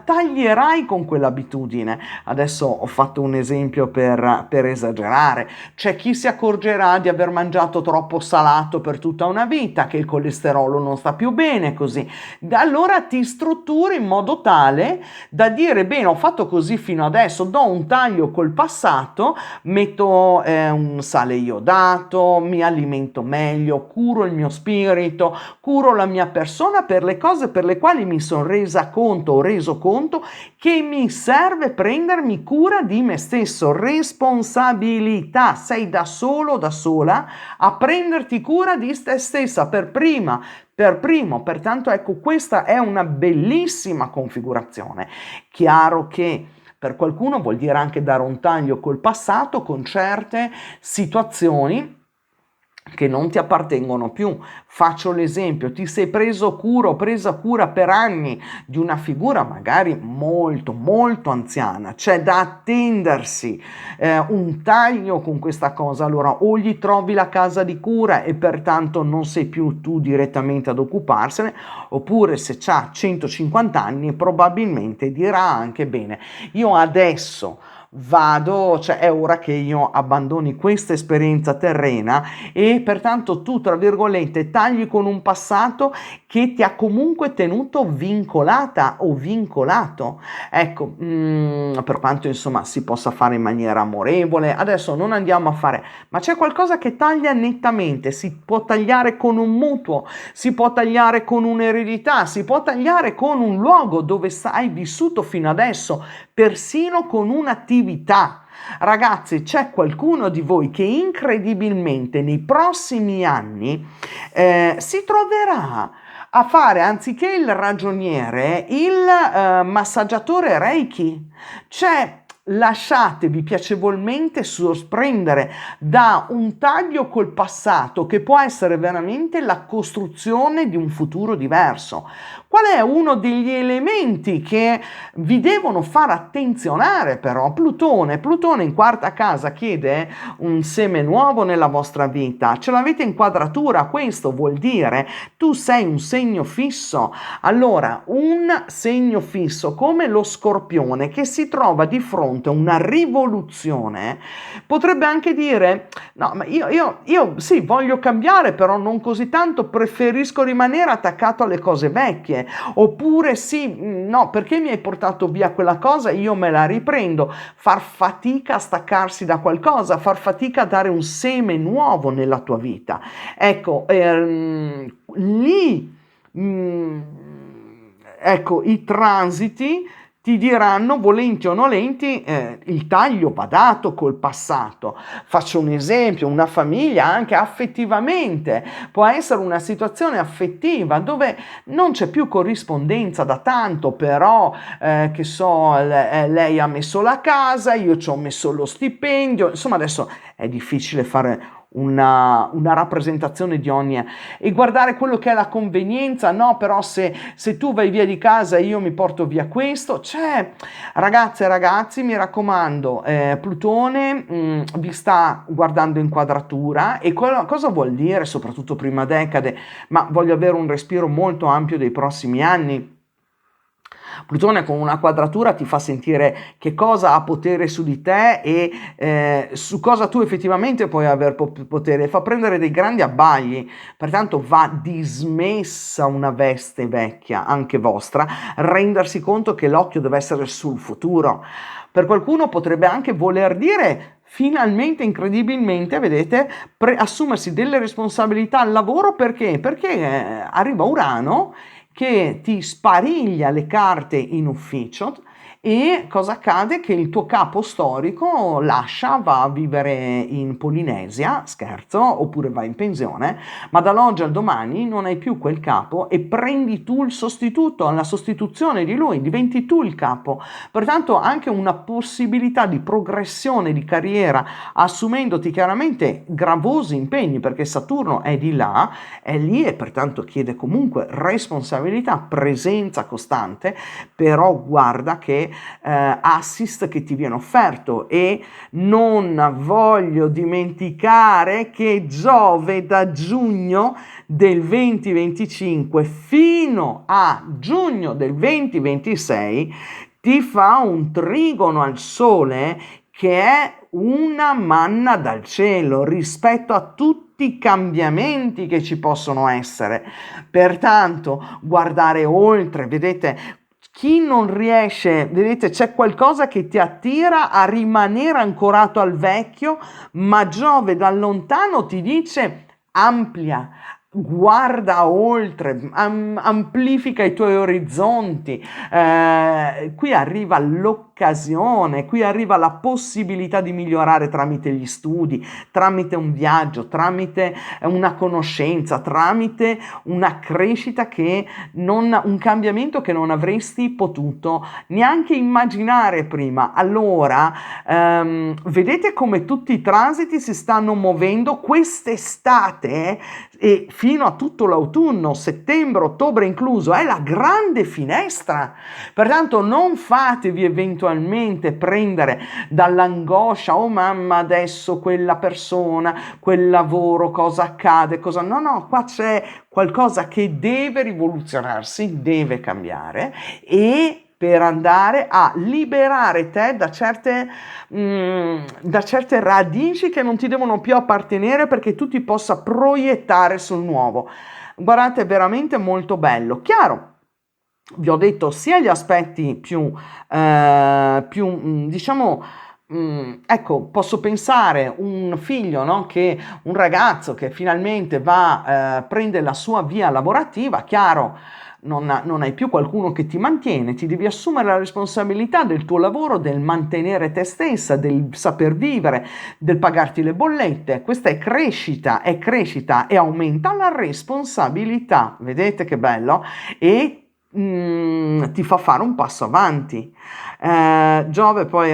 taglierai con quell'abitudine. Adesso ho fatto un esempio per per esagerare, c'è chi si accorgerà di aver mangiato troppo salato per tutta una vita, che il colesterolo non sta più bene, così. Allora ti strutturi in modo tale da dire, bene, ho fatto così fino adesso, do un taglio col passato, metto un sale iodato, mi alimento meglio, curo il mio spirito, curo la mia persona per le cose per le quali mi sono resa conto o reso conto che mi serve prendermi cura di me stesso. Responsabilità, sei da solo, da sola a prenderti cura di te stessa per prima, per primo. Pertanto ecco, questa è una bellissima configurazione. Chiaro che per qualcuno vuol dire anche dare un taglio col passato con certe situazioni che non ti appartengono più. Faccio l'esempio, ti sei preso cura o presa cura per anni di una figura magari molto molto anziana, c'è da attendersi un taglio con questa cosa, allora o gli trovi la casa di cura e pertanto non sei più tu direttamente ad occuparsene, oppure se c'ha 150 anni probabilmente dirà anche bene, io adesso vado, cioè è ora che io abbandoni questa esperienza terrena e pertanto tu, tra virgolette, tagli con un passato che ti ha comunque tenuto vincolata o vincolato. Ecco, per quanto insomma si possa fare in maniera amorevole, adesso non andiamo a fare, ma c'è qualcosa che taglia nettamente, si può tagliare con un mutuo, si può tagliare con un'eredità, si può tagliare con un luogo dove hai vissuto fino adesso, persino con un'attività. Ragazzi, c'è qualcuno di voi che incredibilmente nei prossimi anni si troverà a fare, anziché il ragioniere, il massaggiatore Reiki. Cioè, lasciatevi piacevolmente sorprendere da un taglio col passato che può essere veramente la costruzione di un futuro diverso. Qual è uno degli elementi che vi devono far attenzionare però? Plutone in quarta casa chiede un seme nuovo nella vostra vita, ce l'avete in quadratura, questo vuol dire tu sei un segno fisso. Allora, un segno fisso come lo Scorpione che si trova di fronte a una rivoluzione potrebbe anche dire no, ma io sì, voglio cambiare, però non così tanto, preferisco rimanere attaccato alle cose vecchie. Oppure sì, no, perché mi hai portato via quella cosa, io me la riprendo. Far fatica a staccarsi da qualcosa, far fatica a dare un seme nuovo nella tua vita. Ecco, lì, ecco, i transiti ti diranno, volenti o nolenti, il taglio va dato col passato. Faccio un esempio, una famiglia anche affettivamente, può essere una situazione affettiva dove non c'è più corrispondenza da tanto, però, che so, lei ha messo la casa, io ci ho messo lo stipendio, insomma adesso è difficile fare una rappresentazione di ogni e guardare quello che è la convenienza, no, però se tu vai via di casa io mi porto via questo, cioè ragazze e ragazzi mi raccomando, Plutone vi sta guardando in quadratura e cosa vuol dire soprattutto prima decade, ma voglio avere un respiro molto ampio dei prossimi anni. Plutone con una quadratura ti fa sentire che cosa ha potere su di te e su cosa tu effettivamente puoi aver potere, fa prendere dei grandi abbagli, pertanto va dismessa una veste vecchia, anche vostra, rendersi conto che l'occhio deve essere sul futuro. Per qualcuno potrebbe anche voler dire finalmente, incredibilmente, vedete, assumersi delle responsabilità al lavoro perché? Perché arriva Urano che ti spariglia le carte in ufficio e cosa accade? Che il tuo capo storico lascia, va a vivere in Polinesia, scherzo, oppure va in pensione, ma dall'oggi al domani non hai più quel capo e prendi tu il sostituto, la sostituzione di lui, diventi tu il capo. Pertanto anche una possibilità di progressione di carriera, assumendoti chiaramente gravosi impegni, perché Saturno è di là, è lì e pertanto chiede comunque responsabilità, presenza costante, però guarda che assist che ti viene offerto e non voglio dimenticare che Giove da giugno del 2025 fino a giugno del 2026 ti fa un trigono al Sole che è una manna dal cielo rispetto a tutti i cambiamenti che ci possono essere. Pertanto, guardare oltre, vedete, chi non riesce, vedete, c'è qualcosa che ti attira a rimanere ancorato al vecchio, ma Giove da lontano ti dice amplia, guarda oltre, amplifica i tuoi orizzonti. Qui arriva l'occasione, qui arriva la possibilità di migliorare tramite gli studi, tramite un viaggio, tramite una conoscenza, tramite una crescita un cambiamento che non avresti potuto neanche immaginare prima. Allora, vedete come tutti i transiti si stanno muovendo quest'estate e fino a tutto l'autunno, settembre, ottobre incluso, è la grande finestra. Pertanto non fatevi eventualmente prendere dall'angoscia, oh mamma adesso quella persona, quel lavoro, cosa accade, cosa... No, qua c'è qualcosa che deve rivoluzionarsi, deve cambiare e per andare a liberare te da certe radici che non ti devono più appartenere perché tu ti possa proiettare sul nuovo. Guardate, è veramente molto bello. Chiaro, vi ho detto sia gli aspetti più diciamo, ecco, posso pensare un figlio, no? Un ragazzo che finalmente prende la sua via lavorativa, chiaro, non hai più qualcuno che ti mantiene, ti devi assumere la responsabilità del tuo lavoro, del mantenere te stessa, del saper vivere, del pagarti le bollette. Questa è crescita e aumenta la responsabilità. Vedete che bello? E ti fa fare un passo avanti. Giove poi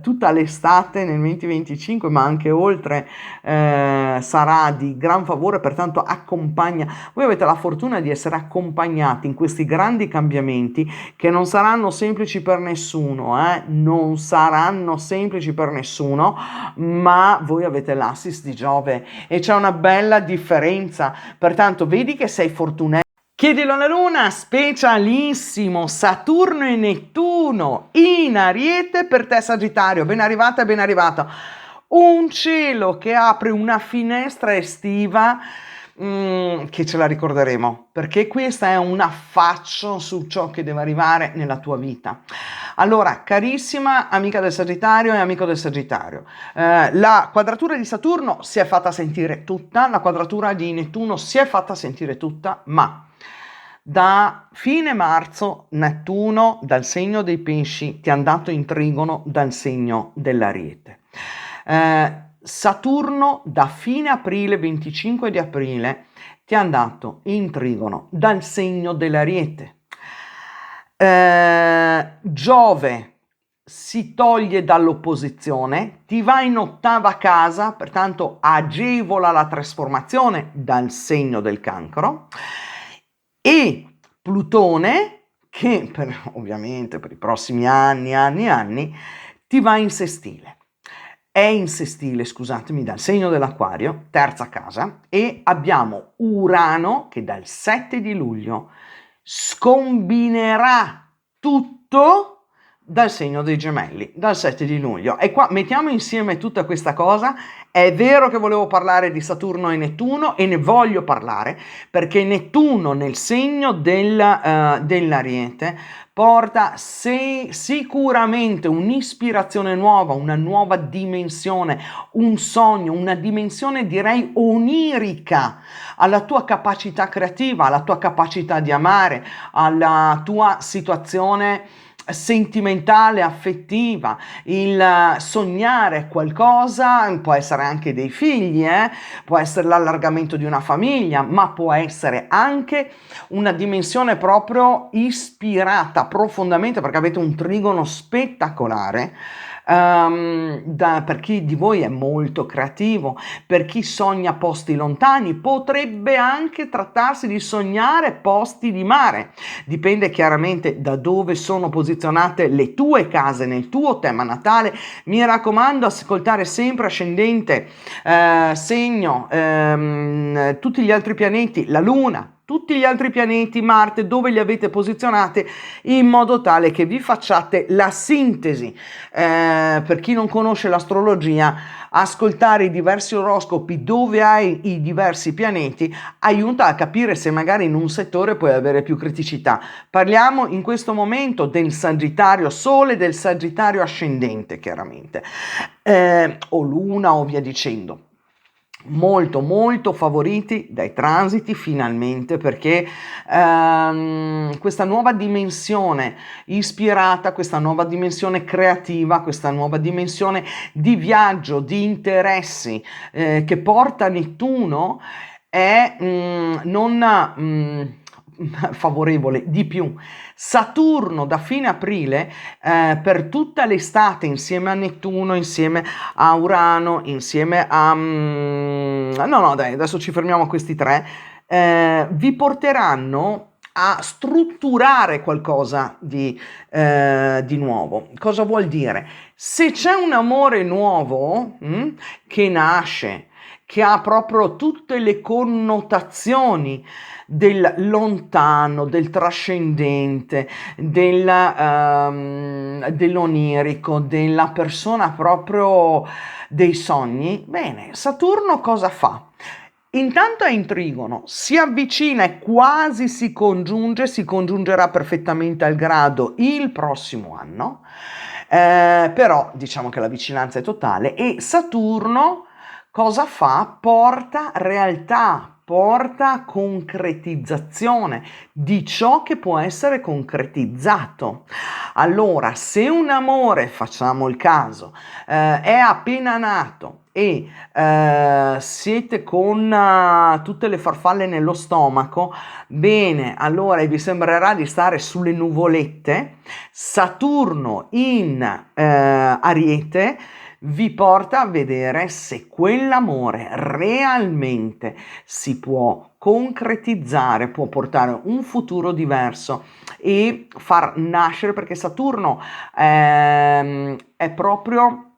tutta l'estate nel 2025 ma anche oltre sarà di gran favore, pertanto accompagna. Voi avete la fortuna di essere accompagnati in questi grandi cambiamenti che non saranno semplici per nessuno, non saranno semplici per nessuno, ma voi avete l'assist di Giove e c'è una bella differenza, pertanto vedi che sei fortunato. Chiedilo alla Luna, specialissimo, Saturno e Nettuno in Ariete per te Sagittario, ben arrivata e ben arrivata. Un cielo che apre una finestra estiva che ce la ricorderemo, perché questa è un affaccio su ciò che deve arrivare nella tua vita. Allora, carissima amica del Sagittario e amico del Sagittario, la quadratura di Saturno si è fatta sentire tutta, la quadratura di Nettuno si è fatta sentire tutta, ma da fine marzo Nettuno dal segno dei Pesci ti è andato in trigono dal segno dell'Ariete. Saturno da fine aprile, 25 di aprile, ti è andato in trigono dal segno dell'Ariete. Giove si toglie dall'opposizione, ti va in ottava casa, pertanto agevola la trasformazione dal segno del Cancro. E Plutone, che ovviamente per i prossimi anni, ti va in sestile. È in sestile, scusatemi, dal segno dell'Acquario, terza casa, e abbiamo Urano che dal 7 di luglio scombinerà tutto dal segno dei Gemelli, dal 7 di luglio. E qua mettiamo insieme tutta questa cosa. È vero che volevo parlare di Saturno e Nettuno e ne voglio parlare perché Nettuno nel segno dell'Ariete porta sicuramente un'ispirazione nuova, una nuova dimensione, un sogno, una dimensione direi onirica alla tua capacità creativa, alla tua capacità di amare, alla tua situazione sentimentale, affettiva, il sognare qualcosa, può essere anche dei figli, può essere l'allargamento di una famiglia, ma può essere anche una dimensione proprio ispirata profondamente perché avete un trigono spettacolare. Per chi di voi è molto creativo, per chi sogna posti lontani, potrebbe anche trattarsi di sognare posti di mare, dipende chiaramente da dove sono posizionate le tue case nel tuo tema natale. Mi raccomando, ascoltare sempre ascendente, segno, tutti gli altri pianeti, la Luna, tutti gli altri pianeti, Marte, dove li avete posizionati, in modo tale che vi facciate la sintesi. Per chi non conosce l'astrologia, ascoltare i diversi oroscopi dove hai i diversi pianeti aiuta a capire se magari in un settore puoi avere più criticità. Parliamo in questo momento del Sagittario Sole, del Sagittario ascendente, chiaramente, o Luna o via dicendo. Molto molto favoriti dai transiti finalmente, perché questa nuova dimensione ispirata, questa nuova dimensione creativa, questa nuova dimensione di viaggio, di interessi che porta Nettuno è non favorevole, di più. Saturno da fine aprile per tutta l'estate, insieme a Nettuno, insieme a Urano, insieme a no, dai, adesso ci fermiamo a questi tre, vi porteranno a strutturare qualcosa di nuovo. Cosa vuol dire? Se c'è un amore nuovo che nasce, che ha proprio tutte le connotazioni del lontano, del trascendente, dell'onirico, della persona proprio dei sogni, bene, Saturno cosa fa? Intanto è in trigono, si avvicina e quasi si congiungerà perfettamente al grado il prossimo anno, però diciamo che la vicinanza è totale e Saturno cosa fa? Porta realtà, porta concretizzazione di ciò che può essere concretizzato. Allora, se un amore, facciamo il caso, è appena nato e siete con tutte le farfalle nello stomaco, bene, allora vi sembrerà di stare sulle nuvolette. Saturno in Ariete vi porta a vedere se quell'amore realmente si può concretizzare, può portare un futuro diverso e far nascere, perché Saturno è proprio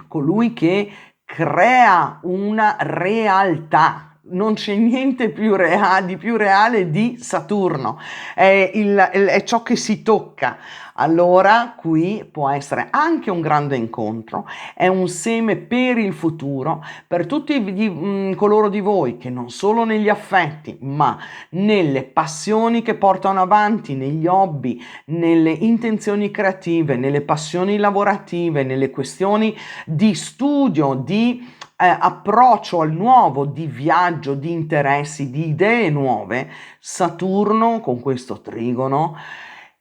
colui che crea una realtà. Non c'è niente di più reale di Saturno, è ciò che si tocca. Allora qui può essere anche un grande incontro, è un seme per il futuro, per tutti coloro di voi che non solo negli affetti, ma nelle passioni che portano avanti, negli hobby, nelle intenzioni creative, nelle passioni lavorative, nelle questioni di studio, di approccio al nuovo, di viaggio, di interessi, di idee nuove, Saturno con questo trigono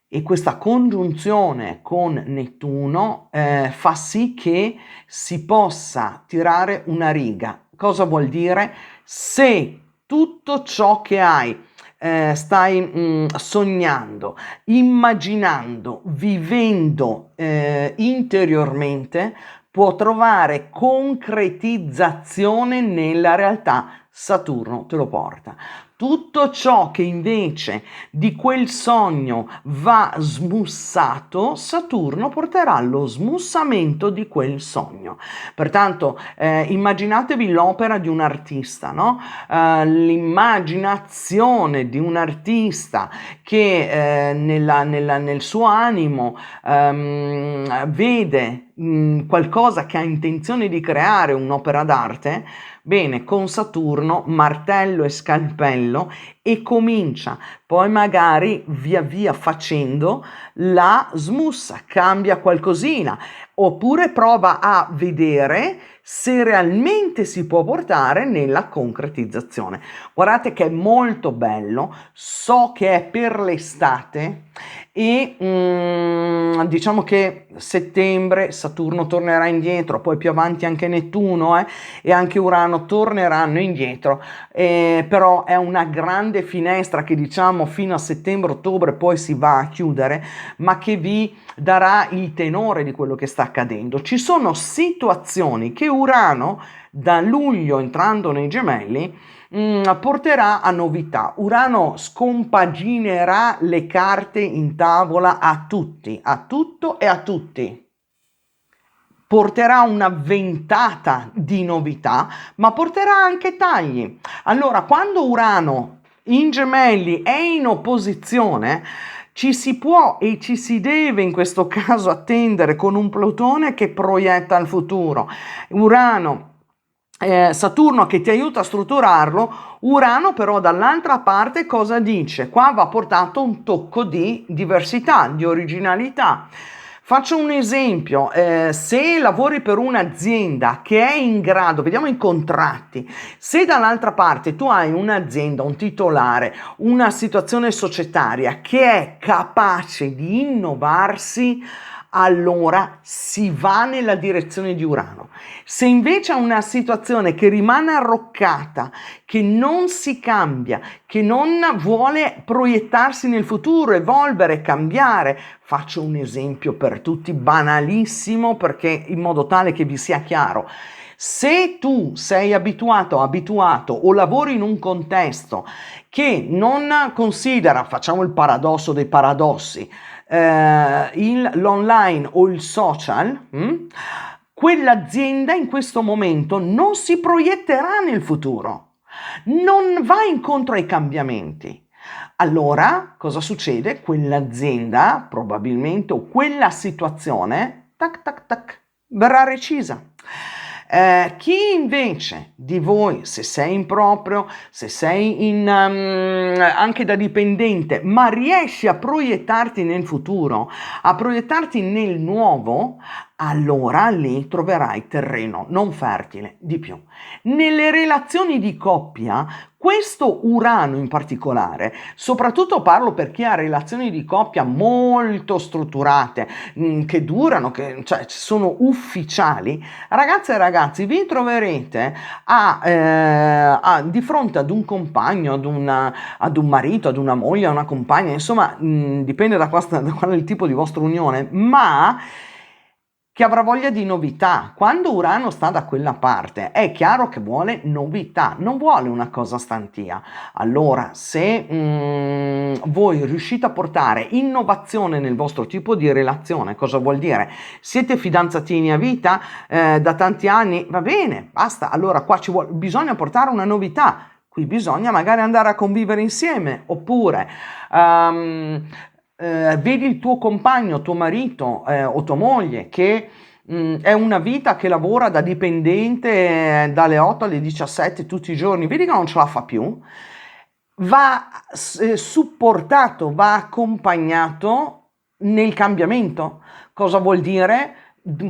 e questa congiunzione con Nettuno fa sì che si possa tirare una riga. Cosa vuol dire? Se tutto ciò che hai stai sognando, immaginando, vivendo interiormente, può trovare concretizzazione nella realtà. Saturno te lo porta. Tutto ciò che invece di quel sogno va smussato, Saturno porterà allo smussamento di quel sogno. Pertanto immaginatevi l'opera di un artista, no? L'immaginazione di un artista che nel suo animo vede qualcosa che ha intenzione di creare, un'opera d'arte. Bene, con Saturno martello e scalpello e comincia, poi magari via via facendo la smussa, cambia qualcosina, oppure prova a vedere se realmente si può portare nella concretizzazione. Guardate che è molto bello, so che è per l'estate e diciamo che settembre Saturno tornerà indietro, poi più avanti anche Nettuno e anche Urano torneranno indietro, però è una grande finestra che diciamo fino a settembre-ottobre poi si va a chiudere, ma che vi darà il tenore di quello che sta accadendo. Ci sono situazioni che Urano da luglio entrando nei Gemelli porterà a novità. Urano scompaginerà le carte in tavola a tutti, a tutto e a tutti. Porterà una ventata di novità, ma porterà anche tagli. Allora, quando Urano in Gemelli è in opposizione, ci si può e ci si deve in questo caso attendere con un Plutone che proietta il futuro. Urano, Saturno che ti aiuta a strutturarlo, Urano però dall'altra parte cosa dice? Qua va portato un tocco di diversità, di originalità. Faccio un esempio, se lavori per un'azienda che è in grado, vediamo i contratti, se dall'altra parte tu hai un'azienda, un titolare, una situazione societaria che è capace di innovarsi, allora si va nella direzione di Urano. Se invece è una situazione che rimane arroccata, che non si cambia, che non vuole proiettarsi nel futuro, evolvere, cambiare, faccio un esempio per tutti banalissimo perché in modo tale che vi sia chiaro. Se tu sei abituato o lavori in un contesto che non considera, facciamo il paradosso dei paradossi, l'online o il social, quell'azienda in questo momento non si proietterà nel futuro, non va incontro ai cambiamenti. Allora, cosa succede? Quell'azienda, probabilmente, o quella situazione, tac tac tac, verrà recisa. Chi invece di voi, se sei in proprio, se sei anche da dipendente, ma riesci a proiettarti nel futuro, a proiettarti nel nuovo, allora lì troverai terreno non fertile di più. Nelle relazioni di coppia, questo Urano in particolare, soprattutto parlo per chi ha relazioni di coppia molto strutturate, che durano, cioè sono ufficiali, ragazze e ragazzi, vi troverete di fronte ad un compagno, ad un marito, ad una moglie, a una compagna, insomma, dipende da qual è il tipo di vostra unione, ma che avrà voglia di novità. Quando Urano sta da quella parte è chiaro che vuole novità, non vuole una cosa stantia. Allora, se voi riuscite a portare innovazione nel vostro tipo di relazione, cosa vuol dire? Siete fidanzatini a vita da tanti anni? Va bene, basta. Allora qua bisogna portare una novità. Qui bisogna magari andare a convivere insieme, oppure vedi il tuo compagno, tuo marito o tua moglie che è una vita che lavora da dipendente dalle 8 alle 17 tutti i giorni, vedi che non ce la fa più, va supportato, va accompagnato nel cambiamento. Cosa vuol dire?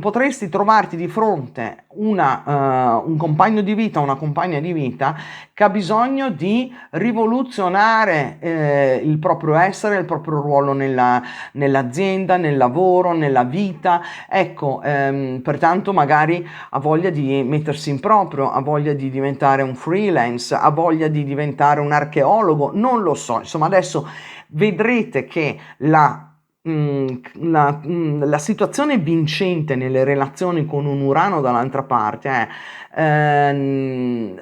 Potresti trovarti di fronte un compagno di vita, una compagna di vita che ha bisogno di rivoluzionare il proprio essere, il proprio ruolo nell'azienda, nel lavoro, nella vita. Ecco, pertanto magari ha voglia di mettersi in proprio, ha voglia di diventare un freelance, ha voglia di diventare un archeologo, non lo so. Insomma, adesso vedrete che la situazione vincente nelle relazioni con un Urano dall'altra parte è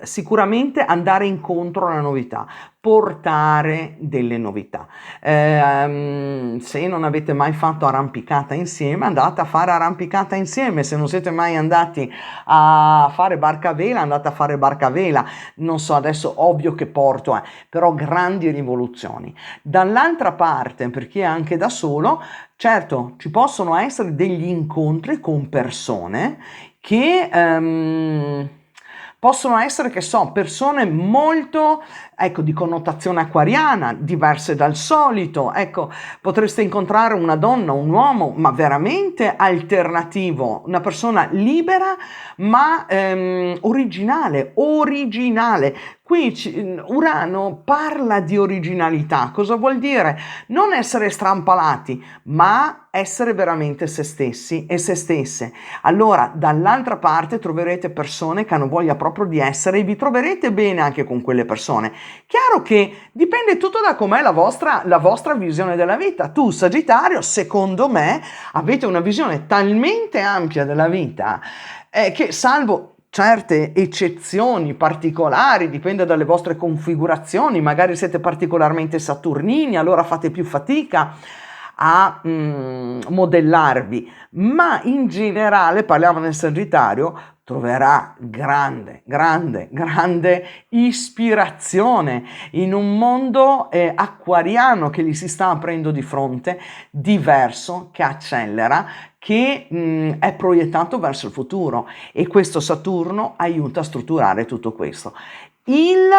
sicuramente andare incontro alla novità, portare delle novità. Se non avete mai fatto arrampicata insieme, andate a fare arrampicata insieme. Se non siete mai andati a fare barca a vela, andate a fare barca a vela. Non so, adesso ovvio che porto, però grandi rivoluzioni. Dall'altra parte, per chi è anche da solo, certo, ci possono essere degli incontri con persone che possono essere, che so, persone molto, ecco, di connotazione acquariana, diverse dal solito. Ecco, potreste incontrare una donna, un uomo, ma veramente alternativo, una persona libera, ma originale. Qui Urano parla di originalità. Cosa vuol dire? Non essere strampalati, ma essere veramente se stessi e se stesse. Allora, dall'altra parte troverete persone che hanno voglia proprio di essere e vi troverete bene anche con quelle persone. Chiaro che dipende tutto da com'è la vostra visione della vita. Tu, Sagittario, secondo me, avete una visione talmente ampia della vita che, salvo certe eccezioni particolari, dipende dalle vostre configurazioni, magari siete particolarmente saturnini, allora fate più fatica a modellarvi, ma in generale, parliamo del Sagittario, troverà grande, grande, grande ispirazione in un mondo acquariano che gli si sta aprendo di fronte, diverso, che accelera, che è proiettato verso il futuro, e questo Saturno aiuta a strutturare tutto questo. Il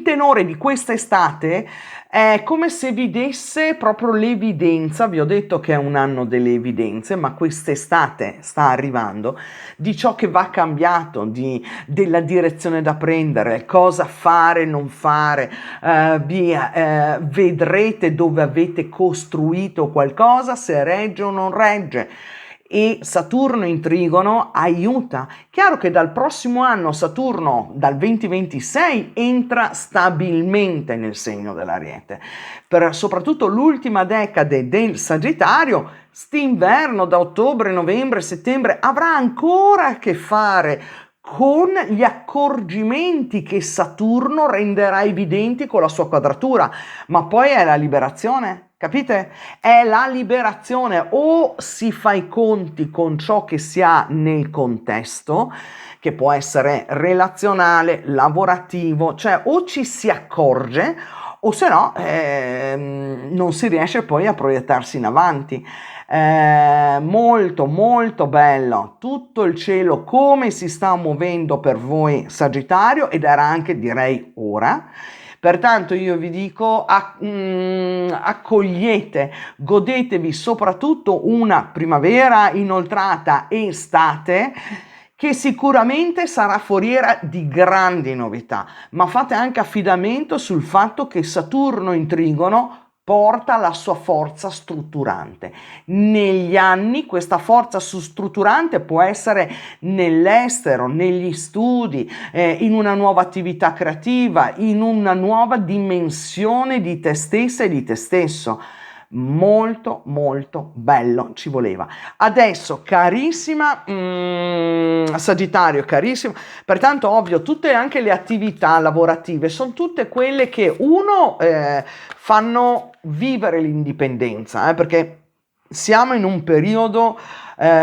tenore di quest'estate è come se vi desse proprio l'evidenza. Vi ho detto che è un anno delle evidenze, ma quest'estate sta arrivando, di ciò che va cambiato, della direzione da prendere, cosa fare, non fare, vedrete dove avete costruito qualcosa, se regge o non regge. E Saturno in Trigono aiuta. Chiaro che dal prossimo anno Saturno, dal 2026, entra stabilmente nel segno dell'Ariete. Per soprattutto l'ultima decade del Sagittario, st'inverno da ottobre, novembre, settembre avrà ancora a che fare con gli accorgimenti che Saturno renderà evidenti con la sua quadratura, ma poi è la liberazione, capite? È la liberazione, o si fa i conti con ciò che si ha nel contesto, che può essere relazionale, lavorativo, cioè o ci si accorge o se no non si riesce poi a proiettarsi in avanti. Molto molto bello tutto il cielo come si sta muovendo per voi Sagittario, ed era anche, direi, ora. Pertanto io vi dico accogliete, godetevi soprattutto una primavera inoltrata e estate che sicuramente sarà foriera di grandi novità, ma fate anche affidamento sul fatto che Saturno in Trigono porta la sua forza strutturante. Negli anni questa forza strutturante può essere nell'estero, negli studi, in una nuova attività creativa, in una nuova dimensione di te stessa e di te stesso. Molto molto bello, ci voleva. Adesso, carissima Sagittario, carissimo, pertanto ovvio tutte anche le attività lavorative sono tutte quelle che fanno vivere l'indipendenza, perché siamo in un periodo,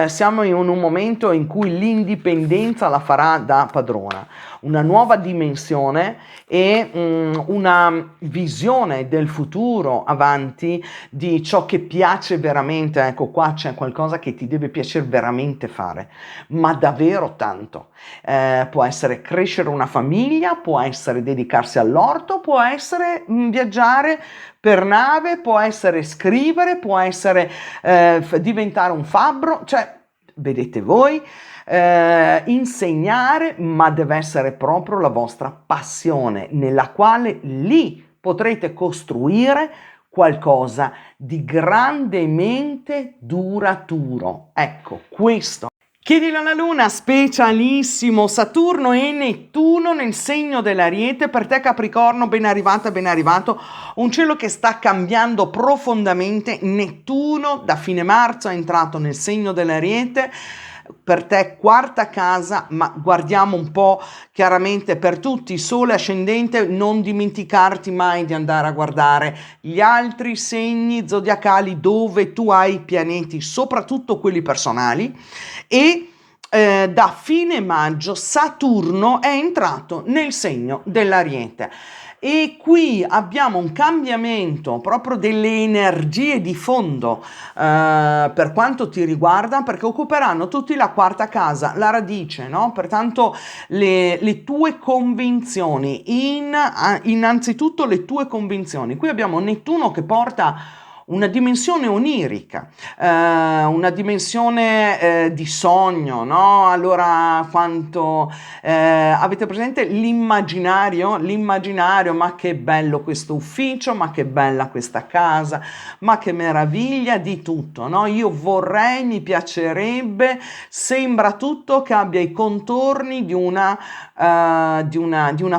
siamo in un momento in cui l'indipendenza la farà da padrona, una nuova dimensione e una visione del futuro avanti, di ciò che piace veramente. Ecco, qua c'è qualcosa che ti deve piacere veramente fare, ma davvero tanto. Può essere crescere una famiglia, può essere dedicarsi all'orto, può essere viaggiare per nave, può essere scrivere, può essere diventare un fabbro, cioè vedete voi, insegnare, ma deve essere proprio la vostra passione, nella quale lì potrete costruire qualcosa di grandemente duraturo. Ecco, questo. Chiedilo alla Luna, specialissimo, Saturno e Nettuno nel segno dell'Ariete. Per te Capricorno, ben arrivata, ben arrivato, un cielo che sta cambiando profondamente. Nettuno da fine marzo è entrato nel segno dell'Ariete, per te quarta casa, ma guardiamo un po' chiaramente per tutti, Sole ascendente, non dimenticarti mai di andare a guardare gli altri segni zodiacali dove tu hai pianeti, soprattutto quelli personali, e da fine maggio Saturno è entrato nel segno dell'Ariete. E qui abbiamo un cambiamento proprio delle energie di fondo per quanto ti riguarda, perché occuperanno tutti la quarta casa, la radice, no? Pertanto le tue convinzioni, innanzitutto le tue convinzioni. Qui abbiamo Nettuno che porta una dimensione onirica, una dimensione di sogno, no? Allora, quanto avete presente l'immaginario? L'immaginario, ma che bello questo ufficio, ma che bella questa casa, ma che meraviglia di tutto, no? Io vorrei, mi piacerebbe, sembra tutto che abbia i contorni di una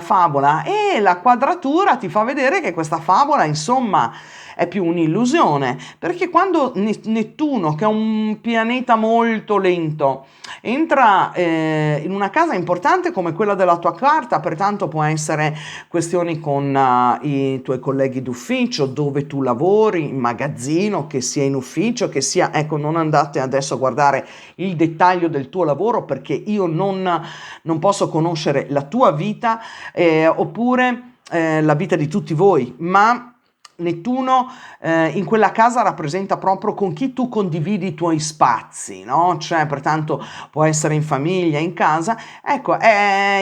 favola, e la quadratura ti fa vedere che questa favola, insomma, è più un'illusione, perché quando Nettuno, che è un pianeta molto lento, entra in una casa importante come quella della tua carta, pertanto può essere questioni con i tuoi colleghi d'ufficio, dove tu lavori, in magazzino, che sia in ufficio, che sia, ecco, non andate adesso a guardare il dettaglio del tuo lavoro perché io non posso conoscere la tua vita, oppure la vita di tutti voi, ma Nettuno in quella casa rappresenta proprio con chi tu condividi i tuoi spazi, no? Cioè, pertanto può essere in famiglia, in casa. Ecco,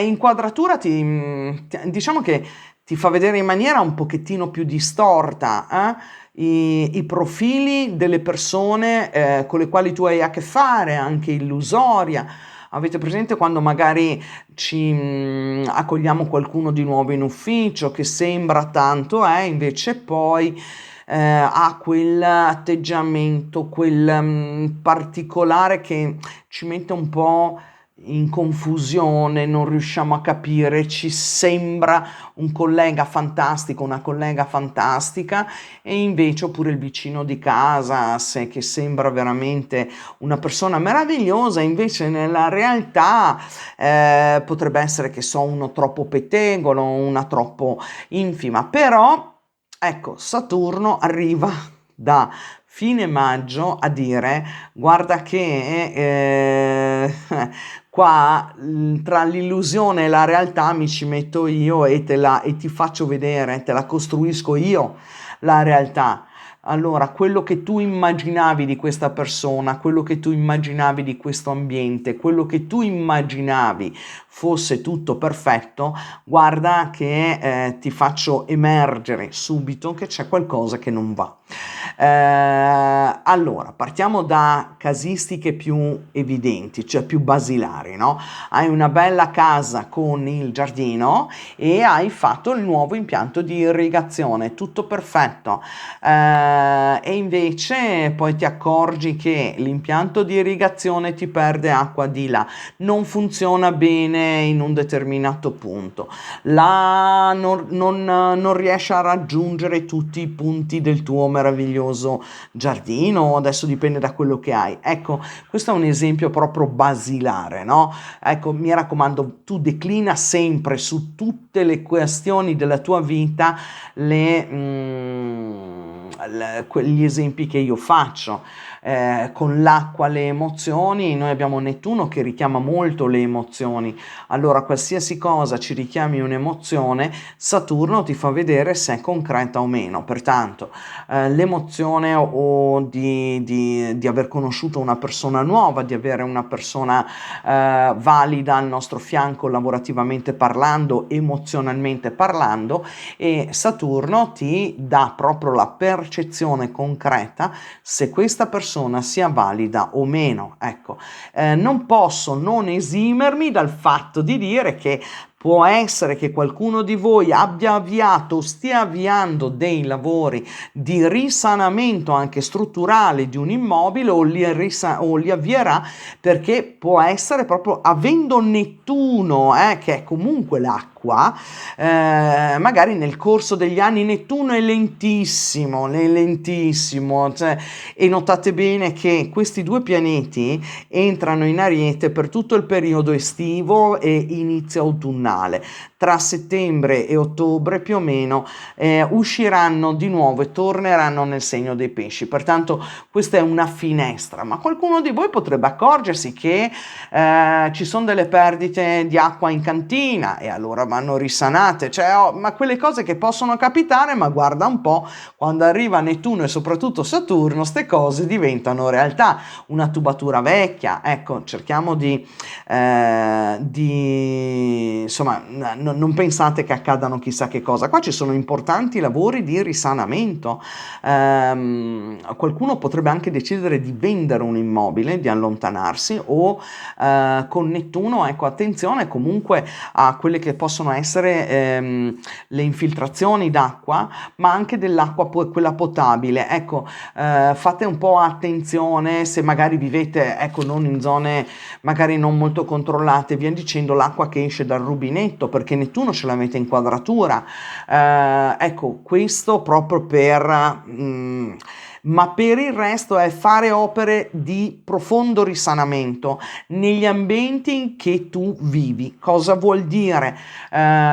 inquadratura diciamo che ti fa vedere in maniera un pochettino più distorta, i profili delle persone con le quali tu hai a che fare, anche illusoria. Avete presente quando magari accogliamo qualcuno di nuovo in ufficio che sembra tanto, invece poi ha quell'atteggiamento, quel particolare che ci mette un po' in confusione, non riusciamo a capire, ci sembra un collega fantastico, una collega fantastica, e invece oppure il vicino di casa, che sembra veramente una persona meravigliosa, invece nella realtà potrebbe essere che so uno troppo pettegolo, una troppo infima, però ecco, Saturno arriva da fine maggio a dire guarda che qua tra l'illusione e la realtà mi ci metto io e ti faccio vedere, te la costruisco io la realtà. Allora, quello che tu immaginavi di questa persona, quello che tu immaginavi di questo ambiente, quello che tu immaginavi fosse tutto perfetto, guarda che ti faccio emergere subito che c'è qualcosa che non va. Allora, partiamo da casistiche più evidenti, cioè più basilari, no? Hai una bella casa con il giardino e hai fatto il nuovo impianto di irrigazione, tutto perfetto. E invece poi ti accorgi che l'impianto di irrigazione ti perde acqua di là, non funziona bene in un determinato punto, là non riesce a raggiungere tutti i punti del tuo meraviglioso giardino, adesso dipende da quello che hai. Ecco, questo è un esempio proprio basilare, no? Ecco, mi raccomando, tu declina sempre su tutte le questioni della tua vita gli esempi che io faccio. Con l'acqua, le emozioni, noi abbiamo Nettuno che richiama molto le emozioni, allora qualsiasi cosa ci richiami un'emozione, Saturno ti fa vedere se è concreta o meno, pertanto l'emozione o di aver conosciuto una persona nuova, di avere una persona valida al nostro fianco lavorativamente parlando, emozionalmente parlando, e Saturno ti dà proprio la percezione concreta se questa persona sia valida o meno. Ecco, non posso non esimermi dal fatto di dire che può essere che qualcuno di voi abbia avviato o stia avviando dei lavori di risanamento anche strutturale di un immobile o li avvierà, perché può essere proprio avendo Nettuno, che è comunque l'acqua, magari nel corso degli anni Nettuno è lentissimo, cioè, e notate bene che questi due pianeti entrano in Ariete per tutto il periodo estivo e inizio autunnale. Tra settembre e ottobre più o meno usciranno di nuovo e torneranno nel segno dei pesci, pertanto questa è una finestra, ma qualcuno di voi potrebbe accorgersi che ci sono delle perdite di acqua in cantina e allora vanno risanate, cioè, ma quelle cose che possono capitare, ma guarda un po', quando arriva Nettuno e soprattutto Saturno, ste cose diventano realtà. Una tubatura vecchia, ecco, cerchiamo di insomma, non pensate che accadano chissà che cosa, qua ci sono importanti lavori di risanamento. Qualcuno potrebbe anche decidere di vendere un immobile, di allontanarsi, o con Nettuno, ecco, attenzione comunque a quelle che possono essere le infiltrazioni d'acqua, ma anche dell'acqua quella potabile. Ecco, fate un po' attenzione se magari vivete, ecco, non in zone magari non molto controllate, via dicendo, l'acqua che esce dal rubinetto, perché Nettuno ce l'avete in quadratura. Ecco, questo proprio per... ma per il resto è fare opere di profondo risanamento negli ambienti in che tu vivi. Cosa vuol dire?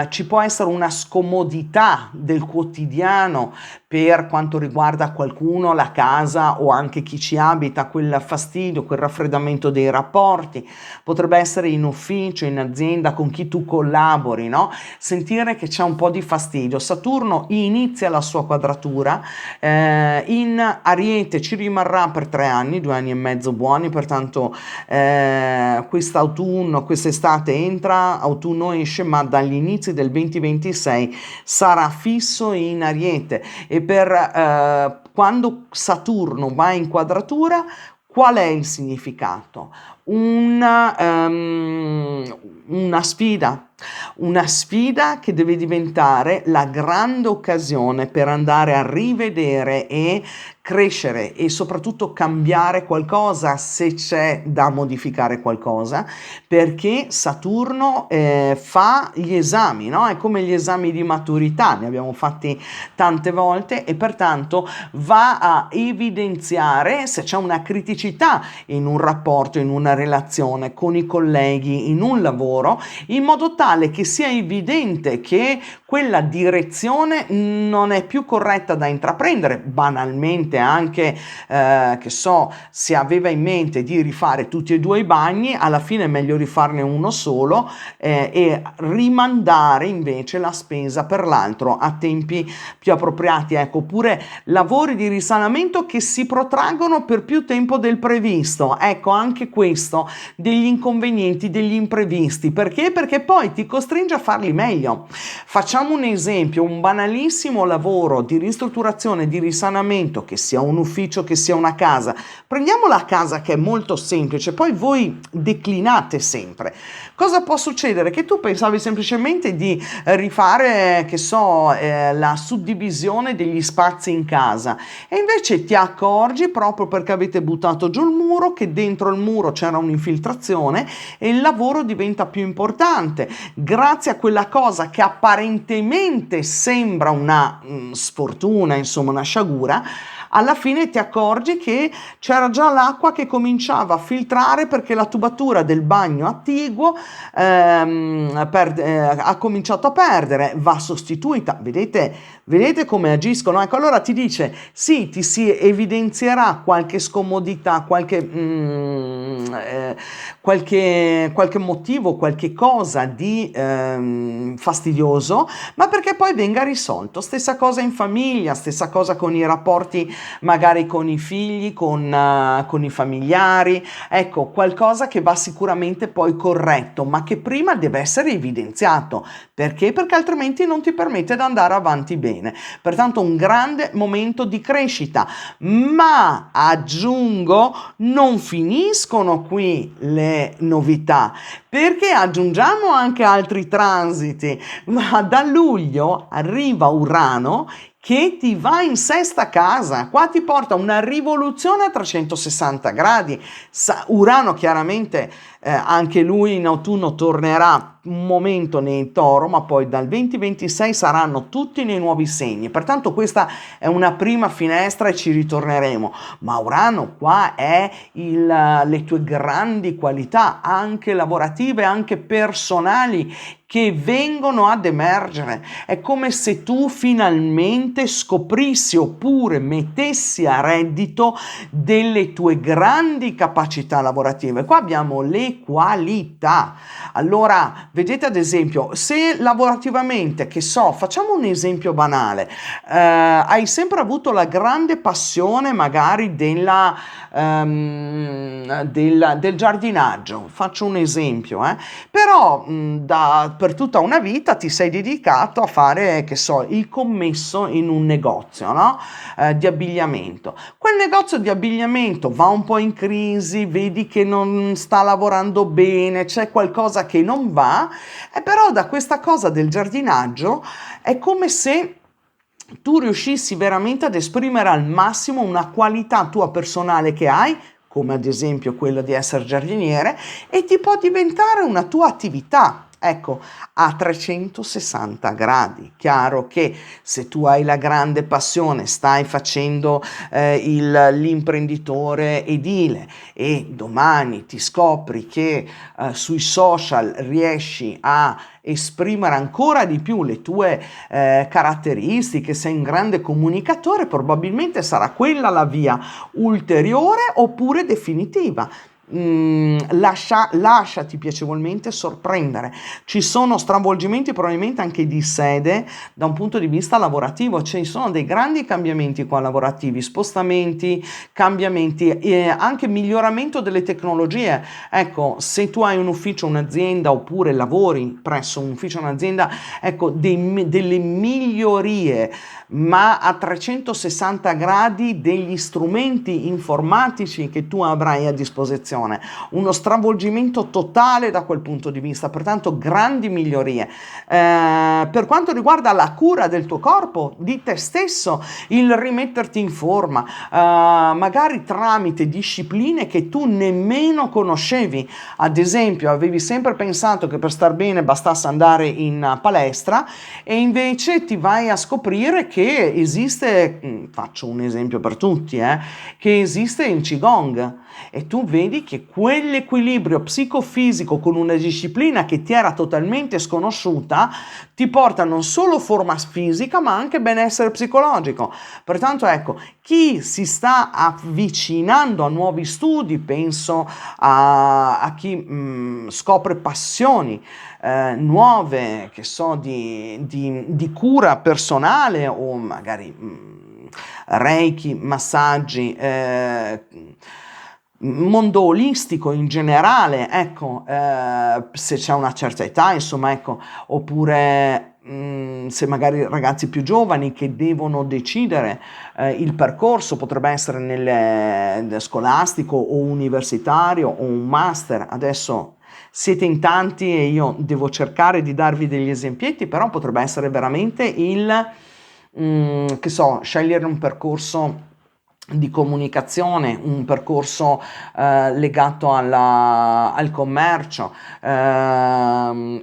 Ci può essere una scomodità del quotidiano per quanto riguarda qualcuno, la casa o anche chi ci abita, quel fastidio, quel raffreddamento dei rapporti. Potrebbe essere in ufficio, in azienda, con chi tu collabori, no? Sentire che c'è un po' di fastidio. Saturno inizia la sua quadratura, in Ariete ci rimarrà per 3 anni, 2 anni e mezzo buoni, pertanto quest'autunno, quest'estate entra, autunno esce, ma dagli inizi del 2026 sarà fisso in Ariete. E per quando Saturno va in quadratura, qual è il significato? Una sfida che deve diventare la grande occasione per andare a rivedere e crescere e soprattutto cambiare qualcosa se c'è da modificare qualcosa, perché Saturno fa gli esami, no? È come gli esami di maturità, ne abbiamo fatti tante volte, e pertanto va a evidenziare se c'è una criticità in un rapporto, in una relazione con i colleghi, in un lavoro, in modo tale che sia evidente che quella direzione non è più corretta da intraprendere. Banalmente anche, che so, se aveva in mente di rifare tutti e 2 i bagni, alla fine è meglio rifarne uno solo e rimandare invece la spesa per l'altro a tempi più appropriati, ecco. Oppure lavori di risanamento che si protraggono per più tempo del previsto, ecco, anche questo, degli inconvenienti, degli imprevisti. Perché? Perché poi ti costringe a farli meglio. Facciamo un esempio: un banalissimo lavoro di ristrutturazione, di risanamento, che sia un ufficio, che sia una casa. Prendiamo la casa, che è molto semplice, poi voi declinate sempre. Cosa può succedere? Che tu pensavi semplicemente di rifare, che so, la suddivisione degli spazi in casa, e invece ti accorgi, proprio perché avete buttato giù il muro, che dentro il muro c'era un'infiltrazione e il lavoro diventa più importante. Grazie a quella cosa che apparentemente sembra una sfortuna, insomma una sciagura, alla fine ti accorgi che c'era già l'acqua che cominciava a filtrare, perché la tubatura del bagno attiguo ha cominciato a perdere, va sostituita. Vedete come agiscono? Ecco, allora ti dice sì, ti si evidenzierà qualche scomodità, qualche motivo, qualche cosa di fastidioso, ma perché poi venga risolto. Stessa cosa in famiglia, stessa cosa con i rapporti magari con i figli, con i familiari. Ecco, qualcosa che va sicuramente poi corretto, ma che prima deve essere evidenziato. Perché? Perché altrimenti non ti permette di andare avanti bene. Pertanto un grande momento di crescita, ma aggiungo, non finiscono qui le novità, perché aggiungiamo anche altri transiti. Ma da luglio arriva Urano, che ti va in sesta casa. Qua ti porta una rivoluzione a 360 gradi. Urano chiaramente anche lui in autunno tornerà un momento nei Toro, ma poi dal 2026 saranno tutti nei nuovi segni. Pertanto questa è una prima finestra e ci ritorneremo. Ma Urano qua è le tue grandi qualità, anche lavorative, anche personali, che vengono ad emergere. È come se tu finalmente scoprissi oppure mettessi a reddito delle tue grandi capacità lavorative. Qua abbiamo le qualità. Allora, vedete, ad esempio, se lavorativamente, che so, facciamo un esempio banale, hai sempre avuto la grande passione magari del giardinaggio, faccio un esempio, però per tutta una vita ti sei dedicato a fare, che so, il commesso in un negozio, no? Di abbigliamento. Quel negozio di abbigliamento va un po' in crisi, vedi che non sta lavorando bene, c'è qualcosa che non va, e però da questa cosa del giardinaggio è come se tu riuscissi veramente ad esprimere al massimo una qualità tua personale che hai, come ad esempio quella di essere giardiniere, e ti può diventare una tua attività. Ecco, a 360 gradi. Chiaro che se tu hai la grande passione, stai facendo l'imprenditore edile e domani ti scopri che sui social riesci a esprimere ancora di più le tue caratteristiche, sei un grande comunicatore, probabilmente sarà quella la via ulteriore oppure definitiva. Lasciati piacevolmente sorprendere. Ci sono stravolgimenti probabilmente anche di sede da un punto di vista lavorativo, ci sono dei grandi cambiamenti qua lavorativi, spostamenti, cambiamenti, anche miglioramento delle tecnologie. Ecco, se tu hai un ufficio, un'azienda oppure lavori presso un ufficio, un'azienda, ecco, delle migliorie ma a 360 gradi degli strumenti informatici che tu avrai a disposizione, uno stravolgimento totale da quel punto di vista, pertanto grandi migliorie. Per quanto riguarda la cura del tuo corpo, di te stesso, il rimetterti in forma, magari tramite discipline che tu nemmeno conoscevi. Ad esempio, avevi sempre pensato che per star bene bastasse andare in palestra e invece ti vai a scoprire che esiste, faccio un esempio per tutti, che esiste il Qigong e tu vedi che quell'equilibrio psicofisico con una disciplina che ti era totalmente sconosciuta ti porta non solo forma fisica ma anche benessere psicologico. Pertanto ecco, chi si sta avvicinando a nuovi studi, penso a chi scopre passioni nuove, che so, di cura personale o magari reiki, massaggi, mondo olistico in generale, ecco, se c'è una certa età, insomma, ecco, oppure se magari ragazzi più giovani che devono decidere il percorso, potrebbe essere nel scolastico o universitario o un master. Adesso siete in tanti e io devo cercare di darvi degli esempietti, però potrebbe essere veramente che so, scegliere un percorso di comunicazione, un percorso legato al commercio,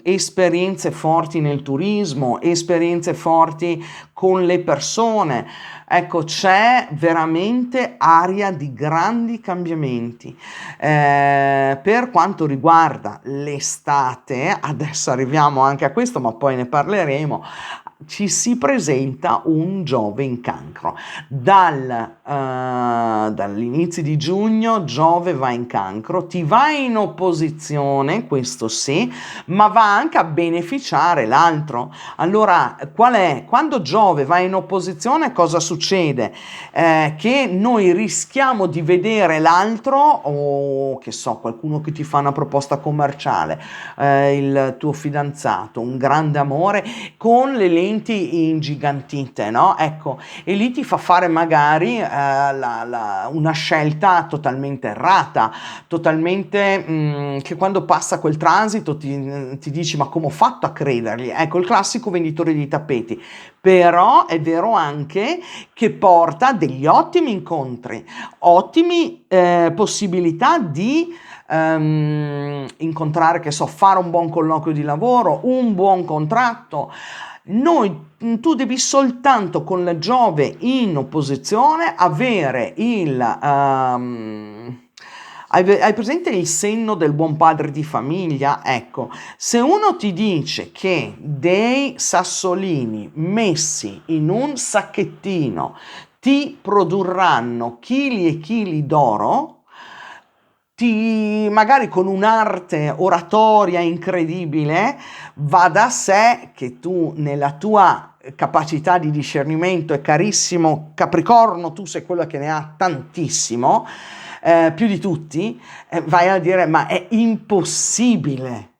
esperienze forti nel turismo, esperienze forti con le persone. Ecco, c'è veramente aria di grandi cambiamenti. Per quanto riguarda l'estate, adesso arriviamo anche a questo, ma poi ne parleremo. Ci si presenta un Giove in Cancro. Dall'inizio di giugno Giove va in Cancro, ti va in opposizione, questo sì, ma va anche a beneficiare l'altro. Allora, qual è? Quando Giove va in opposizione, cosa succede? Che noi rischiamo di vedere l'altro, o che so, qualcuno che ti fa una proposta commerciale, il tuo fidanzato, un grande amore, con le lenti ingigantite, no? Ecco, e lì ti fa fare magari una scelta totalmente errata, totalmente che quando passa quel transito ti dici ma come ho fatto a credergli? Ecco, il classico venditore di tappeti. Però è vero anche che porta degli ottimi incontri, ottime possibilità di incontrare, che so, fare un buon colloquio di lavoro, un buon contratto. Tu devi soltanto con la Giove in opposizione avere hai presente il senno del buon padre di famiglia? Ecco, se uno ti dice che dei sassolini messi in un sacchettino ti produrranno chili e chili d'oro, magari con un'arte oratoria incredibile, va da sé che tu nella tua capacità di discernimento e carissimo Capricorno, tu sei quello che ne ha tantissimo, più di tutti, vai a dire ma è impossibile.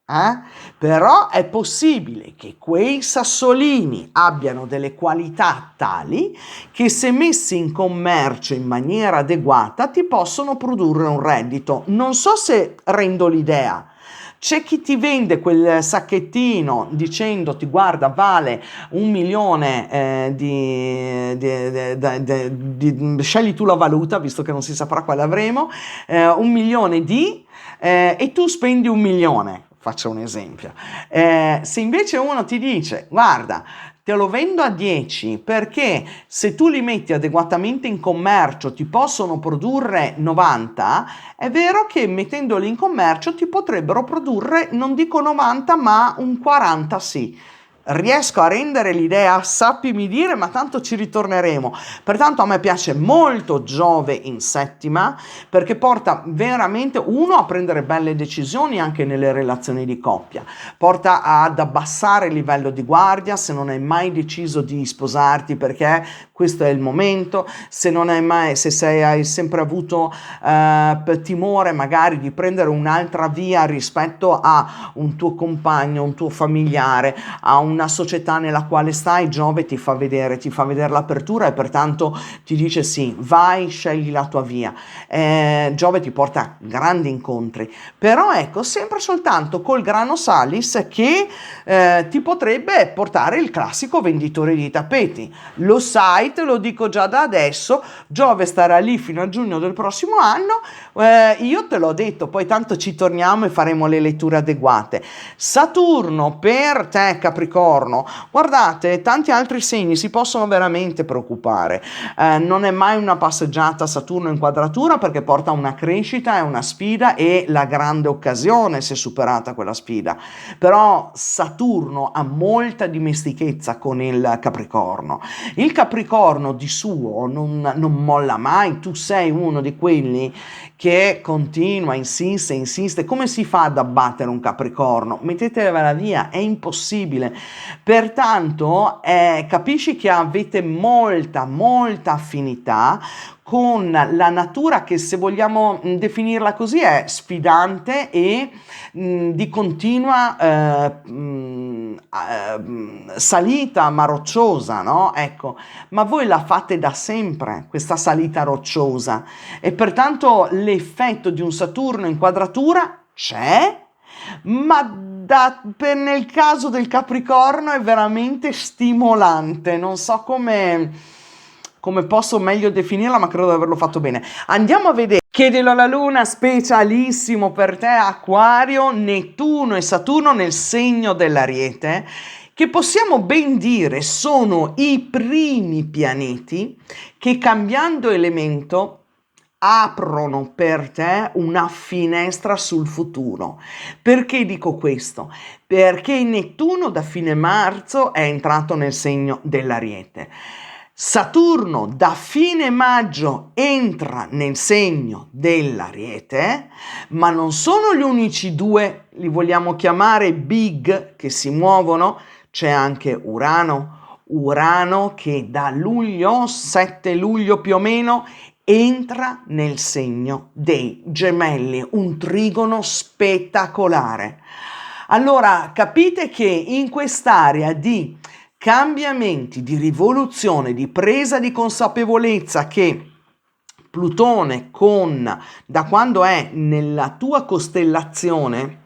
Però è possibile che quei sassolini abbiano delle qualità tali che se messi in commercio in maniera adeguata ti possono produrre un reddito. Non so se rendo l'idea. C'è chi ti vende quel sacchettino dicendoti guarda vale 1 milione scegli tu la valuta visto che non si saprà quale avremo, 1 milione e tu spendi 1 milione. faccio un esempio. Se invece uno ti dice, guarda, te lo vendo a 10 perché se tu li metti adeguatamente in commercio ti possono produrre 90, è vero che mettendoli in commercio ti potrebbero produrre, non dico 90, ma un 40 sì. Riesco a rendere l'idea, sappimi dire, ma tanto ci ritorneremo. Pertanto a me piace molto Giove in settima perché porta veramente uno a prendere belle decisioni anche nelle relazioni di coppia, porta ad abbassare il livello di guardia se non hai mai deciso di sposarti perché questo è il momento, se non hai mai, se sei, hai sempre avuto timore magari di prendere un'altra via rispetto a un tuo compagno, un tuo familiare, a una società nella quale stai, Giove ti fa vedere l'apertura e pertanto ti dice sì, vai, scegli la tua via. Giove ti porta grandi incontri, però ecco, sempre soltanto col grano salis che ti potrebbe portare il classico venditore di tappeti. Lo sai, te lo dico già da adesso, Giove starà lì fino a giugno del prossimo anno, io te l'ho detto, poi tanto ci torniamo e faremo le letture adeguate. Saturno per te Capricorno, guardate, tanti altri segni si possono veramente preoccupare, non è mai una passeggiata Saturno in quadratura perché porta una crescita, è una sfida e la grande occasione se superata quella sfida, però Saturno ha molta dimestichezza con il Capricorno. Il Capricorno di suo non molla mai, tu sei uno di quelli che continua, insiste. Come si fa ad abbattere un Capricorno? Mettetevela via, è impossibile. Pertanto capisci che avete molta affinità con la natura che, se vogliamo definirla così, è sfidante e di continua salita ma rocciosa, no? Ecco, ma voi la fate da sempre, questa salita rocciosa, e pertanto l'effetto di un Saturno in quadratura c'è, ma nel caso del Capricorno è veramente stimolante, non so come posso meglio definirla, ma credo di averlo fatto bene. Andiamo a vedere. Chiedilo alla Luna, specialissimo per te, Acquario, Nettuno e Saturno nel segno dell'Ariete, che possiamo ben dire sono i primi pianeti che, cambiando elemento, aprono per te una finestra sul futuro. Perché dico questo? Perché Nettuno da fine marzo è entrato nel segno dell'Ariete. Saturno da fine maggio entra nel segno dell'Ariete, ma non sono gli unici due, li vogliamo chiamare big, che si muovono, c'è anche Urano che da luglio, 7 luglio più o meno, entra nel segno dei Gemelli, un trigono spettacolare. Allora, capite che in quest'area di cambiamenti, di rivoluzione, di presa di consapevolezza che Plutone da quando è nella tua costellazione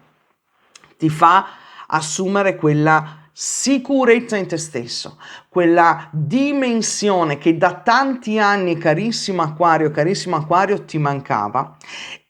ti fa assumere quella sicurezza in te stesso, quella dimensione che da tanti anni, carissimo Acquario, ti mancava,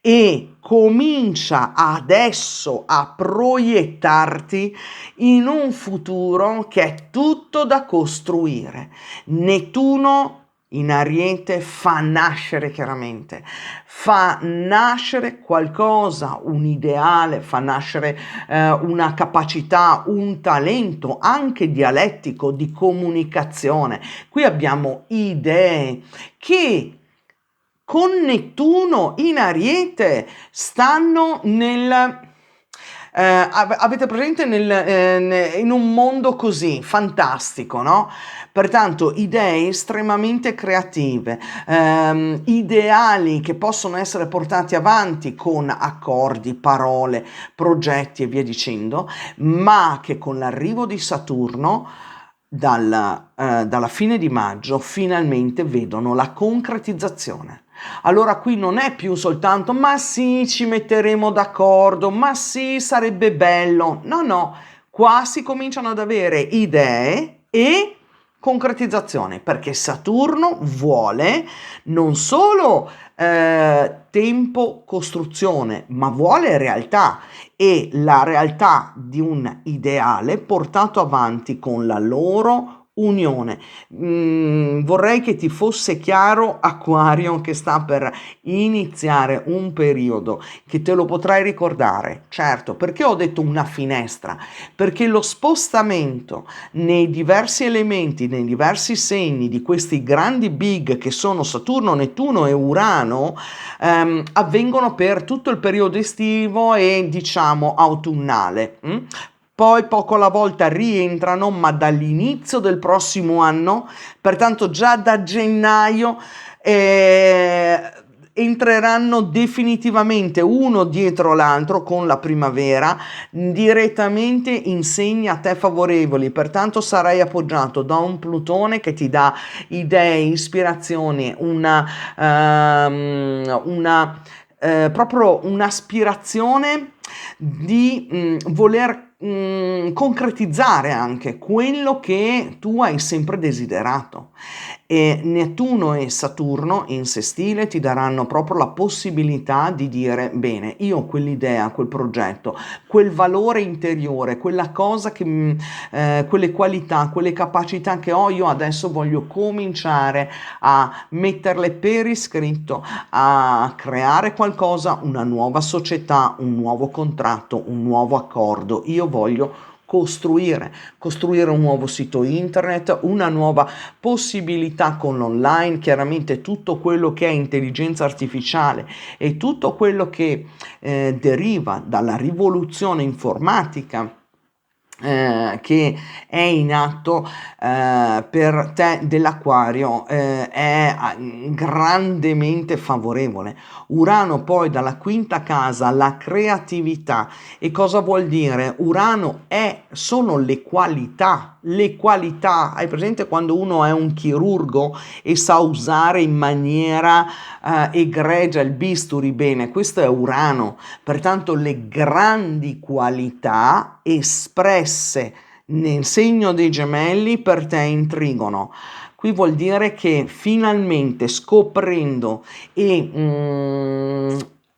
e comincia adesso a proiettarti in un futuro che è tutto da costruire. Nettuno in Ariete fa nascere chiaramente, fa nascere qualcosa, un ideale, fa nascere una capacità, un talento anche dialettico di comunicazione. Qui abbiamo idee che con Nettuno in Ariete stanno avete presente in un mondo così fantastico, no? Pertanto idee estremamente creative, ideali che possono essere portati avanti con accordi, parole, progetti e via dicendo, ma che con l'arrivo di Saturno dalla fine di maggio finalmente vedono la concretizzazione. Allora qui non è più soltanto ma sì, ci metteremo d'accordo, ma sì, sarebbe bello. No, qua si cominciano ad avere idee e concretizzazione, perché Saturno vuole non solo tempo, costruzione, ma vuole realtà, e la realtà di un ideale portato avanti con la loro unione. Vorrei che ti fosse chiaro, Acquario, che sta per iniziare un periodo che te lo potrai ricordare. Certo, perché ho detto una finestra? Perché lo spostamento nei diversi elementi, nei diversi segni di questi grandi big che sono Saturno, Nettuno e Urano, avvengono per tutto il periodo estivo e diciamo autunnale. Poi poco alla volta rientrano, ma dall'inizio del prossimo anno, pertanto già da gennaio, entreranno definitivamente uno dietro l'altro con la primavera direttamente in segni a te favorevoli, pertanto sarai appoggiato da un Plutone che ti dà idee, ispirazioni, proprio un'aspirazione di voler concretizzare anche quello che tu hai sempre desiderato. E Nettuno e Saturno in sestile ti daranno proprio la possibilità di dire: bene, io ho quell'idea, quel progetto, quel valore interiore, quella cosa che quelle qualità, quelle capacità che ho, io adesso voglio cominciare a metterle per iscritto, a creare qualcosa, una nuova società, un nuovo contratto, un nuovo accordo. Io voglio costruire un nuovo sito internet, una nuova possibilità con l'online, chiaramente tutto quello che è intelligenza artificiale e tutto quello che deriva dalla rivoluzione informatica che è in atto per te dell'Acquario, è grandemente favorevole. Urano poi dalla quinta casa, la creatività. E cosa vuol dire? Urano sono le qualità. Le qualità, hai presente quando uno è un chirurgo e sa usare in maniera egregia il bisturi? Bene, questo è Urano, pertanto le grandi qualità espresse nel segno dei Gemelli per te intrigano. Qui vuol dire che finalmente scoprendo e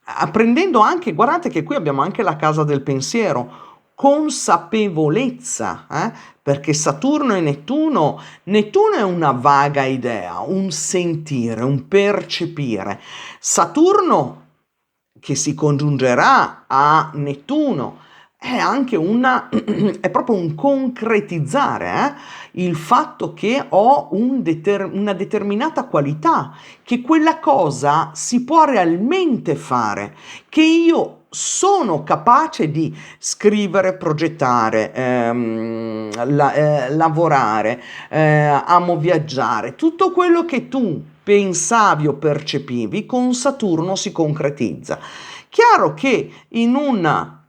apprendendo anche, guardate che qui abbiamo anche la casa del pensiero, consapevolezza, perché Saturno e Nettuno è una vaga idea, un sentire, un percepire. Saturno che si congiungerà a Nettuno è anche è proprio un concretizzare il fatto che ho una determinata qualità, che quella cosa si può realmente fare, che io sono capace di scrivere, progettare, lavorare, amo viaggiare, tutto quello che tu pensavi o percepivi con Saturno si concretizza. Chiaro che in una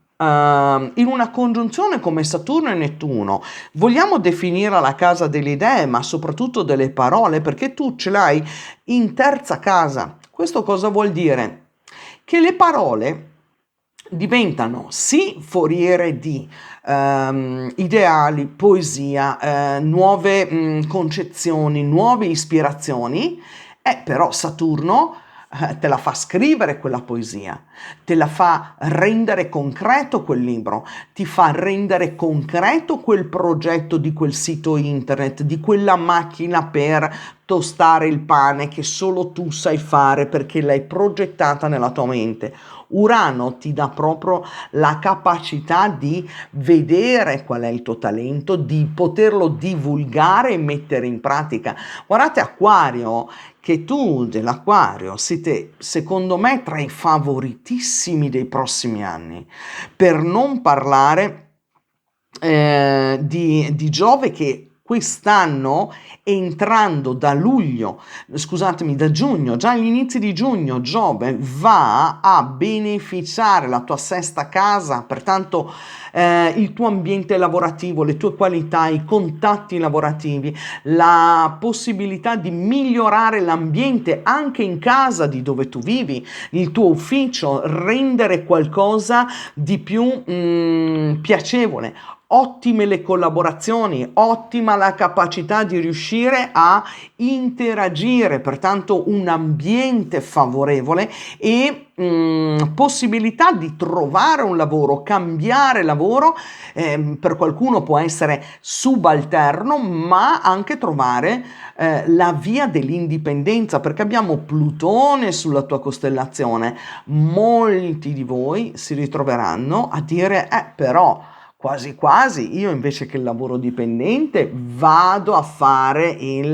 congiunzione come Saturno e Nettuno vogliamo definire la casa delle idee, ma soprattutto delle parole, perché tu ce l'hai in terza casa. Questo cosa vuol dire? Che le parole diventano sì foriere di ideali, poesia, nuove concezioni, nuove ispirazioni, però Saturno te la fa scrivere quella poesia, te la fa rendere concreto quel libro, ti fa rendere concreto quel progetto di quel sito internet, di quella macchina per tostare il pane che solo tu sai fare perché l'hai progettata nella tua mente. Urano ti dà proprio la capacità di vedere qual è il tuo talento, di poterlo divulgare e mettere in pratica. Guardate Acquario, che tu dell'Acquario siete secondo me tra i favoritissimi dei prossimi anni, per non parlare di Giove che quest'anno entrando da luglio, scusatemi, da giugno, già agli inizi di giugno, Giove va a beneficiare la tua sesta casa, pertanto il tuo ambiente lavorativo, le tue qualità, i contatti lavorativi, la possibilità di migliorare l'ambiente anche in casa di dove tu vivi, il tuo ufficio, rendere qualcosa di più piacevole. ottime le collaborazioni, ottima la capacità di riuscire a interagire, pertanto un ambiente favorevole e possibilità di trovare un lavoro, cambiare lavoro, per qualcuno può essere subalterno, ma anche trovare la via dell'indipendenza, perché abbiamo Plutone sulla tua costellazione. Molti di voi si ritroveranno a dire però quasi quasi io invece che il lavoro dipendente vado a fare il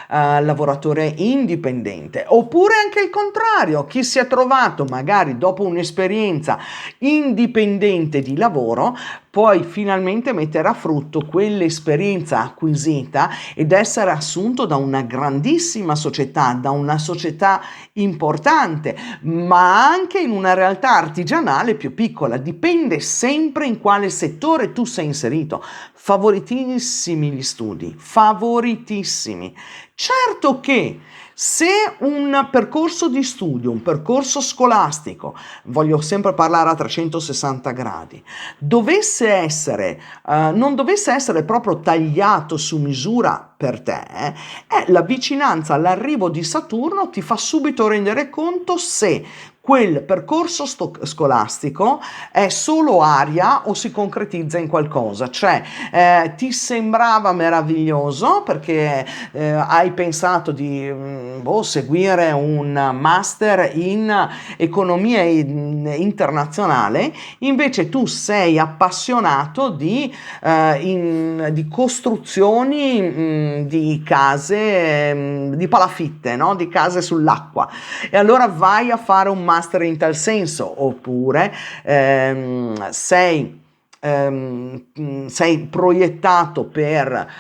lavoratore indipendente, oppure anche il contrario, chi si è trovato magari dopo un'esperienza indipendente di lavoro poi finalmente mettere a frutto quell'esperienza acquisita ed essere assunto da una grandissima società, da una società importante, ma anche in una realtà artigianale più piccola. Dipende sempre in quale settore tu sei inserito. Favoritissimi gli studi, favoritissimi. Certo che se un percorso di studio, un percorso scolastico, voglio sempre parlare a 360 gradi, dovesse essere, non dovesse essere proprio tagliato su misura per te, la vicinanza all'arrivo di Saturno ti fa subito rendere conto se quel percorso scolastico è solo aria o si concretizza in qualcosa, cioè ti sembrava meraviglioso perché hai pensato di seguire un master in economia internazionale, invece tu sei appassionato di costruzioni di case, di palafitte, no? Di case sull'acqua, e allora vai a fare un master in tal senso, oppure sei proiettato per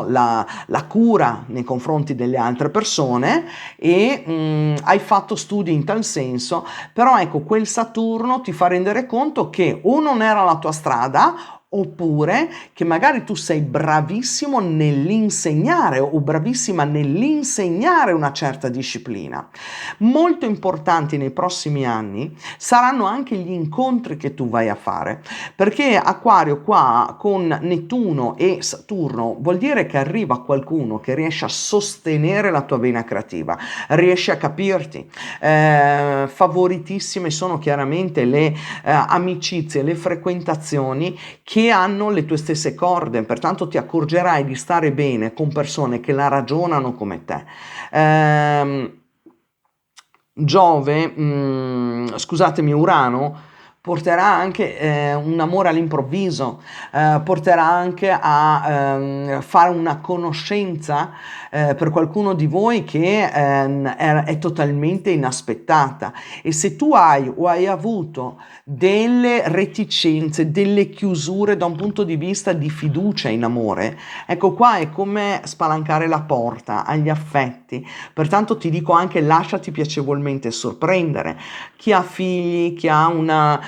la cura nei confronti delle altre persone e hai fatto studi in tal senso, però ecco, quel Saturno ti fa rendere conto che o non era la tua strada, oppure che magari tu sei bravissimo nell'insegnare o bravissima nell'insegnare una certa disciplina. Molto importanti nei prossimi anni saranno anche gli incontri che tu vai a fare, perché Acquario qua con Nettuno e Saturno vuol dire che arriva qualcuno che riesce a sostenere la tua vena creativa, riesce a capirti. Favoritissime sono chiaramente le amicizie, le frequentazioni che hanno le tue stesse corde, pertanto ti accorgerai di stare bene con persone che la ragionano come te. Giove, scusatemi, Urano porterà anche un amore all'improvviso, porterà anche a fare una conoscenza per qualcuno di voi che è totalmente inaspettata, e se tu hai o hai avuto delle reticenze, delle chiusure da un punto di vista di fiducia in amore, ecco qua è come spalancare la porta agli affetti, pertanto ti dico anche lasciati piacevolmente sorprendere. Chi ha figli, chi ha una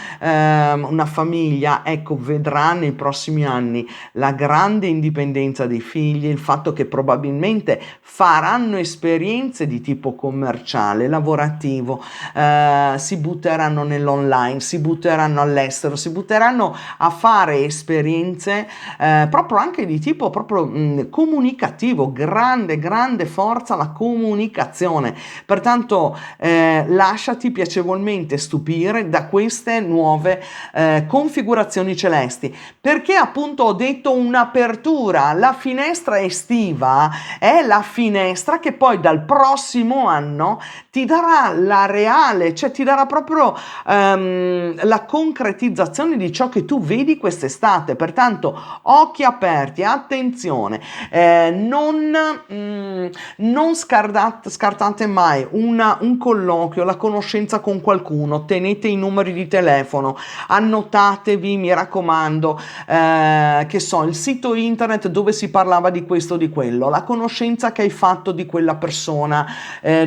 famiglia, ecco, vedrà nei prossimi anni la grande indipendenza dei figli, il fatto che probabilmente faranno esperienze di tipo commerciale, lavorativo, si butteranno nell'online, si butteranno all'estero, si butteranno a fare esperienze proprio anche di tipo proprio comunicativo, grande forza la comunicazione, pertanto lasciati piacevolmente stupire da queste nuove configurazioni celesti, perché appunto ho detto un'apertura, la finestra estiva è la finestra che poi dal prossimo anno ti darà la reale, cioè ti darà proprio la concretizzazione di ciò che tu vedi quest'estate, pertanto occhi aperti, attenzione, non scartate mai un colloquio, la conoscenza con qualcuno, tenete i numeri di telefono, annotatevi, mi raccomando, che so, il sito internet dove si parlava di questo o di quello, la conoscenza che hai fatto di quella persona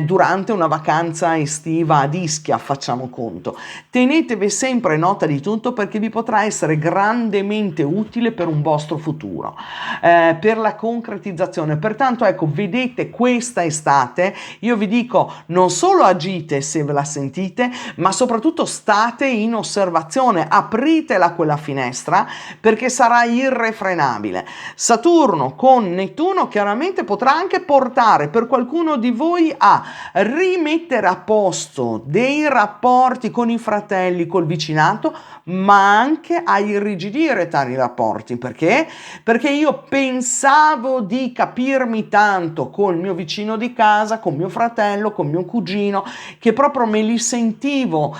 durante una vacanza estiva ad Ischia, facciamo conto. Tenetevi sempre nota di tutto, perché vi potrà essere grandemente utile per un vostro futuro, per la concretizzazione. Pertanto ecco, vedete, questa estate io vi dico, non solo agite se ve la sentite, ma soprattutto state in osservazione, apritela quella finestra perché sarà irrefrenabile. Saturno con Nettuno chiaramente potrà anche portare per qualcuno di voi a rimettere a posto dei rapporti con i fratelli, col vicinato, ma anche a irrigidire tali rapporti. Perché? Perché io pensavo di capirmi tanto col mio vicino di casa, con mio fratello, con mio cugino, che proprio me li sentivo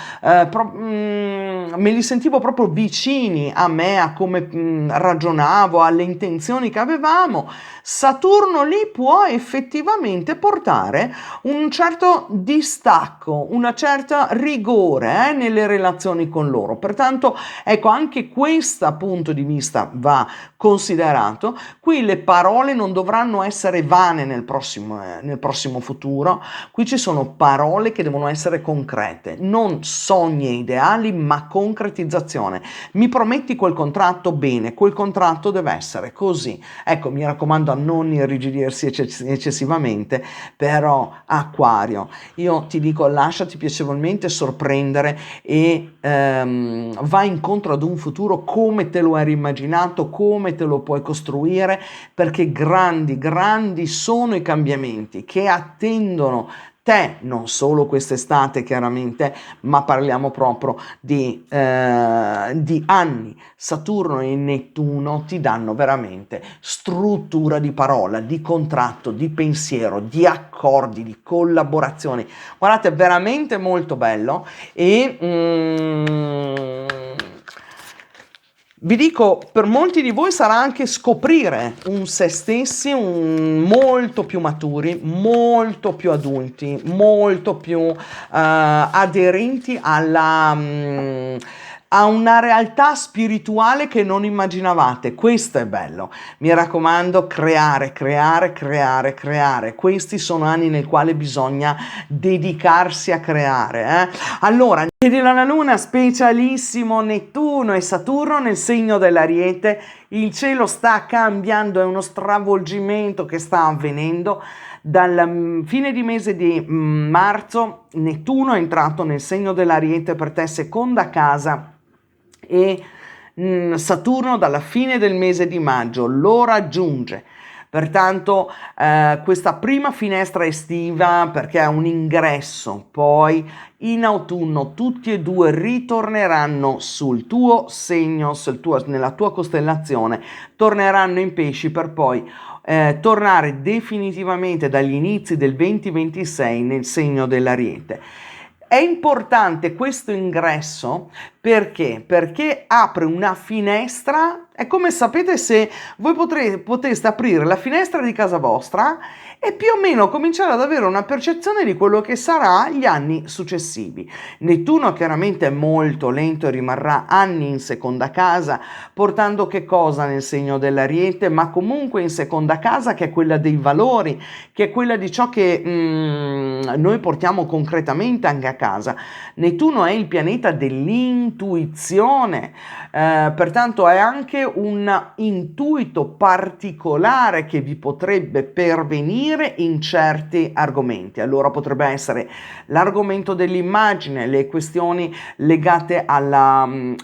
proprio vicini a me, a come ragionavo, alle intenzioni che avevamo. Saturno lì può effettivamente portare un certo distacco, una certa rigore nelle relazioni con loro. Pertanto, ecco, anche questo punto di vista va considerato. Qui le parole non dovranno essere vane nel prossimo futuro. Qui ci sono parole che devono essere concrete, non sogni e ideali, ma concretizzazione. Mi prometti quel contratto? Bene, quel contratto deve essere così. Ecco, mi raccomando a non irrigidirsi eccessivamente, però Acquario, io ti dico, lasciati piacevolmente sorprendere e vai incontro ad un futuro come te lo eri immaginato, come te lo puoi costruire, perché grandi sono i cambiamenti che attendono te, non solo quest'estate chiaramente, ma parliamo proprio di anni. Saturno e Nettuno ti danno veramente struttura di parola, di contratto, di pensiero, di accordi, di collaborazioni. Guardate, è veramente molto bello e vi dico, per molti di voi sarà anche scoprire un se stessi molto più maturi, molto più adulti, molto più aderenti a una realtà spirituale che non immaginavate. Questo è bello. Mi raccomando, creare. Questi sono anni nel quale bisogna dedicarsi a creare. Allora, la luna specialissimo Nettuno e Saturno nel segno dell'Ariete, il cielo sta cambiando, è uno stravolgimento che sta avvenendo. Dal fine di mese di marzo Nettuno è entrato nel segno dell'Ariete per te, seconda casa, e Saturno dalla fine del mese di maggio lo raggiunge. Pertanto questa prima finestra estiva, perché è un ingresso, poi in autunno tutti e due ritorneranno sul tuo segno, nella tua costellazione, torneranno in pesci per poi tornare definitivamente dagli inizi del 2026 nel segno dell'Ariete. È importante questo ingresso perché? Perché apre una finestra. È come sapete, se voi poteste aprire la finestra di casa vostra e più o meno cominciare ad avere una percezione di quello che sarà gli anni successivi. Nettuno chiaramente è molto lento e rimarrà anni in seconda casa, portando che cosa nel segno dell'Ariete, ma comunque in seconda casa, che è quella dei valori, che è quella di ciò che noi portiamo concretamente anche a casa. Nettuno è il pianeta dell'intuizione, pertanto è anche un intuito particolare che vi potrebbe pervenire in certi argomenti. Allora potrebbe essere l'argomento dell'immagine, le questioni legate ai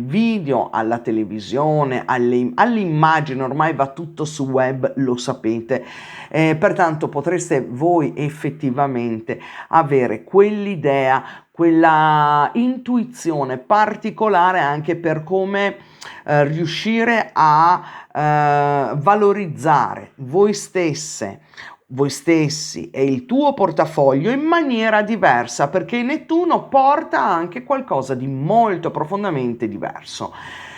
video, alla televisione, all'immagine. Ormai va tutto su web, lo sapete. Pertanto potreste voi effettivamente avere quell'idea, quella intuizione particolare anche per come riuscire a valorizzare voi stessi e il tuo portafoglio in maniera diversa, perché Nettuno porta anche qualcosa di molto profondamente diverso.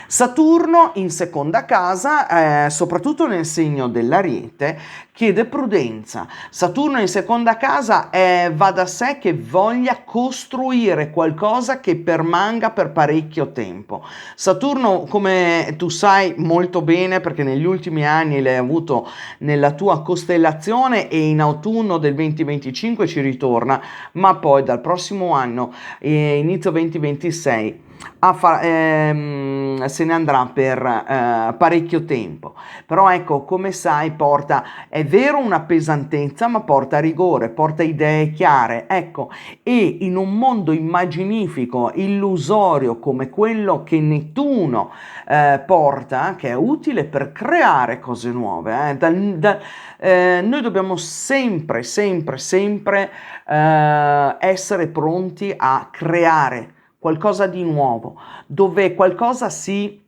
Saturno in seconda casa, soprattutto nel segno dell'Ariete, chiede prudenza. Saturno in seconda casa va da sé che voglia costruire qualcosa che permanga per parecchio tempo. Saturno, come tu sai molto bene, perché negli ultimi anni l'hai avuto nella tua costellazione e in autunno del 2025 ci ritorna, ma poi dal prossimo anno, inizio 2026, se ne andrà per parecchio tempo. Però ecco, come sai, porta, è vero, una pesantezza, ma porta rigore, porta idee chiare, ecco, e in un mondo immaginifico, illusorio come quello che Nettuno porta, che è utile per creare cose nuove, noi dobbiamo sempre, sempre, sempre essere pronti a creare qualcosa di nuovo, dove qualcosa si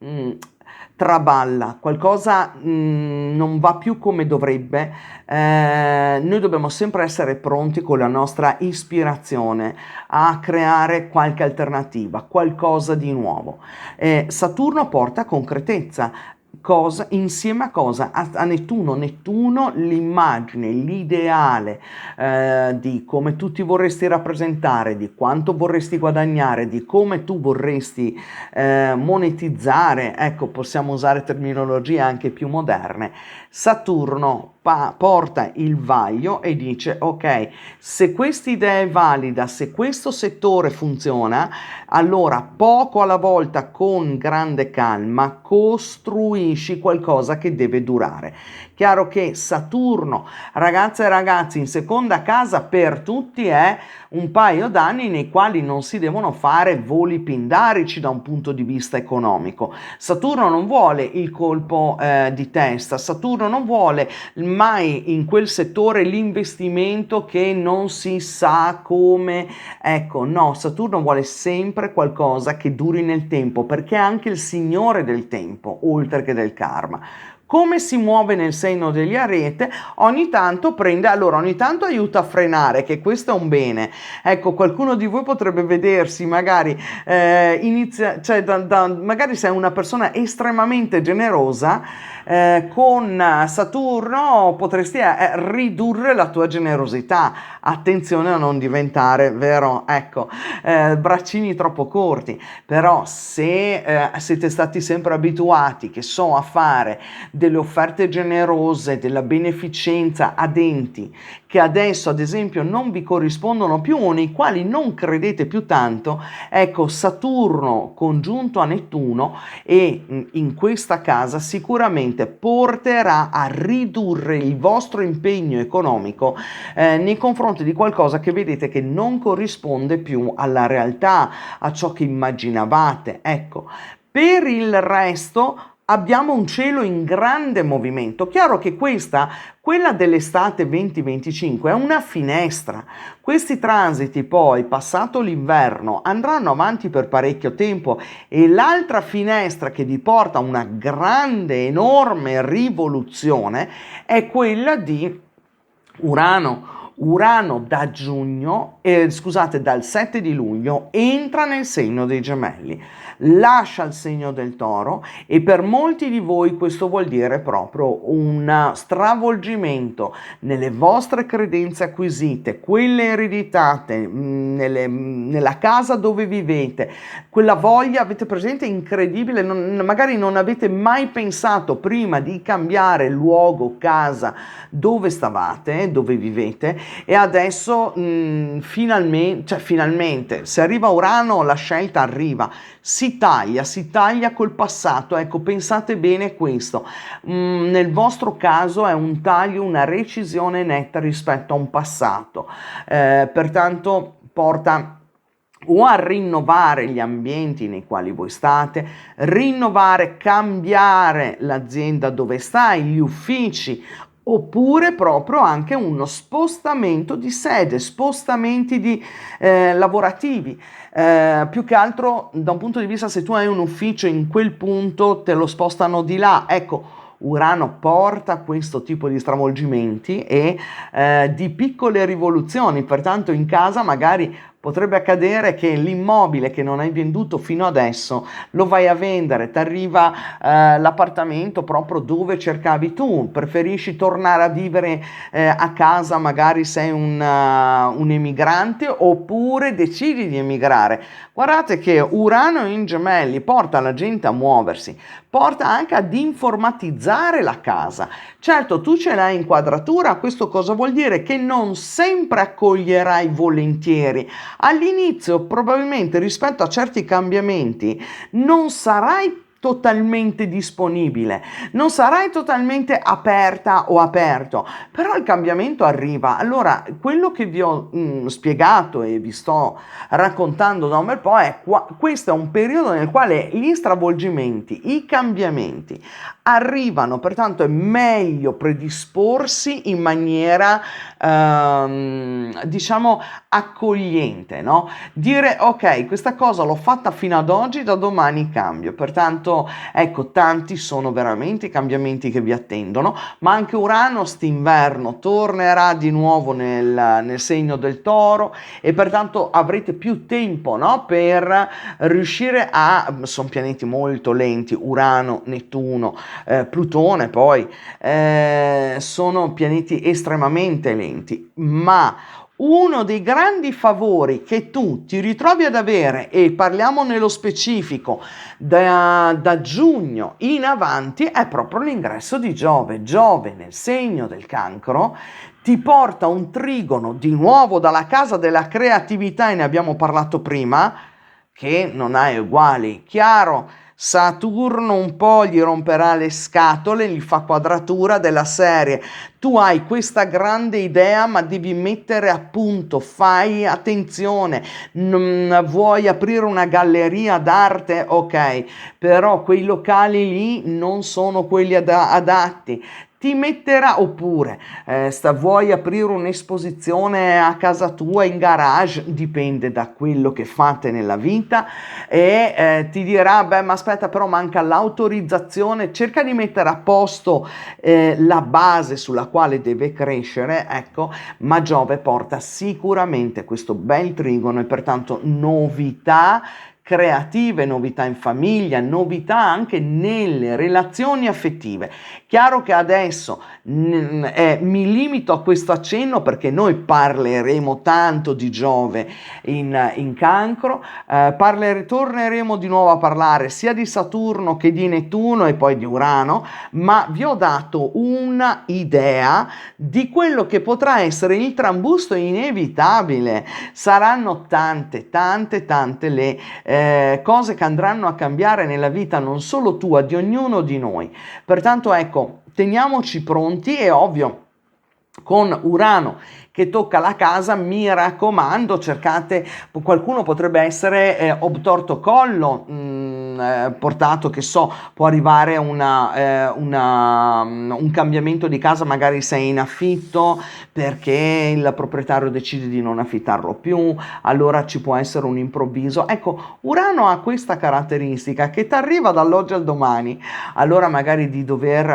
traballa, qualcosa non va più come dovrebbe. Noi dobbiamo sempre essere pronti con la nostra ispirazione a creare qualche alternativa, qualcosa di nuovo. Saturno porta concretezza. Cosa, insieme a cosa? A Nettuno. Nettuno, l'immagine, l'ideale di come tu ti vorresti rappresentare, di quanto vorresti guadagnare, di come tu vorresti monetizzare. Ecco, possiamo usare terminologie anche più moderne. Saturno porta il vaglio e dice: ok, se questa idea è valida, se questo settore funziona, allora poco alla volta, con grande calma, costruisci qualcosa che deve durare. Chiaro che Saturno, ragazze e ragazzi, in seconda casa per tutti è un paio d'anni nei quali non si devono fare voli pindarici da un punto di vista economico. Saturno non vuole il colpo di testa, Saturno non vuole mai in quel settore l'investimento che non si sa come. Ecco, no, Saturno vuole sempre qualcosa che duri nel tempo, perché è anche il signore del tempo, oltre che del karma. Come si muove nel segno degli Ariete? Ogni tanto aiuta a frenare, che questo è un bene. Ecco, qualcuno di voi potrebbe vedersi magari magari sei una persona estremamente generosa, con Saturno potresti ridurre la tua generosità. Attenzione a non diventare, vero? Ecco, braccini troppo corti. Però se siete stati sempre abituati, che so, a fare delle offerte generose, della beneficenza a denti, che adesso ad esempio non vi corrispondono più o nei quali non credete più tanto, ecco, Saturno congiunto a Nettuno e in questa casa sicuramente porterà a ridurre il vostro impegno economico nei confronti di qualcosa che vedete che non corrisponde più alla realtà, a ciò che immaginavate. Ecco, per il resto abbiamo un cielo in grande movimento. Chiaro che quella dell'estate 2025, è una finestra. Questi transiti poi, passato l'inverno, andranno avanti per parecchio tempo, e l'altra finestra che vi porta a una grande, enorme rivoluzione è quella di Urano. Urano dal 7 di luglio entra nel segno dei Gemelli, lascia il segno del Toro, e per molti di voi questo vuol dire proprio un stravolgimento nelle vostre credenze acquisite, quelle ereditate, nella casa dove vivete, quella voglia, avete presente, incredibile, magari non avete mai pensato prima di cambiare luogo, casa, dove stavate, dove vivete, e adesso finalmente, se arriva Urano, la scelta arriva, si taglia col passato. Ecco, pensate bene questo, nel vostro caso è un taglio, una recisione netta rispetto a un passato, pertanto porta o a rinnovare gli ambienti nei quali voi state, cambiare l'azienda dove stai, gli uffici, oppure proprio anche uno spostamento di sede, spostamenti lavorativi. Più che altro da un punto di vista, se tu hai un ufficio in quel punto, te lo spostano di là. Ecco, Urano porta questo tipo di stravolgimenti e di piccole rivoluzioni, pertanto in casa magari potrebbe accadere che l'immobile che non hai venduto fino adesso lo vai a vendere, ti arriva l'appartamento proprio dove cercavi tu, preferisci tornare a vivere a casa, magari sei un emigrante, oppure decidi di emigrare. Guardate che Urano in Gemelli porta la gente a muoversi, porta anche ad informatizzare la casa. Certo, tu ce l'hai in quadratura, questo cosa vuol dire? Che non sempre accoglierai volentieri All'inizio probabilmente rispetto a certi cambiamenti non sarai totalmente disponibile, non sarai totalmente aperta o aperto, però il cambiamento arriva. Allora, quello che vi ho spiegato e vi sto raccontando da un bel po' è questo è un periodo nel quale gli stravolgimenti, i cambiamenti arrivano, pertanto è meglio predisporsi in maniera diciamo accogliente, no? Dire ok, questa cosa l'ho fatta fino ad oggi, da domani cambio. Pertanto, ecco, tanti sono veramente i cambiamenti che vi attendono, ma anche Urano st'inverno tornerà di nuovo nel segno del Toro e pertanto avrete più tempo, no? Per riuscire sono pianeti molto lenti, Urano, Nettuno, Plutone poi, sono pianeti estremamente lenti, ma uno dei grandi favori che tu ti ritrovi ad avere, e parliamo nello specifico da giugno in avanti, è proprio l'ingresso di Giove. Giove nel segno del Cancro ti porta un trigono di nuovo dalla casa della creatività, e ne abbiamo parlato prima, che non ha uguali. Chiaro, Saturno un po' gli romperà le scatole, gli fa quadratura della serie. Tu hai questa grande idea, ma devi mettere a punto, fai attenzione, vuoi aprire una galleria d'arte? Ok, però quei locali lì non sono quelli adatti. Ti metterà, oppure vuoi aprire un'esposizione a casa tua in garage, dipende da quello che fate nella vita, e ti dirà beh, ma aspetta, però manca l'autorizzazione. Cerca di mettere a posto la base sulla quale deve crescere, ecco. Ma Giove porta sicuramente questo bel trigono e pertanto novità creative, novità in famiglia, novità anche nelle relazioni affettive. Chiaro che adesso mi limito a questo accenno perché noi parleremo tanto di Giove in Cancro, torneremo di nuovo a parlare sia di Saturno che di Nettuno e poi di Urano, ma vi ho dato una idea di quello che potrà essere il trambusto inevitabile. Saranno tante le cose che andranno a cambiare nella vita non solo tua, di ognuno di noi. Pertanto ecco, teniamoci pronti. È ovvio, con Urano che tocca la casa, mi raccomando, cercate, qualcuno potrebbe essere obtorto collo, portato, che so, può arrivare un cambiamento di casa, magari sei in affitto perché il proprietario decide di non affittarlo più, allora ci può essere un improvviso. Ecco, Urano ha questa caratteristica che ti arriva dall'oggi al domani, allora magari di dover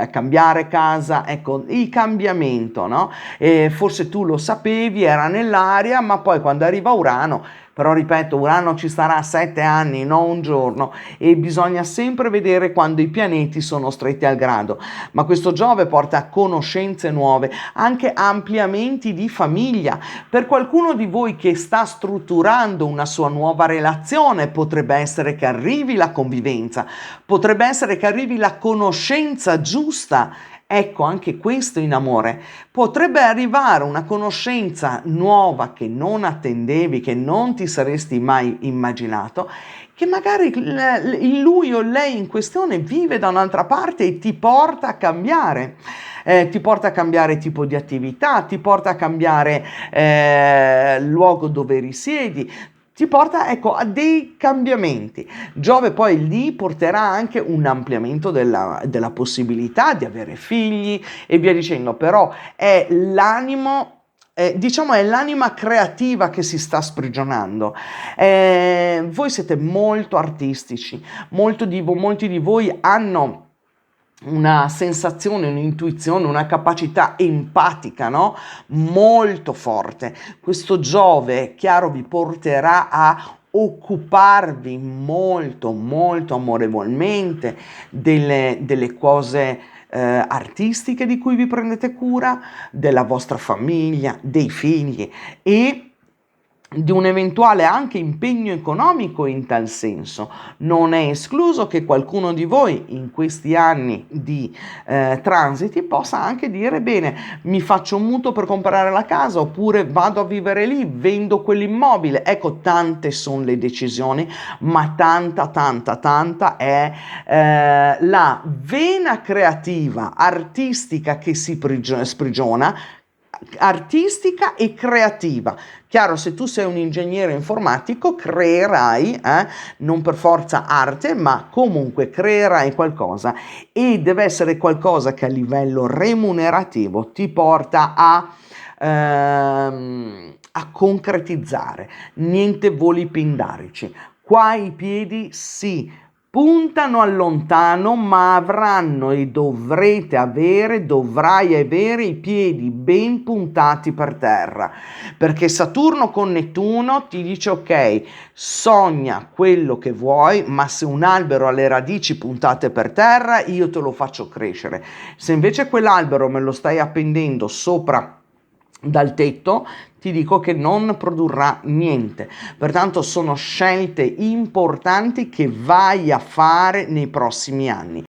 cambiare casa, ecco, il cambiamento, no? Forse tu lo sapevi, era nell'aria, ma poi quando arriva Urano, però ripeto, Urano ci starà 7 anni, non un giorno, e bisogna sempre vedere quando i pianeti sono stretti al grado. Ma questo Giove porta conoscenze nuove, anche ampliamenti di famiglia. Per qualcuno di voi che sta strutturando una sua nuova relazione, potrebbe essere che arrivi la convivenza, potrebbe essere che arrivi la conoscenza giusta. Ecco, anche questo in amore. Potrebbe arrivare una conoscenza nuova che non attendevi, che non ti saresti mai immaginato, che magari lui o lei in questione vive da un'altra parte e ti porta a cambiare. Ti porta a cambiare tipo di attività, ti porta a cambiare luogo dove risiedi, ti porta, ecco, a dei cambiamenti. Giove poi lì porterà anche un ampliamento della possibilità di avere figli e via dicendo, però è l'animo, diciamo è l'anima creativa che si sta sprigionando. Voi siete molto artistici, molti di voi hanno una sensazione, un'intuizione, una capacità empatica, no? Molto forte. Questo Giove, chiaro, vi porterà a occuparvi molto, molto amorevolmente delle cose artistiche di cui vi prendete cura, della vostra famiglia, dei figli, e di un eventuale anche impegno economico in tal senso. Non è escluso che qualcuno di voi in questi anni di transiti possa anche dire: bene, mi faccio un mutuo per comprare la casa, oppure vado a vivere lì, vendo quell'immobile. Ecco, tante sono le decisioni, ma tanta è la vena creativa, artistica che si sprigiona, artistica e creativa. Chiaro, se tu sei un ingegnere informatico creerai, non per forza arte, ma comunque creerai qualcosa, e deve essere qualcosa che a livello remunerativo ti porta a concretizzare. Niente voli pindarici. Qua i piedi sì, puntano al lontano, ma avranno e dovrai avere i piedi ben puntati per terra, perché Saturno con Nettuno ti dice: ok, sogna quello che vuoi, ma se un albero ha le radici puntate per terra, io te lo faccio crescere. Se invece quell'albero me lo stai appendendo sopra dal tetto, ti dico che non produrrà niente. Pertanto sono scelte importanti che vai a fare nei prossimi anni.